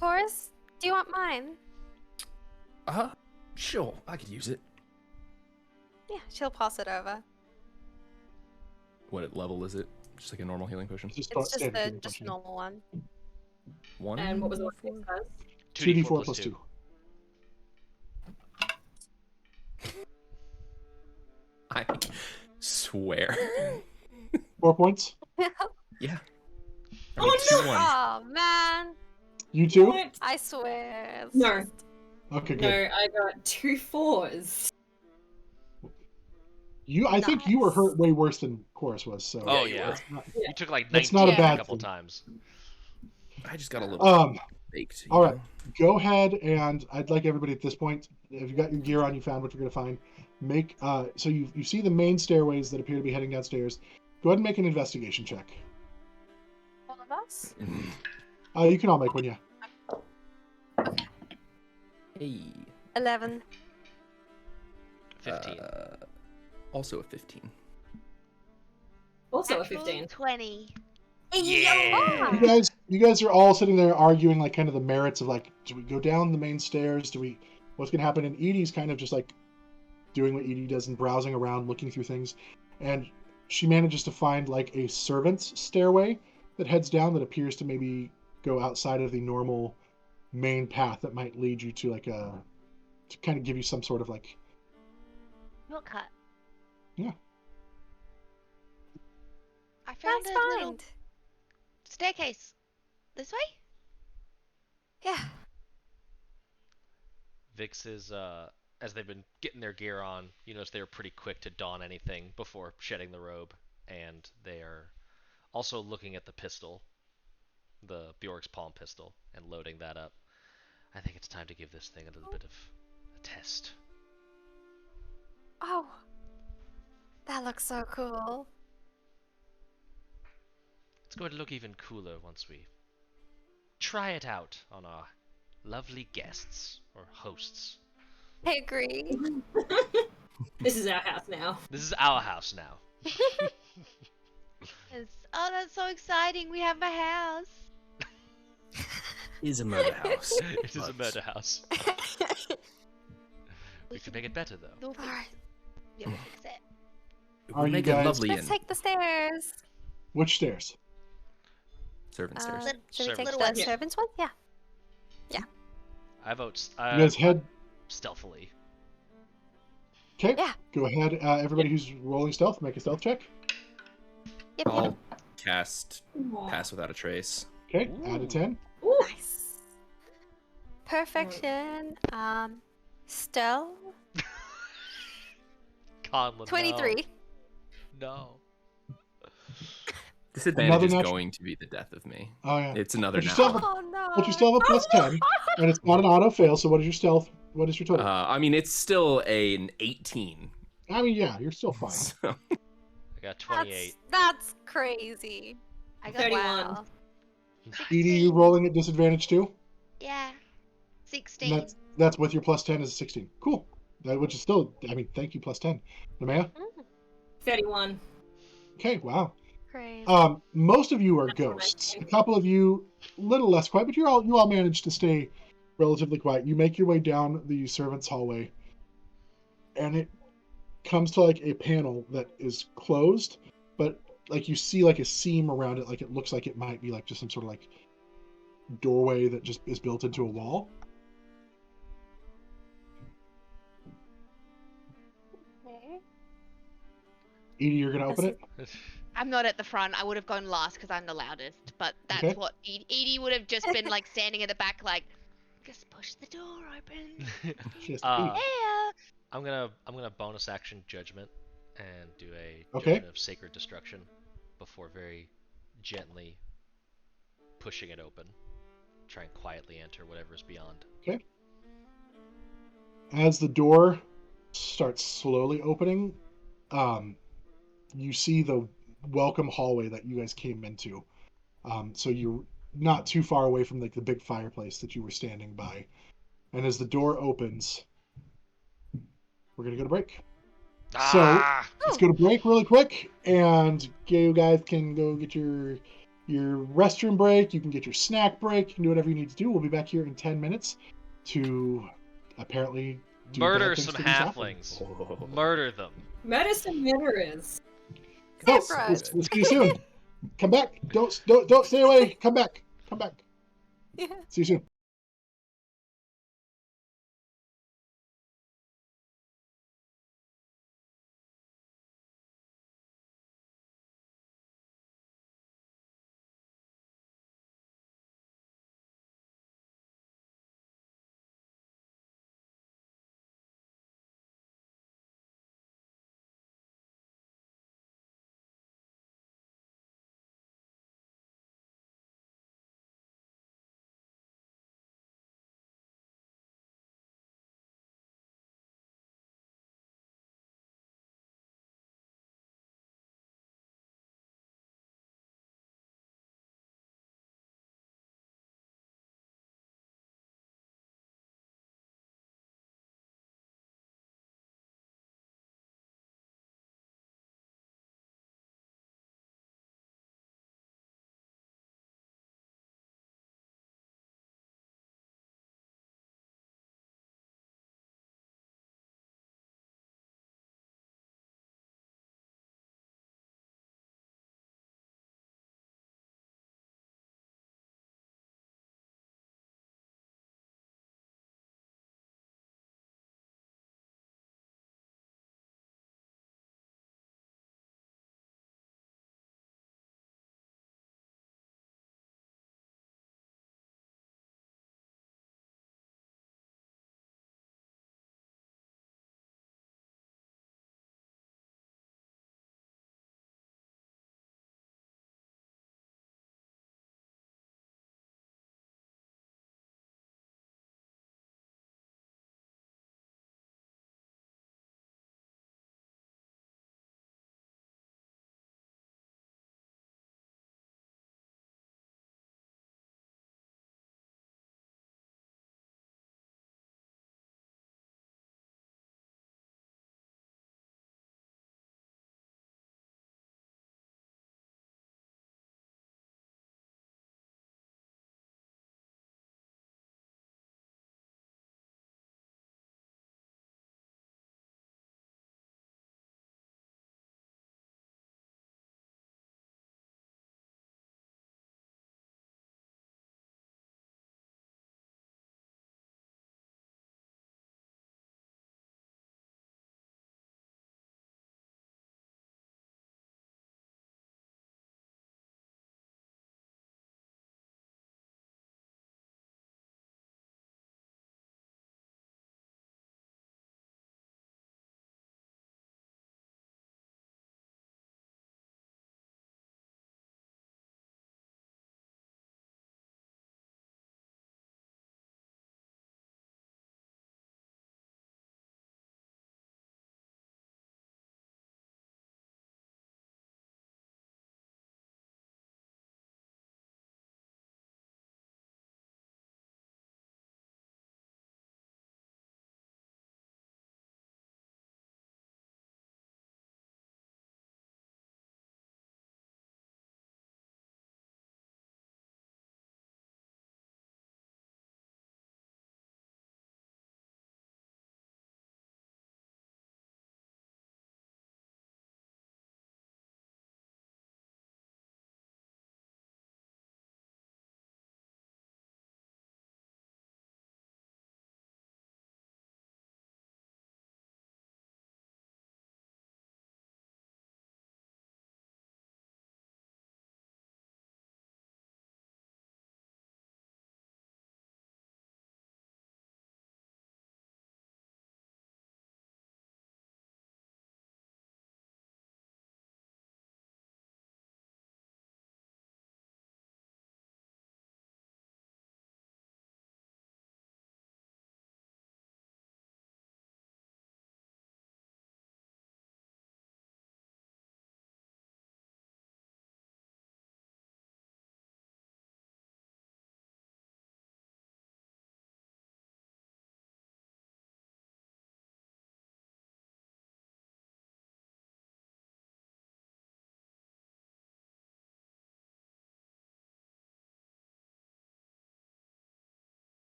Horace, do you want mine? Sure, I could use it. Yeah, she'll pass it over. What level is it? Just like a normal healing potion? It's just It's just standard the healing just potion. normal one. One. And what was the one it says? 2d4 plus 2. I swear. 4 points. Yeah. I Oh, mean, no! 2-1. Oh man, You too? What? I swear. it's No. just- Okay, No, good. I got 2 4s. I think you were hurt Nice. way worse than Chorus was, so Oh, you yeah. were. You took like That's 19 not a a bad couple thing. times. I just got a little baked. you all right. know? Go ahead, and I'd like everybody at this point, if you got your gear on, you found what you're going to find. Make so you see the main stairways that appear to be heading downstairs. Go ahead and make an investigation check. All of us. You can all make one, yeah. Hey. 11. 15. Also a 15. Also a Natural 15. 20. Yeah. You guys are all sitting there arguing like kind of the merits of like, do we go down the main stairs? What's going to happen? And Edie's kind of just like doing what Edie does and browsing around, looking through things. And she manages to find like a servant's stairway that heads down that appears to maybe go outside of the normal main path that might lead you to like to kind of give you some sort of like, Shortcut. Yeah. I found That's a little fine. staircase. This way? Yeah. Vix is, as they've been getting their gear on, you notice they were pretty quick to don anything before shedding the robe, and they are also looking at the pistol, the Bjork's palm pistol, and loading that up. I think it's time to give this thing a little bit of a test. Oh. That looks so cool. It's going to look even cooler once we try it out on our lovely guests, or hosts. I agree. This is our house now. This is our house now. Oh, that's so exciting. We have a house. Is a murder house. It is a murder house. We could make it better, though. We'll fix, Alright. yeah, we'll fix it. We'll Are you make guys- it lovely Let's in take the stairs. which stairs? servant stairs. Should we take Servants. the Little one. servants one? Yeah. I vote You guys head. stealthily. Okay. Yeah. Go ahead. Everybody who's rolling stealth, make a stealth check. Yep. I'll cast Pass Without a Trace. Okay. Add a Ooh. 10. Ooh. Nice. Perfection. Stealth. Conlon, 23. No. Disadvantage Another is natural- going to be the death of me. Oh yeah. It's another But you natural. still have Oh no. But you still have a plus 10, and it's not an auto fail. So what is your stealth? What is your total? I mean, it's still an 18. I mean, yeah, you're still fine. So, I got 28. That's crazy. I got 31. Wow. Edie, you rolling at disadvantage too? Yeah. 16. And that's with your plus 10 is 16. Cool. Which is still, I mean, thank you, plus 10. Nemea? 31. Okay, wow. Crazy. Most of you are ghosts. A couple of you, a little less quiet, but you all managed to stay relatively quiet. You make your way down the servants' hallway, and it comes to like a panel that is closed, but like you see like a seam around it, like it looks like it might be like just some sort of like doorway that just is built into a wall. Okay. Edie, you're gonna open it. I'm not at the front. I would have gone last because I'm the loudest. But that's Okay. what Edie would have just been like standing at the back, like, Just push the door open. She has to pee. Yeah. I'm gonna bonus action judgment and do a Okay. judgment of sacred destruction before very gently pushing it open. Try and quietly enter whatever's beyond. Okay. As the door starts slowly opening, you see the welcome hallway that you guys came into. So you're not too far away from like the big fireplace that you were standing by. And as the door opens, we're gonna go to break. So let's go to break really quick, and you guys can go get your restroom break. You can get your snack break. You can do whatever you need to do. We'll be back here in 10 minutes to apparently do Murder bad things some to these halflings. Oh. Murder them. Medicine murderers. We'll Separate. see you soon. Come back. Don't stay away. Come back. Come back. Yeah. See you soon.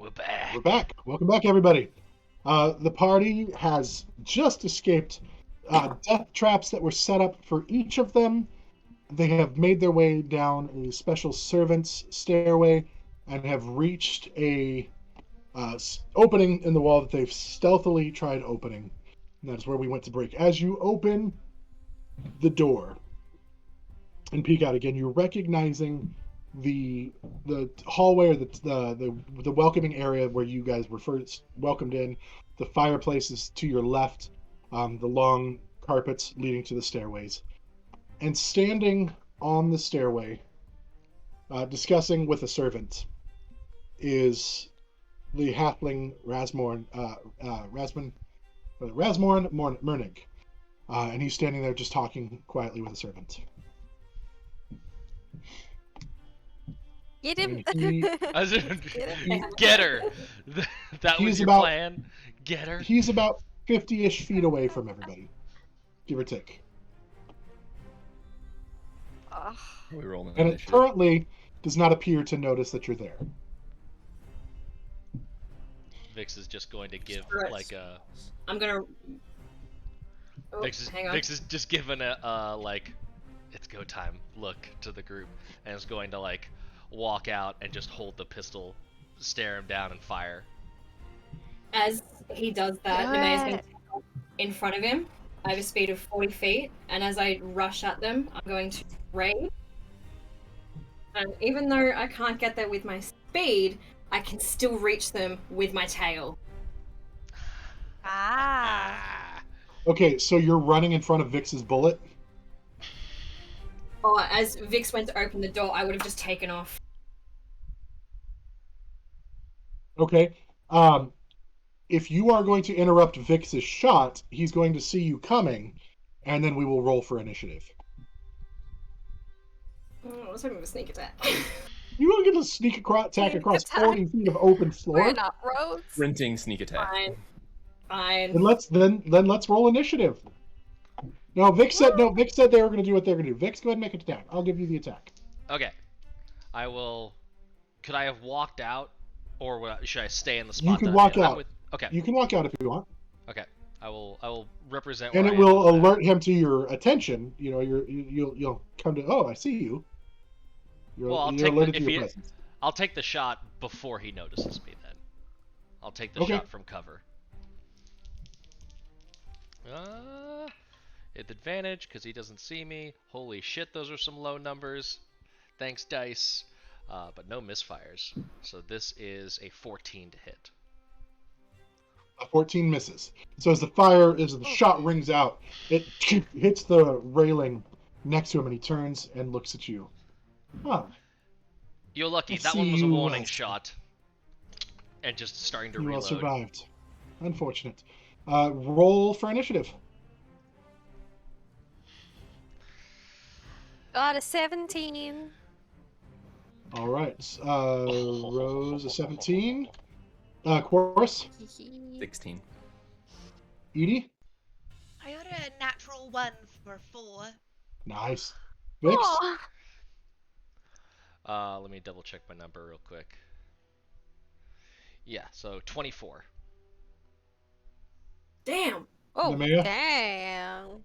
We're back. We're back. Welcome back, everybody. The party has just escaped death traps that were set up for each of them. They have made their way down a special servant's stairway and have reached a opening in the wall that they've stealthily tried opening. And that is where we went to break. As you open the door and peek out again, you're recognizing the hallway, or the welcoming area where you guys were first welcomed in. The fireplace is to your left, the long carpets leading to the stairways, and standing on the stairway, discussing with a servant, is the halfling Rasmorn, Murnig, and he's standing there just talking quietly with a servant. Get him. Get her. That was He's your about- plan. Get her. He's about 50-ish feet away from everybody, give or take. Are we rolling And it initiative? currently does not appear to notice that you're there. Vix is just going to give Right. like a. I'm gonna. Oh, hang on. Vix is just giving a like, it's go time look to the group, and is going to like walk out and just hold the pistol, stare him down, and fire. As he does that, Do Nemea's going to it. take off in front of him. I have a speed of 40 feet, and as I rush at them, I'm going to raid. And even though I can't get there with my speed, I can still reach them with my tail. Ah. Okay, so you're running in front of Vix's bullet. Oh, as Vix went to open the door, I would have just taken off. Okay. If you are going to interrupt Vix's shot, he's going to see you coming, and then we will roll for initiative. I was hoping for a sneak attack. You will get a sneak attack Sneak across attack. 40 feet of open We're floor. not roads. Sprinting sneak attack. Fine. Fine. Then let's roll initiative. No, Vix said they were going to do what they're going to do. Vix, go ahead and make an attack. I'll give you the attack. Okay, I will. Could I have walked out, or should I stay in the spot? can that walk I'm in? out. Okay. You can walk out if you want, Okay. I will represent. and where it I am will on the map. alert him to your attention. You know, you'll come to. Oh, I see you. You're Well, alerted to if your he- presence. I'll take the shot before he notices me. Then I'll take the Okay. shot from cover. With advantage because he doesn't see me. Holy shit, those are some low numbers. Thanks, dice. But no misfires. So this is a 14 to hit. A 14 misses. So as the shot rings out, it hits the railing next to him, and he turns and looks at you. Huh. You're lucky. I That see one was a you, warning shot. And just starting to You all reload. survived. Unfortunate. Roll for initiative. Got a 17. All right. Rose a 17. Chorus. 16. Edie. I got a natural 1 for 4. Nice. Vix. Aw. Let me double check my number real quick. Yeah, so 24. Damn. Oh, Nemea? damn.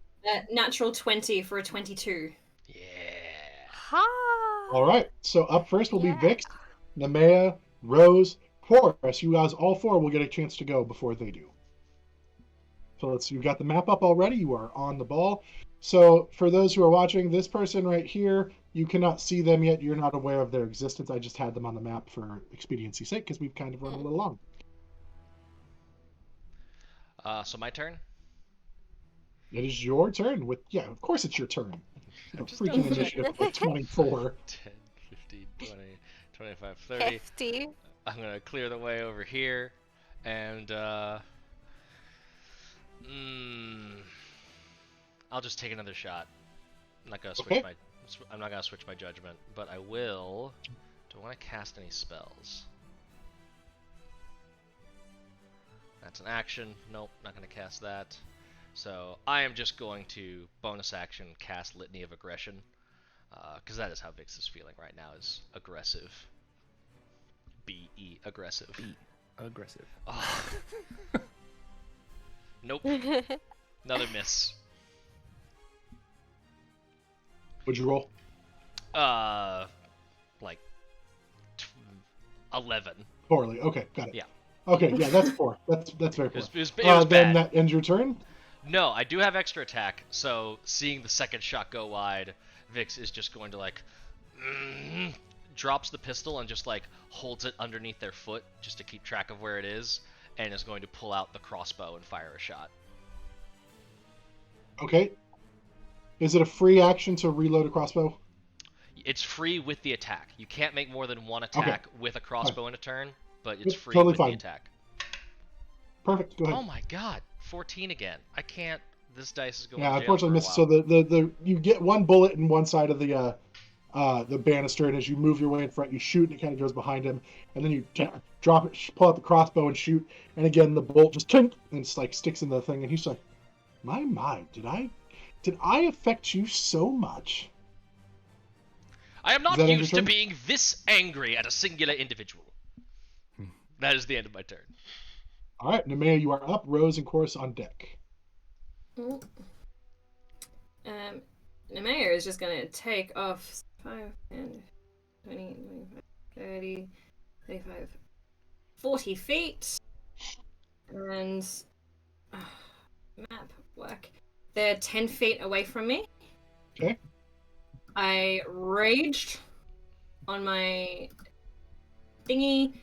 Natural 20 for a 22. Yeah. Ha. All right. So up first will be Yeah. Vix, Nemea, Rose, Chorus. You guys, all four, will get a chance to go before they do. So you've got the map up already. You are on the ball. So for those who are watching, this person right here, you cannot see them yet. You're not aware of their existence. I just had them on the map for expediency's sake because we've kind of run a little long. So my turn? It is your turn. Of course it's your turn. A just freaking double initiative of 24. 10, 15, 20, 25, 30. Hefty. I'm going to clear the way over here. And, I'll just take another shot. I'm not going to switch Okay. I'm not going to switch my judgment, but I will. Do I want to cast any spells? That's an action. Nope, not going to cast that. So I am just going to bonus action cast Litany of Aggression, because that is how Vix is feeling right now, is aggressive. B-E, aggressive. aggressive. Oh. Nope. Another miss. Would you roll? Like 11. Poorly. Okay, got it. Yeah. Okay, yeah, that's 4. That's very poor. It was then bad. that ends your turn. No, I do have extra attack, so seeing the second shot go wide, Vix is just going to like drops the pistol and just like holds it underneath their foot just to keep track of where it is, and is going to pull out the crossbow and fire a shot. Okay. Is it a free action to reload a crossbow? It's free with the attack. You can't make more than one attack with a crossbow in a turn, but it's free totally with fine. the attack. Perfect. Go ahead. Oh my god, 14 again. I can't. This dice is going. Yeah, to jail unfortunately misses. for a So while. the you get one bullet in one side of the banister, and as you move your way in front, you shoot, and it kind of goes behind him, and then you drop it, pull out the crossbow, and shoot, and again the bolt just tink, and it's like sticks in the thing, and he's like, "My, did I affect you so much?" I am not that end your used to turn? being this angry at a singular individual. That is the end of my turn. All right, Nemea, you are up. Rose and Chorus on deck. Nemea is just gonna take off 5, 10, 20, 25, 30, 35, 40 feet. And map work. They're 10 feet away from me. Okay. I raged on my thingy,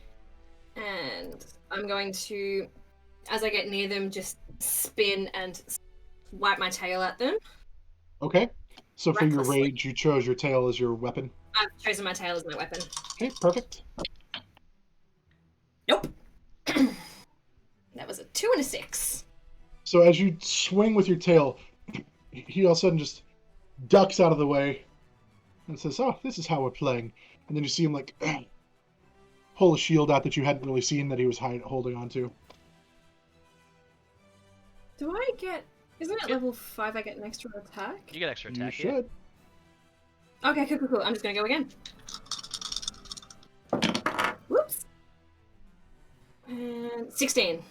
and I'm going to, as I get near them, just spin and wipe my tail at them. Okay. So for your Recklessly. rage, you chose your tail as your weapon. I've chosen my tail as my weapon. Okay, perfect. Nope. That was a 2 and a 6. So as you swing with your tail, he all of a sudden just ducks out of the way and says, "Oh, this is how we're playing." And then you see him like pull a shield out that you hadn't really seen that he was holding onto. Do I get... Isn't it level 5 I get an extra attack? You get extra You attack. should. Okay, cool. I'm just gonna go again. Whoops. And 16.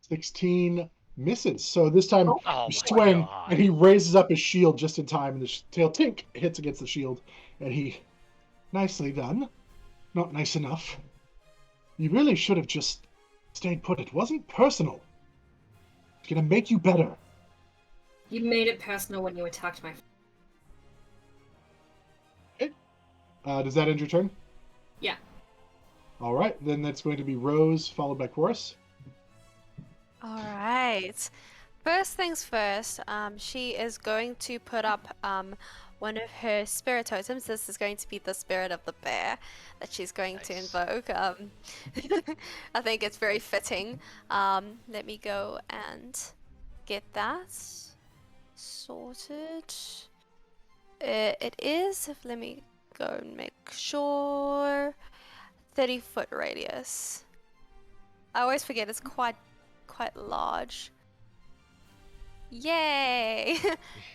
16 misses. So this time Oh you my swing, god. and he raises up his shield just in time, and the tail tink hits against the shield, and he, nicely done. Not nice enough. You really should have just stayed put. It wasn't personal. It's gonna make you better. You made it personal when you attacked my... Does that end your turn? Yeah. All right, then that's going to be Rose, followed by Chorus. All right. First things first, she is going to put up one of her spirit totems. This is going to be the spirit of the bear that she's going to Nice. invoke. I think it's very fitting. Let me go and get that sorted. It is, let me go and make sure, 30-foot radius. I always forget it's quite large. Yay!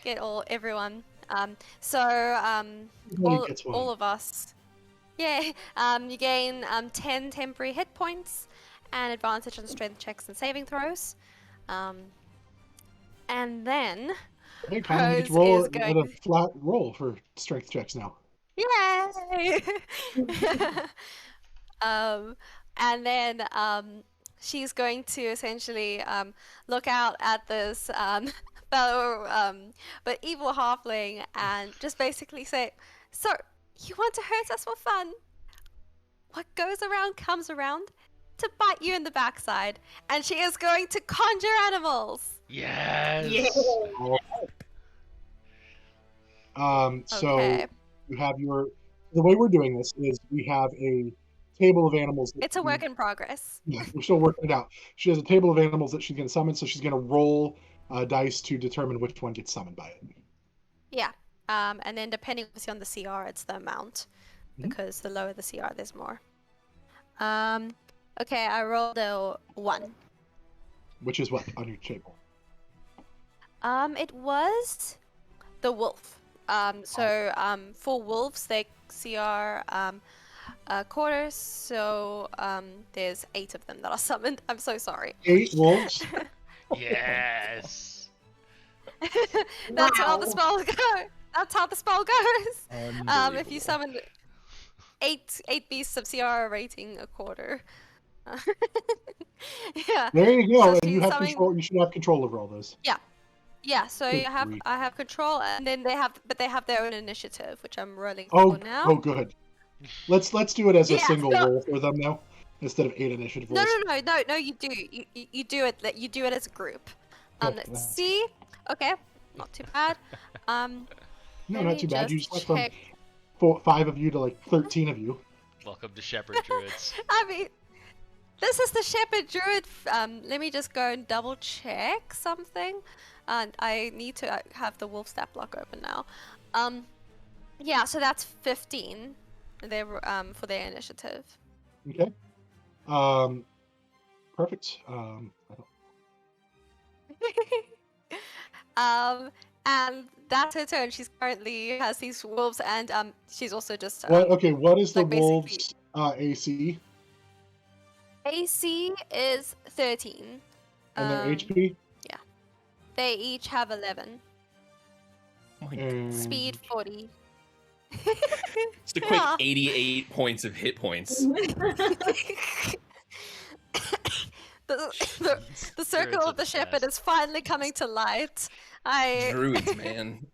Get everyone. Everybody gets one. All of us. Yay! You gain 10 temporary hit points and advantage on strength checks and saving throws. And then Okay, Colin, you get to Rose roll is at going a flat roll for strength checks now. Yay! And then she's going to essentially look out at this fellow but evil halfling and just basically say, "So, you want to hurt us for fun? What goes around comes around to bite you in the backside." And she is going to conjure animals. Yes. Yeah. So Okay. you have the way we're doing this is we have a table of animals. It's a work in progress. Yeah, we're still working it out. She has a table of animals that she's going to summon, so she's going to roll dice to determine which one gets summoned by it. Yeah. And then depending obviously on the CR, it's the amount. Mhm. Because the lower the CR, there's more. Okay, I rolled a 1. Which is what on your table? It was the wolf. For wolves, their CR quarters, so there's 8 of them that are summoned. I'm so sorry. 8 wolves. Yes. That's how the Wow. spell goes. That's how the spell goes. If you Unbelievable. summon 8 beasts of CR rating a quarter. Yeah. There you go, So and she's you have summoning- control. You should have control over all those. Yeah, so Good I grief. have control, and then they have their own initiative, which I'm rolling Oh, for now. oh, good. Let's do it as a Yeah, single so- roll for them now, instead of 8 initiative No, rolls. no, you do. You do it. You do it as a group. Good. Let's see. Okay, not too bad. No, let not me too bad. You just just went check. from 5 of you to like 13 of you. Welcome to Shepherd Druids. I mean, this is the Shepherd Druid. Let me just go and double check something. I need to have the wolf stat block open now. Yeah, so that's 15. They were for their initiative. Okay. Perfect. I don't... And that's her turn. She's currently has these wolves, and she's also just what is the like, basically- wolves' AC AC is 13. and their HP? They each have 11. Oh my God. And... Speed 40. Just a quick 88 points of hit points. The circle Druids are of the the shepherd best. is finally coming to light. Druids, man.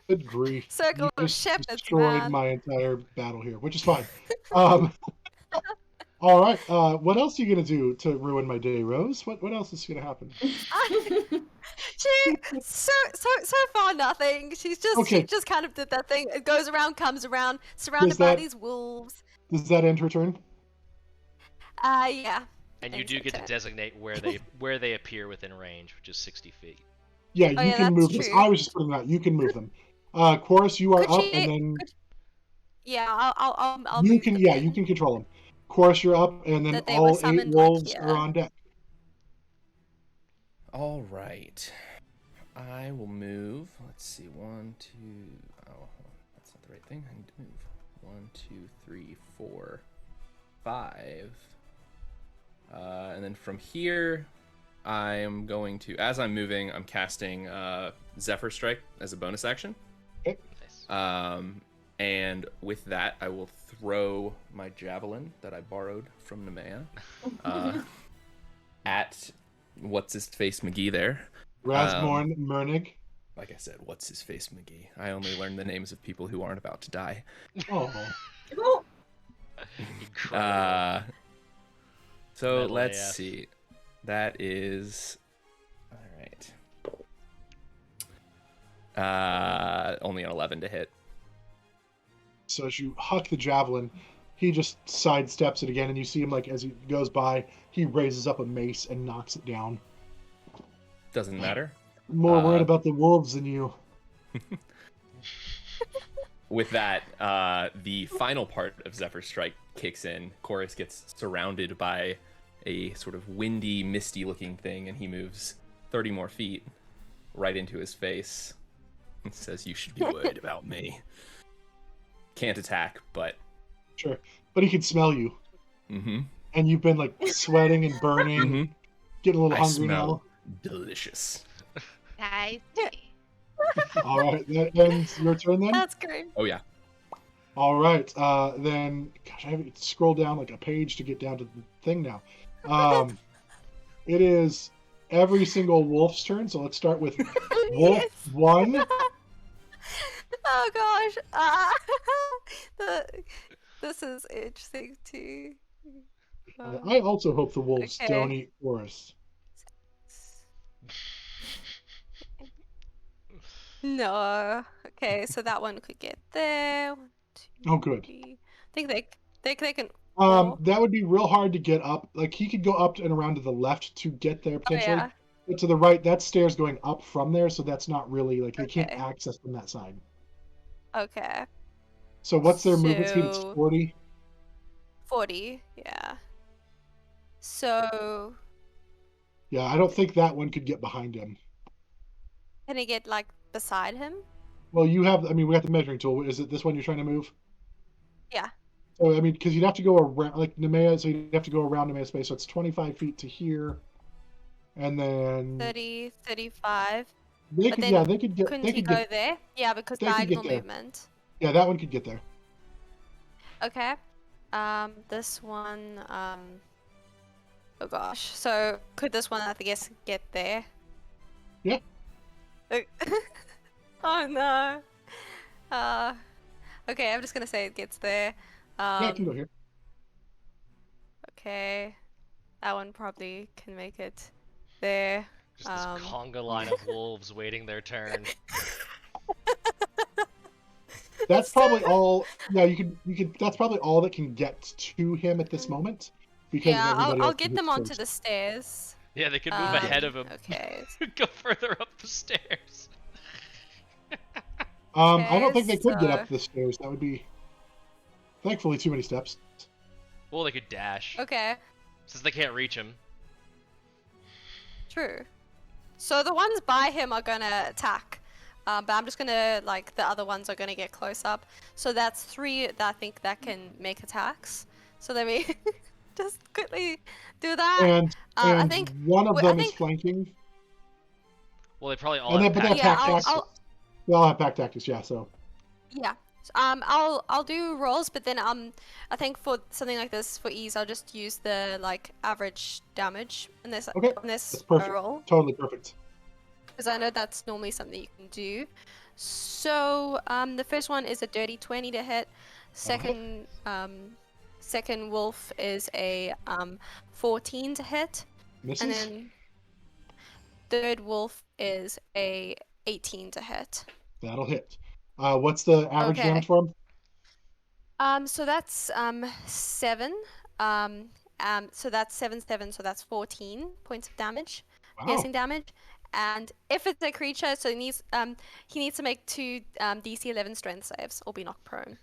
Good grief. Circle You of just shepherds, destroyed man. my entire battle here, which is fine. All right. What else are you gonna do to ruin my day, Rose? What else is gonna happen? She so far nothing. She Okay. just kind of did that thing. It goes around, comes around, surrounded Does by that- these wolves. Does that end her turn? Yeah. And you Thanks, do get to Lieutenant. designate where they appear within range, which is 60 feet. Yeah, you Oh, yeah, can that's move this. true. I was just putting that. You can move them. Chorus, you are Could up, she- and then Yeah, I'll you move can. them Yeah, in. you can control them. Chorus, you're up, and then That they were all 8 summoned, like, wolves here. are on deck. All right. I will move. Let's see. 1, 2. Oh, hold on. That's not the right thing. I need to move. 1, 2, 3, 4, 5. And then from here, I am going to, as I'm moving, I'm casting Zephyr Strike as a bonus action. Nice. And with that, I will throw my javelin that I borrowed from Nemea at what's his face McGee there. Rasmorn, Murnig. Like I said, what's his face McGee. I only learned the names of people who aren't about to die. Oh, Oh, Incredible. So Metal let's AF. see. That is all right. Only an 11 to hit. so as you huck the javelin, he just sidesteps it again, and you see him like as he goes by, he raises up a mace and knocks it down. Doesn't matter. More worried about the wolves than you. With that, the final part of Zephyr Strike kicks in. Chorus gets surrounded by a sort of windy, misty-looking thing, and he moves 30 more feet right into his face. And says, "You should be worried about me." Can't attack, but Sure, but he can smell you, mm-hmm. and you've been like sweating and burning, Mm-hmm. getting a little I hungry smell delicious. Nice. now. All right, that ends your turn then. That's great. Oh yeah. All right, then, gosh, I have to scroll down like a page to get down to the thing now. It is every single wolf's turn, so let's start with Wolf Yes. 1. Oh gosh. This is interesting too. I also hope the wolves Okay. don't eat Forest. No. Okay, so that one could get there. 1, 2, Oh, good. 3. I think they can. That would be real hard to get up. Like, he could go up and around to the left to get there, Oh, potentially. yeah. But to the right, that stairs going up from there, so that's not really, like, they can't Okay. access from that side. Okay. So what's their movement speed? It's So- 40? 40. Yeah. So Yeah, I don't think that one could get behind him. can he get like beside him? Well, we got the measuring tool. Is it this one you're trying to move? Yeah. So I mean, because you'd have to go around like Nemea, so you'd have to go around Nemea's space. So it's 25 feet to here, and then 30, 35. they But could, then yeah, they could get, couldn't they he could go get, there? Yeah, because they could get diagonal there. movement. Yeah, that one could get there. Okay. This one, oh gosh. So could this one, I guess, get there? Yeah. Oh no. Okay, I'm just gonna say it gets there. Yeah, it can go here. Okay. That one probably can make it there. Just this conga line of wolves waiting their turn. That's probably all. Yeah, you could. That's probably all that can get to him at this moment, because Yeah, everybody I'll else get is them onto first. the stairs. Yeah, they could move ahead of him. Okay. Go further up the stairs. I don't think they could get so- up the stairs. That would be, thankfully, too many steps. Well, they could dash. Okay. Since they can't reach him. True. So the ones by him are gonna attack. But I'm just gonna, like, the other ones are gonna get close up. So that's 3 that I think that can make attacks. So let me just quickly do that. And I think one of I them is think- flanking. Well, they probably all And have then, but they have pack pack Yeah, tactics. I'll- They all have pack tactics, yeah. So Yeah. I'll do rolls, but then I think for something like this for ease, I'll just use the like average damage in this Okay, on this that's perfect. roll, totally perfect. because I know that's normally something you can do. So the first one is a dirty 20 to hit. Second second wolf is a 14 to hit, Misses. and then third wolf is a 18 to hit. That'll hit. What's the average Okay. damage for him? So that's 7. So that's 7, 7. So that's 14 points of damage, Wow. piercing damage. And if it's a creature, so he needs to make 2 DC 11 strength saves or be knocked prone.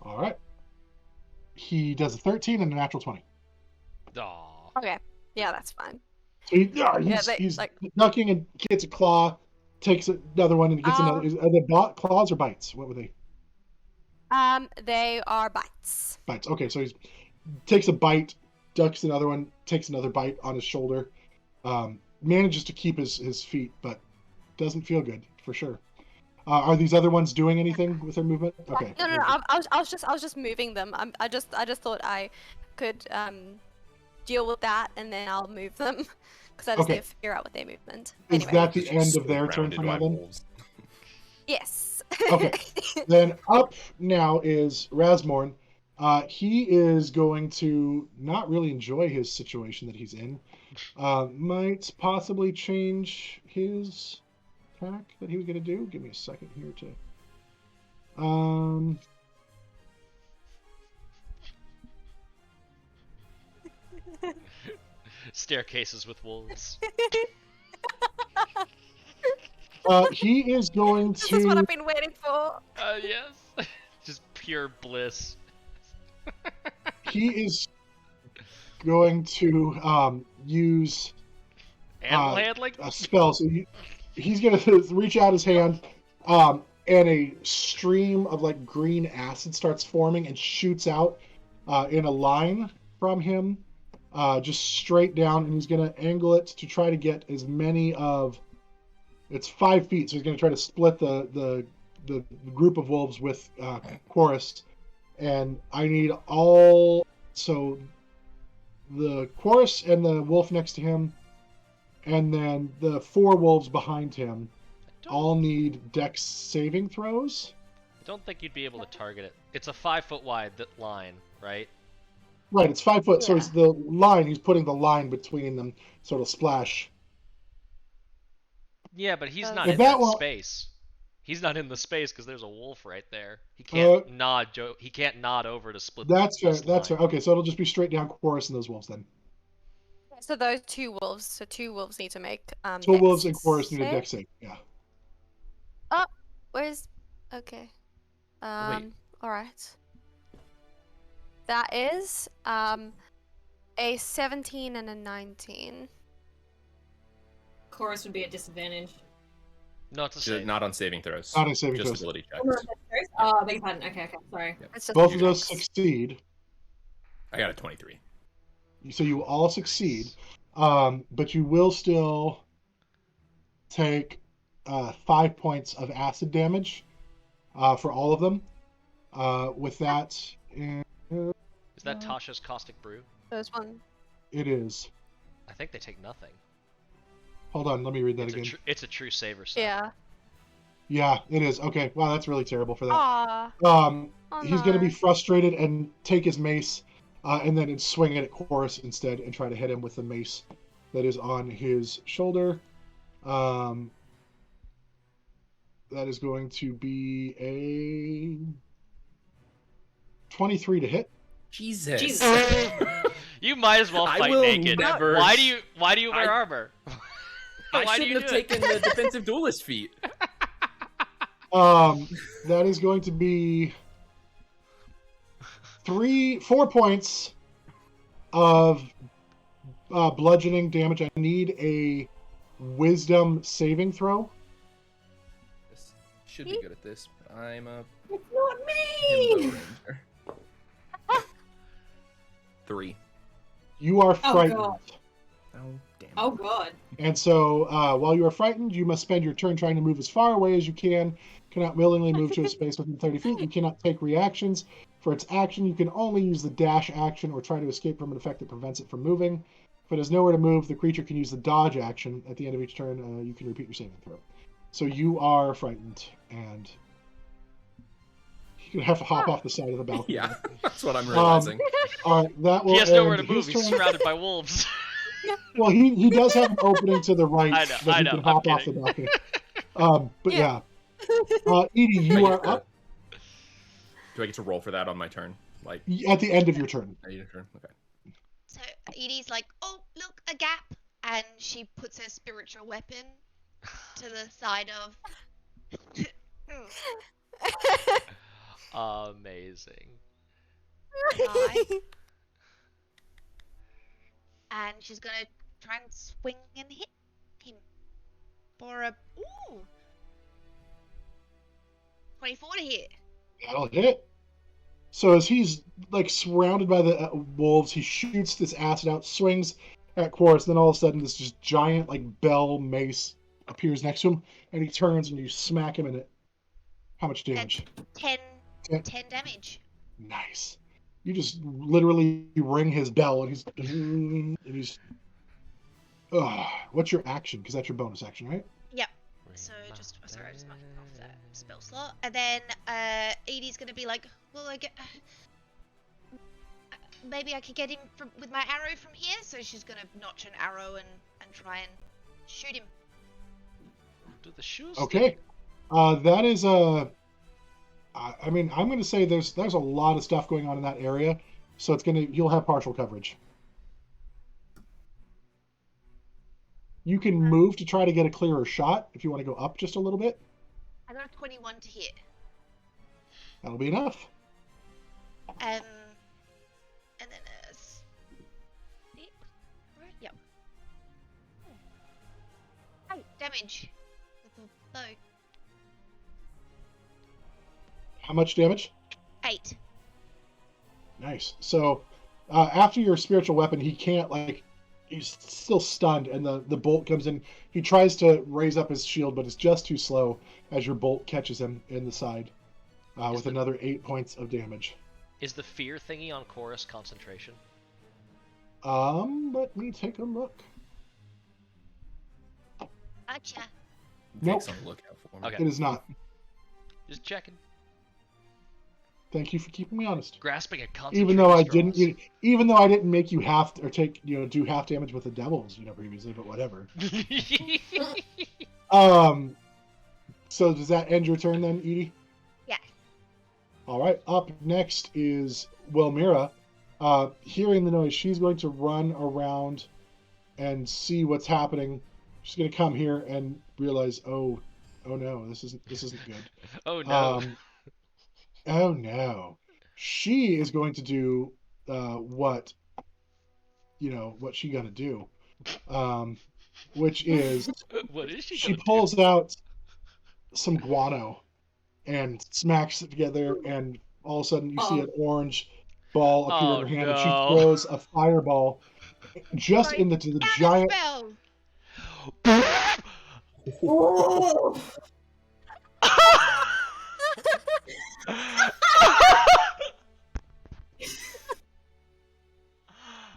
All right. He does a 13 and a natural 20. Aw. Okay, yeah, that's fine. So he's like- ducking and gets a claw, takes another one and gets another. Are they claws or bites? What were they? They are bites. Bites. Okay, so he takes a bite, ducks another one, takes another bite on his shoulder, manages to keep his feet, but doesn't feel good for sure. Are these other ones doing anything with their movement? Okay. No. I was just moving them. I just thought I could deal with that and then I'll move them because I just Okay. need to figure out what their movement. Is Anyway. that the end of their turn Surrounded for by now then? wolves. Yes. Okay. Then up now is Rasmorn. He is going to not really enjoy his situation that he's in. Might possibly change his attack that he was going to do. Give me a second here to. Staircases with wolves. He is going This is what to. I've been waiting for. Yes. Just pure bliss. He is going to use Animal handling? a spell. So he's going to reach out his hand, and a stream of like green acid starts forming and shoots out in a line from him, just straight down. And he's going to angle it to try to get as many of. It's 5 feet, so he's going to try to split the group of wolves with H.E.R.O.E.S. And I need all. So the H.E.R.O.E.S and the wolf next to him, and then the 4 wolves behind him, all need dex saving throws. I don't think you'd be able to target it. It's a 5 foot wide line, right? Right, it's 5 foot, so Yeah. it's the line. He's putting the line between them, so it'll splash. Yeah, but he's not If in that that won't- space. He's not in the space because there's a wolf right there. He can't nod. He can't nod over to split. That's fair. this That's line. fair. Okay, so it'll just be straight down H.E.R.O.E.S and those wolves then. So those 2 wolves. So 2 wolves need to make 2 dex wolves and H.E.R.O.E.S need a save? dex save. Yeah. Where's okay. Wait. All right. That is a 17 and a 19. Chorus would be at disadvantage. No, it's a save. Not on saving throws. Not on saving just throws. ability checks. Oh, no, that's oh, I beg your pardon. Okay, sorry. Yep. It's just Both of a those six. succeed, I got a 23. so you all succeed. But you will still take 5 points of acid damage for all of them. With that, Is that Tasha's caustic brew? There's one. it is. I think they take nothing. Hold on, let me read that It's again. it's a true saver set. Yeah. Yeah, it is. Okay, wow, that's really terrible for that. Aw. Um, Oh, he's going to no. be frustrated and take his mace and then swing it at Chorus instead and try to hit him with the mace that is on his shoulder. That is going to be a 23 to hit. Jesus. You might as well I fight will naked. never- Why do you wear armor? I Why do shouldn't you have do it? taken the defensive duelist feat. That is going to be 4 points of bludgeoning damage. I need a wisdom saving throw. This should be good at this. But I'm a It's not himbo me! ranger. 3. You are Oh, frightened. God. Oh damn. Oh god. And so, while you are frightened, you must spend your turn trying to move as far away as you can. Cannot willingly move to a space within 30 feet. You cannot take reactions. For its action, you can only use the dash action or try to escape from an effect that prevents it from moving. If it has nowhere to move, the creature can use the dodge action. At the end of each turn, you can repeat your saving throw. So you are frightened, and you're going to have to hop off the side of the balcony. Yeah, that's what I'm realizing. All right, that will He has nowhere to end move. his He's turn. surrounded by wolves. Well, he does have an opening to the right I know, that he I know, can I'm hop off the kidding. balcony. But yeah. Yeah. Edie, you are up Do I get to roll for that on my turn? Like at the end of your turn. at your turn? Okay. So Edie's like, oh, look, a gap. And she puts her spiritual weapon to the side of. Amazing. Guy. And she's gonna try and swing and hit him. For a. Ooh! 24 to hit. That'll hit. So as he's like surrounded by the wolves, he shoots this acid out, swings at Quartz, then all of a sudden this just giant like bell mace appears next to him, and he turns and you smack him in it. How much damage? 10 Ten. damage. Nice. You just literally ring his bell, and he's. What's your action? Because that's your bonus action, right? So just sorry, I just marked off that spell slot, and then Edie's gonna be like, well, I get maybe I could get him with my arrow from here. So she's gonna notch an arrow and try and shoot him. Do the shoes? Okay. That is a. I mean, I'm going to say there's a lot of stuff going on in that area, so you'll have partial coverage. You can move to try to get a clearer shot if you want to go up just a little bit. I got a 21 to hit. That'll be enough. And then yep. 8 damage with the bow. How much damage? 8. Nice. So after your spiritual weapon, he can't he's still stunned, and the bolt comes in. He tries to raise up his shield, but it's just too slow as your bolt catches him in the side with another 8 points of damage. Is the fear thingy on chorus concentration? Let me take a look. Gotcha. Nope, Jake's on the lookout for me. Okay. it is not. Just checking. Thank you for keeping me honest. Grasping at concentration. Even though I didn't make you do half damage with the devils, previously, but whatever. So does that end your turn then, Edie? Yeah. All right. Up next is Welmyra. Hearing the noise, she's going to run around and see what's happening. She's going to come here and realize, oh no, this isn't good. Oh no. Oh no. She is going to do what what she gonna do, which is What is she she gonna pulls out some guano and smacks it together, and all of a sudden you see Oh. an orange ball appear in Oh, her hand, and she no. throws a fireball just Right. into the giant. Spell. do? Oh!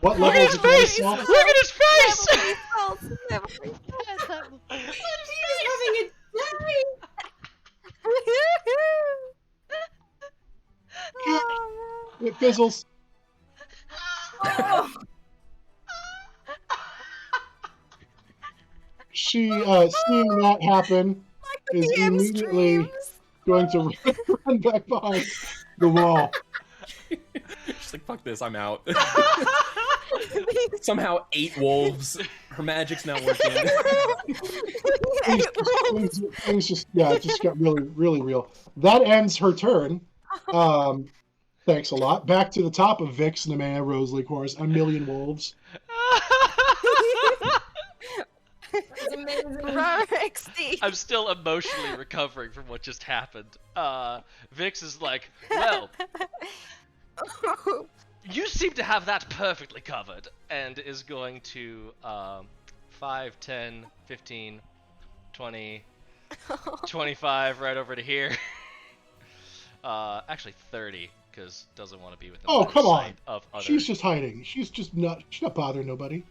What Look level at is his it? face! Look at his face! Never be spells. He's having a day! Oh, It fizzles. Oh! She, seeing that happen, is DM immediately streams. going to run back behind the wall. She's like, fuck this, I'm out. Somehow 8 wolves. Her magic's not working. Things just it just got really, really real. That ends her turn. Thanks a lot. Back to the top of Vix, Nemea, Rosalie, Chorus, a million wolves. It's amazing. Roar XD. I'm still emotionally recovering from what just happened. Vix is like, well, you seem to have that perfectly covered, and is going to 5, 10, 15, 20, 25 right over to here. Actually 30, because doesn't want to be within Oh, come on. sight of others. She's just hiding. She's not bothering nobody.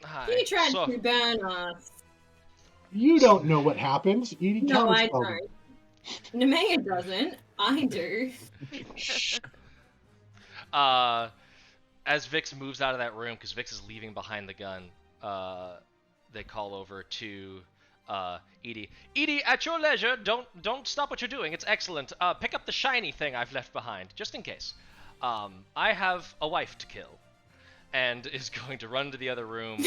Hi. You tried So- to burn us. You don't know what happens. Edie No, I counterspelled it. don't. Nemea doesn't. I do. Shh. As Vix moves out of that room, because Vix is leaving behind the gun, they call over to Edie. Edie, at your leisure, don't stop what you're doing. It's excellent. Pick up the shiny thing I've left behind, just in case. I have a wife to kill, and is going to run to the other room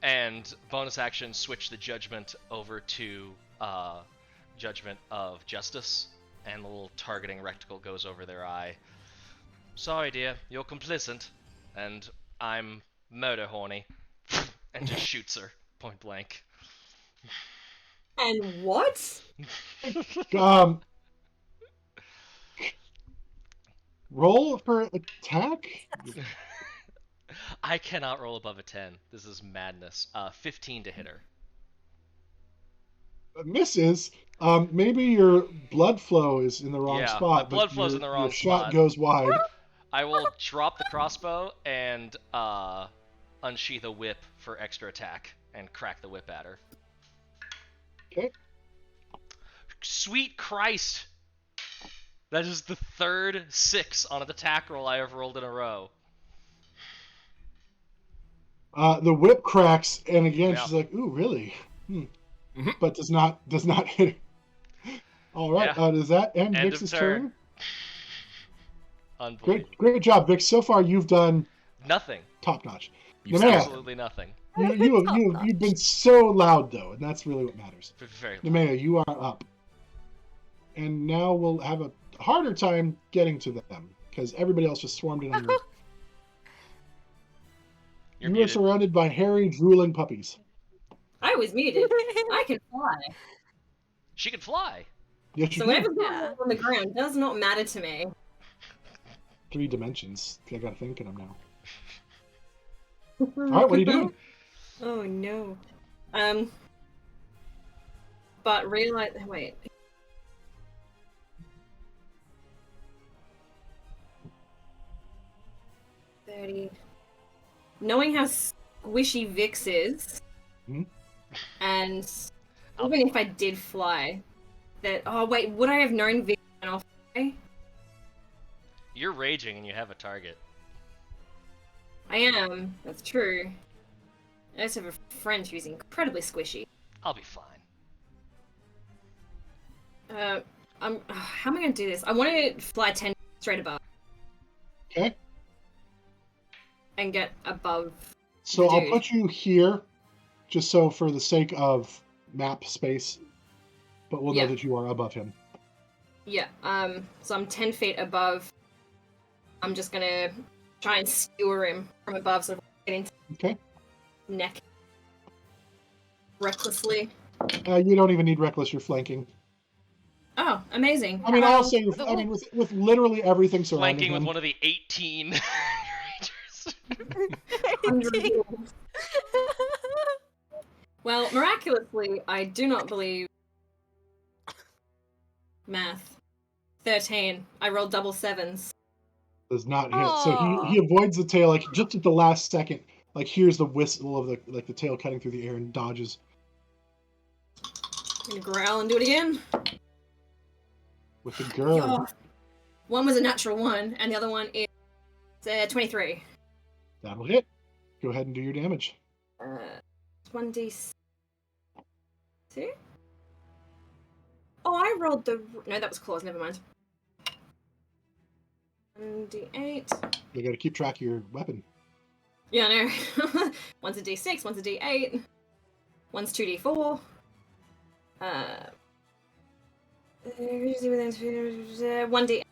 and bonus action switch the judgment over to Judgment of Justice, and the little targeting reticle goes over their eye. Sorry, dear, you're complicit, and I'm murder horny. And just shoots her, point blank. And what? Roll for attack? I cannot roll above a 10. This is madness. 15 to hit her. Misses. Maybe your blood flow is in the wrong Yeah, spot. my blood but flow's your, in the wrong your shot spot. goes wide. I will drop the crossbow and unsheath a whip for extra attack and crack the whip at her. Okay. Sweet Christ! That is the third 6 on an attack roll I have rolled in a row. The whip cracks, and again Yeah. she's like, "Ooh, really?" Mhm. But does not hit her. All right. Yeah. Does that end End Vix's of turn. turn? Unbelievable. Great job, Vix. So far, you've done Nothing. top notch. You Nemea, Absolutely nothing. you've been so loud though, and that's really what matters. Very low. Nemea, you are up, and now we'll have a harder time getting to them because everybody else just swarmed in on you. You're You are muted. surrounded by hairy, drooling puppies. I was muted. I can fly. She can fly. Yes, you So can. whatever's going on the ground does not matter to me. 3 dimensions. I gotta think of them now. All right, what are you doing? Oh no. But realize. Wait. Knowing how squishy Vix is, Mhm. and even if I did fly, that wait, would I have known Vix when I'll fly? You're raging and you have a target. I am. That's true. I also have a friend who's incredibly squishy. I'll be fine. How am I gonna do this? I want to fly 10 straight above Okay. and get above. So I'll Dude. put you here, just so for the sake of map space, but we'll know Yeah. that you are above him. Yeah. So I'm 10 feet above. I'm just gonna try and skewer him from above, sort of getting to Okay. his neck recklessly. You don't even need reckless. You're flanking. Oh, amazing. I mean, Well, I'll say, I mean, with literally everything surrounding Flanking with him. one of the 18 100 wolves. Well, miraculously, I do not believe math. 13. I rolled double sevens. Does not hit. So Aw. he avoids the tail, like just at the last second. Like hears the whistle of the tail cutting through the air and dodges. I'm gonna growl and do it again. With the girl. Yeah. One was a natural 1, and the other one is 23. That'll hit. Go ahead and do your damage. 1d6. Oh, I rolled the. No, that was claws, never mind. 1d8. You gotta keep track of your weapon. Yeah, I know. One's a d6, one's a d8. One's 2d4. 1d8.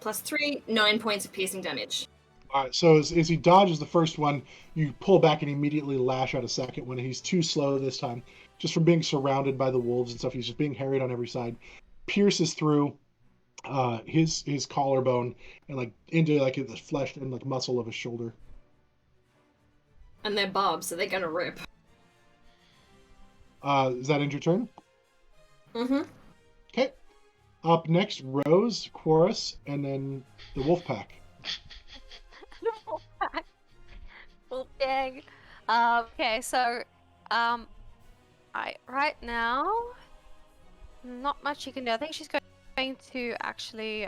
Plus 3, 9 points of piercing damage. Alright, so as he dodges the first one, you pull back and immediately lash out a second when he's too slow this time. Just from being surrounded by the wolves and stuff, he's just being harried on every side. Pierces through his collarbone and like into like the flesh and like muscle of his shoulder. And they're barbed, so they're gonna rip. Is that end your turn? Mm-hmm. Okay. Up next, Rose, H.E.R.O.E.S, and then the wolf pack. Wolf gang. Okay, so right now, not much you can do. I think she's going to actually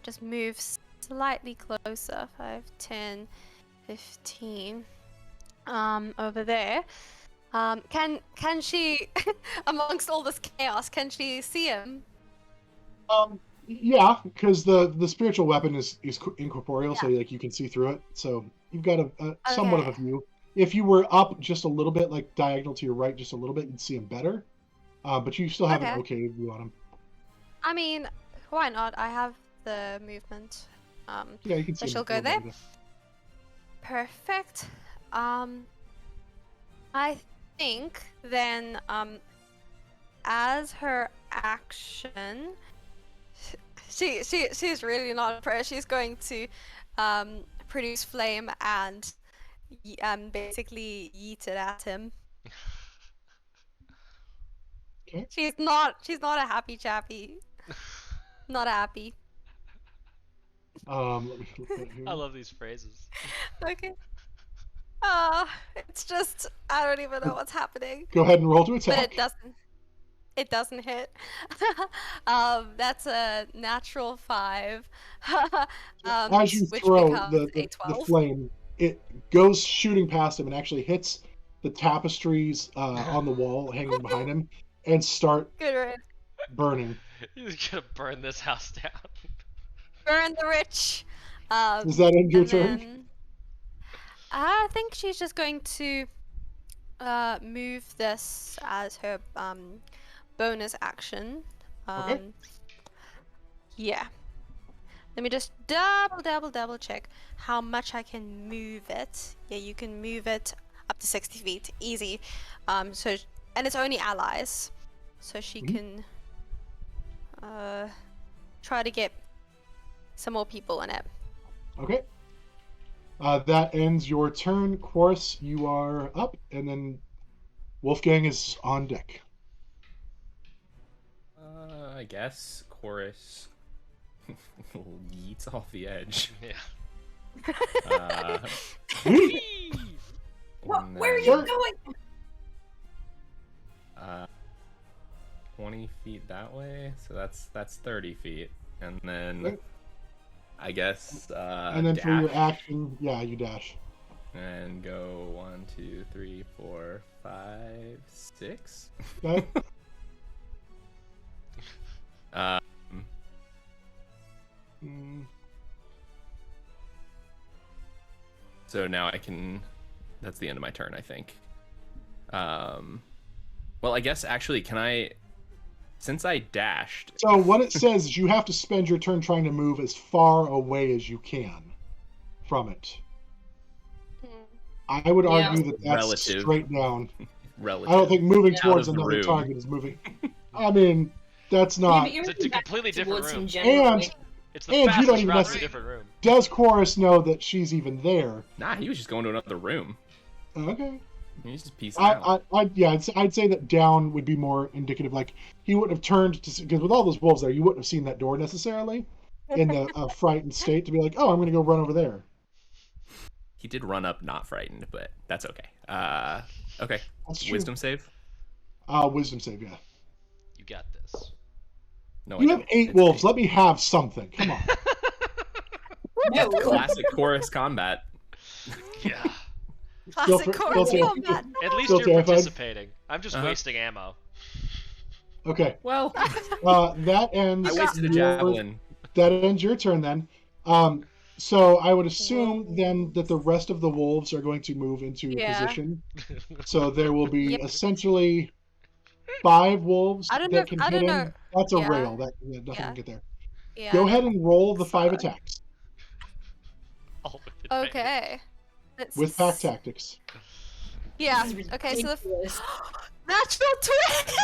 just move slightly closer. 5, 10, 15. Over there. Can she, amongst all this chaos, can she see him? Yeah, because the spiritual weapon is incorporeal, so like you can see through it. So you've got a somewhat of a view. If you were up just a little bit, like diagonal to your right, just a little bit, you'd see him better. But you still have an okay view on him. I mean, why not? I have the movement. Yeah, you can see so him she'll a go little there. bit. Perfect. I think then, as her action, she's really not impressed. She's going to produce flame and basically yeet it at him. Okay. She's not a happy chappy. Not happy. Let me look at it here. I love these phrases. Okay. It's just I don't even know what's happening. Go ahead and roll to But attack. it doesn't hit. That's a natural 5. As you which throw becomes the a 12. flame, it goes shooting past him and actually hits the tapestries on the wall hanging behind him and start Good riddance. burning. He's gonna burn this house down. Burn the rich. Does that end your and turn? then I think she's just going to move this as her bonus action. Okay. Yeah. Let me just double check how much I can move it. Yeah, you can move it up to 60 feet, easy. And it's only allies, so she can try to get some more people in it. Okay. That ends your turn. H.E.R.O.E.S, you are up, and then Wolfgang is on deck. I guess Chorus yeets off the edge. Yeah. Where are you going? 20 feet that way, so that's 30 feet, and then Okay. I guess And then for your dash action, yeah, you dash. and go 1, 2, 3, 4, 5, 6. Okay. Mm, So now I can. That's the end of my turn, I think. Well, I guess actually, can I Since I dashed, So what it says is you have to spend your turn trying to move as far away as you can from it. I would Yeah. argue that that's Relative. straight down. relative. I don't think moving Yeah. towards Out of the another room. target is moving. I mean, that's Yeah, not. but you're It's a moving back completely different towards room. him generally. And It's the And you don't fastest even route to a necess- different room. does Chorus know that she's even there? Nah, he was just going to another room. Okay. He's just peacing out. I'd say that down would be more indicative. Like he wouldn't have turned to, because with all those wolves there, you wouldn't have seen that door necessarily in the frightened state to be like, oh, I'm going to go run over there. He did run up not frightened, but that's okay. Okay. That's true. Wisdom save? Wisdom save, yeah. You got this. No, You I have don't. 8 It's wolves. 8. Let me have something. Come on. No. Classic chorus combat. Yeah. Classic Still chorus fair. combat. At least Still you're terrified? participating. I'm just Uh-huh. wasting ammo. Okay. Well, That ends. I wasted a your- javelin. That ends your turn then. So I would assume then that the rest of the wolves are going to move into Yeah. position. So there will be Yep. essentially 5 wolves I don't that know- can I hit don't him. know. That's a Yeah. rail. Nothing Yeah. can get there. Yeah. Go ahead and roll the 5 So- attacks All with advantage. Okay. Let's with pack tactics. Yeah. This is Okay. So the ridiculous. natural 20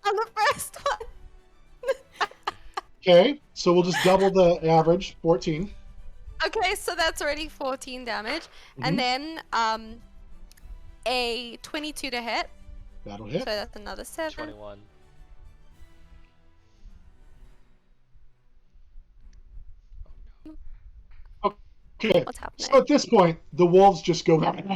on the first one. Okay, so we'll just double the average, 14. Okay, so that's already 14 damage, Mhm. and then a 22 to hit. That'll So hit. that's another 7. 21. Okay, What's happening? so at this point, the wolves just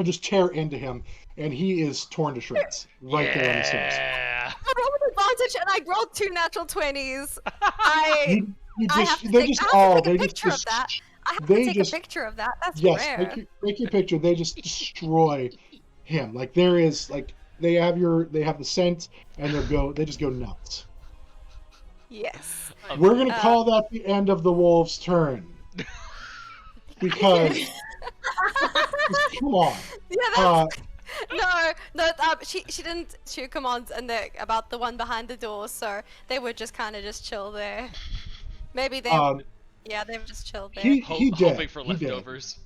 just tear into him, and he is torn to shreds right there on the stairs. Yeah. I rolled with advantage, and I rolled 2 natural 20s. I You I just, have to they take, just I have all, to take they a picture just, of that. I have they to take just- a picture of that. That's yes, rare. make your picture. They just destroy him. Like there is, like they have the scent, and they just go nuts. Yes. We're gonna call that the end of the wolves' turn because come on. Yeah, that's no. She didn't shoot commands about the one behind the door, so they would just kind of just chill there. Maybe they, yeah, they would just chill there. He did. Hoping for He did. leftovers.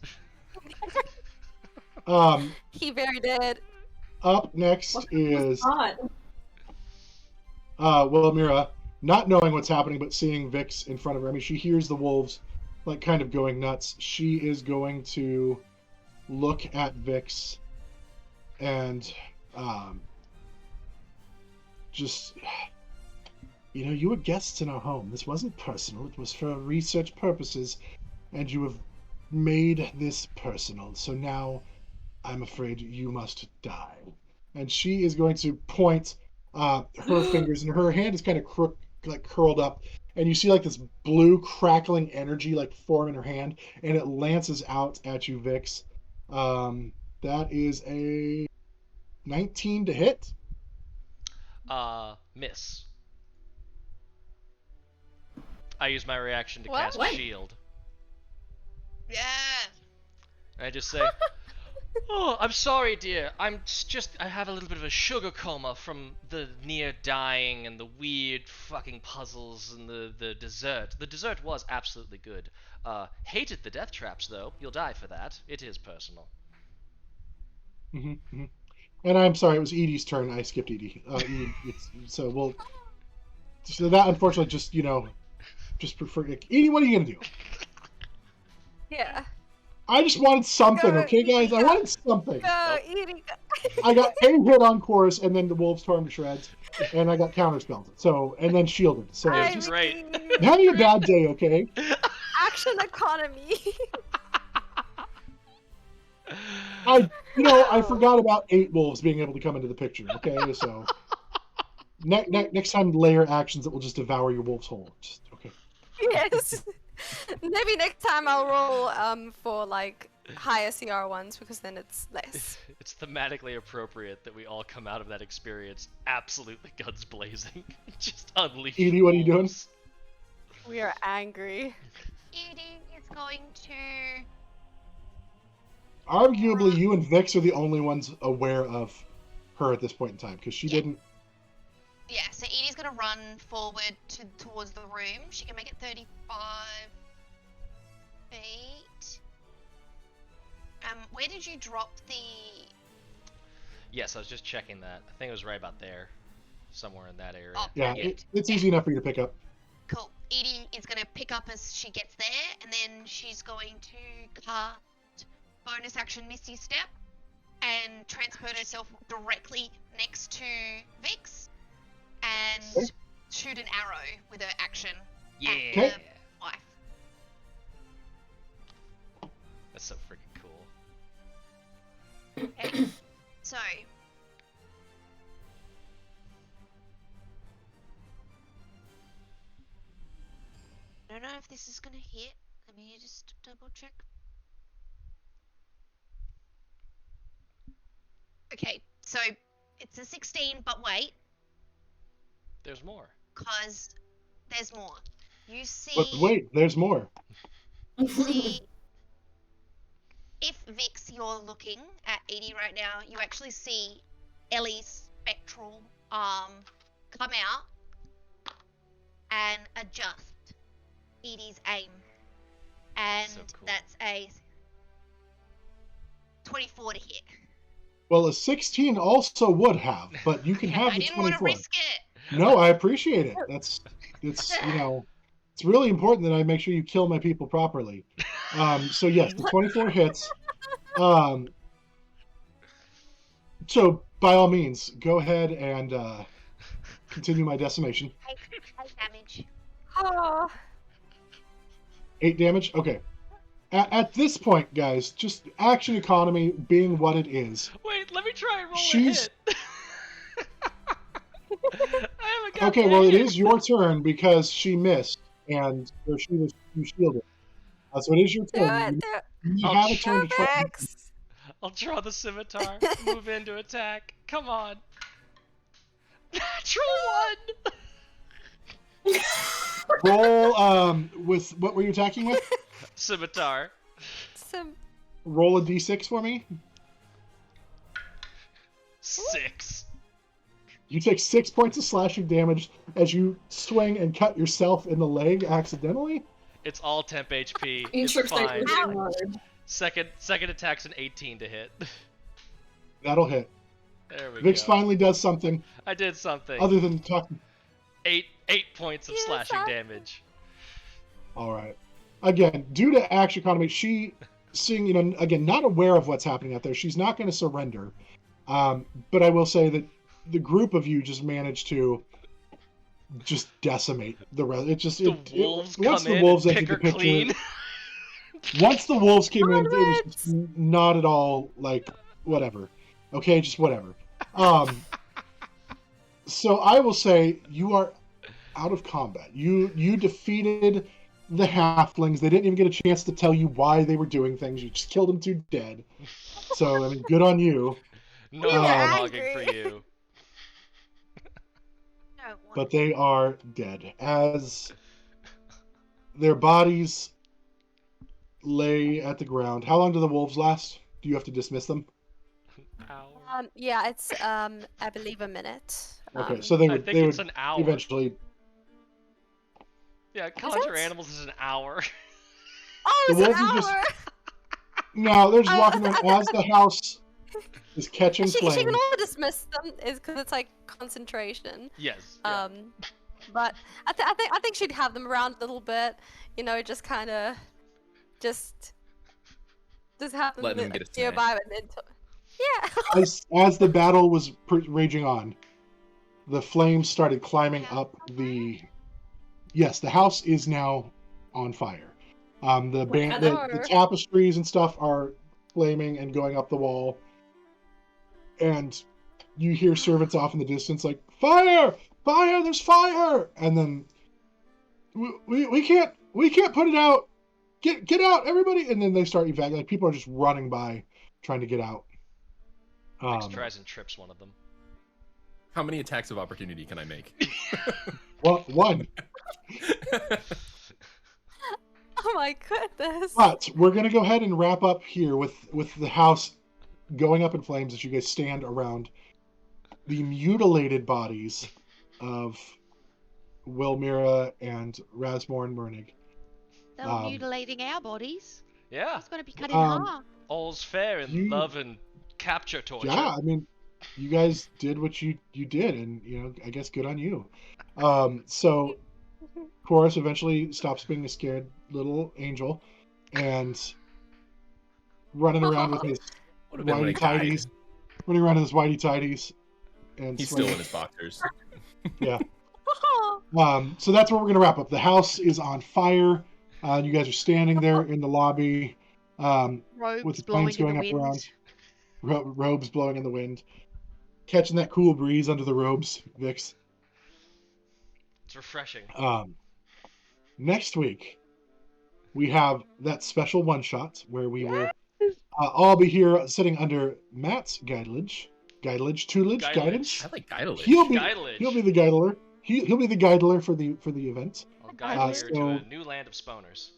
He very did. Up next What is God. Welmyra, not knowing what's happening but seeing Vix in front of her. I mean, she hears the wolves like kind of going nuts. She is going to look at Vix and just, you were guests in our home. This wasn't personal. It was for research purposes, and you have made this personal. So now I'm afraid you must die. And she is going to point her fingers, and her hand is kind of curled up, and you see like this blue crackling energy like form in her hand, and it lances out at you, Vix. That is a 19 to hit. Miss. I use my reaction to What? cast What? shield. Yeah. And I just say, "Oh, I'm sorry, dear. I have a little bit of a sugar coma from the near dying and the weird fucking puzzles and the dessert. The dessert was absolutely good. Hated the death traps, though. You'll die for that. It is personal." Mm-hmm. And I'm sorry, it was Edie's turn. I skipped Edie. So that unfortunately just prefer. Edie, what are you gonna do? Yeah. I just wanted something, Go, okay, guys? I Edie, wanted something. Go, Edie. I got a hit on chorus, and then the wolves tore him to shreds, and I got counterspelled. So, and then shielded. So, I- just great. mean, having a bad day, okay? action economy. I forgot about 8 wolves being able to come into the picture. Okay, so next time, layer actions that will just devour your wolves whole. Just, okay. Yes. Maybe next time I'll roll for like higher CR ones because then it's less. It's thematically appropriate that we all come out of that experience absolutely guns blazing. Just unleash. Edie, what are you doing? wolves. We are angry. Edie is going to. Arguably, you and Vix are the only ones aware of her at this point in time because she didn't Yeah, so Edie's gonna run forward towards the room. She can make it 35 feet. Where did you drop the... Yes, I was just checking that. I think it was right about there. Somewhere in that area. Oh, Yeah, perfect. it's easy enough for you to pick up. Cool. Edie is going to pick up as she gets there, and then she's going to cast bonus action Misty Step and transport herself directly next to Vix and Okay. shoot an arrow with her action Yeah. at Okay. the wife. That's so freaking cool. Okay. So, I don't know if this is going to hit. Let me just double check. Okay, so it's a 16, but wait, There's more. because there's more. You see, But wait, there's more. see, if Vix, you're looking at Edie right now, you actually see Ellie's spectral arm come out and adjust Edie's aim. And So cool. that's a 24 to hit. Well, a 16 also would have, but you can Okay, have I the didn't want to 24. risk it. No, I appreciate it. It's it's really important that I make sure you kill my people properly. So yes, the 24 hits. So by all means, go ahead and continue my decimation. 8 damage. Oh, 8 damage. Okay. At this point, guys, just action economy being what it is. Wait, let me try and roll She's- a hit. I haven't got Okay, that well, it hit. is your turn because she missed and or she was you shielded. So it is your do turn. it, do it. You I'll have a turn to try. Vix. I'll draw the scimitar, move in to attack. Come on. Natural one! Roll with what were you attacking with? Scimitar. Some Roll a d6 for me. 6. You take 6 points of slashing damage as you swing and cut yourself in the leg accidentally. It's all temp HP. In It's short fine. statement mode. Second attack's an 18 to hit. That'll hit. There we Vix go. finally does something I did something. other than talking. 8 points of Yes, slashing I- damage. All right. Again, due to action economy, she, seeing, again, not aware of what's happening out there, she's not going to surrender. But I will say that the group of you just managed to just decimate the rest. It just The wolves once come the in wolves and entered pick the her picture, clean. once the wolves came in, it was Onwards! just not at all like whatever. Okay, just whatever. So I will say you are out of combat. You defeated the halflings. They didn't even get a chance to tell you why they were doing things. You just killed them to dead. So I mean, good on you. No You're monologuing angry. for you. No one. But they are dead as their bodies lay at the ground. How long do the wolves last? Do you have to dismiss them? Ow. yeah, it's I believe a minute. Okay, so they I would think they it's would an hour. eventually. Yeah, conjure it? animals is an hour. Oh, The it's an wolves are just- hour. No, they're just Oh, walking I around thought- as the house is catching She flames. can all dismiss them is because it's like concentration. Yes. yeah. But I think she'd have them around a little bit, just kind of, just have them, Let them get a snack. nearby, and then yeah. As the battle was raging on, the flames started climbing up the. Yes, the house is now on fire. The Wow. tapestries and stuff are flaming and going up the wall, and you hear servants off in the distance like fire, fire, there's fire, and then we can't put it out. Get out, everybody! And then they start evacuating. Like people are just running by, trying to get out. Vix tries and trips one of them. How many attacks of opportunity can I make? Well, one. Oh my goodness. But we're gonna go ahead and wrap up here with the house going up in flames as you guys stand around the mutilated bodies of Welmyra and Rasmorn Murnig. They were mutilating our bodies. Yeah. It's gonna be cut in Um, half. All's fair in You- love and capture torture. Yeah, I mean, you guys did what you did, and I guess good on you. So Chorus eventually stops being a scared little angel, and running around with his Would have been when he whitey died. tidies, running around in his whitey tidies, and He's still swinging. in his boxers. Yeah. So that's where we're gonna wrap up. The house is on fire. You guys are standing there in the lobby, with Robes the blowing planes in going the up wind. around, robes blowing in the wind, catching that cool breeze under the robes, Vix. It's refreshing. Next week, we have that special one shot where we will all be here sitting under Matt's guidance. I like Guidelish. He'll be Guidelish. the guidler. He'll be the guidler for the event. I'll guide you to so- a new land of spawners.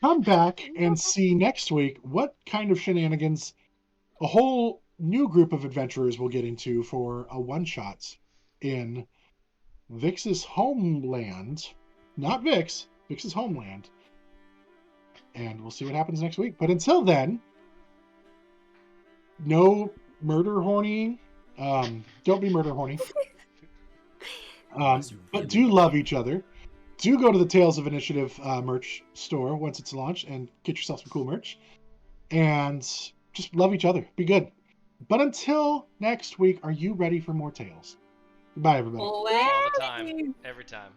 Come back and see next week what kind of shenanigans a whole new group of adventurers will get into for a one shot in Vix's homeland. Not Vix's homeland. And we'll see what happens next week. But until then, no murder horny. Don't be murder horny. But do love each other. Do go to the Tales of Initiative merch store once it's launched and get yourself some cool merch. And just love each other. Be good. But until next week, are you ready for more tales? Bye, everybody. All the time. Every time.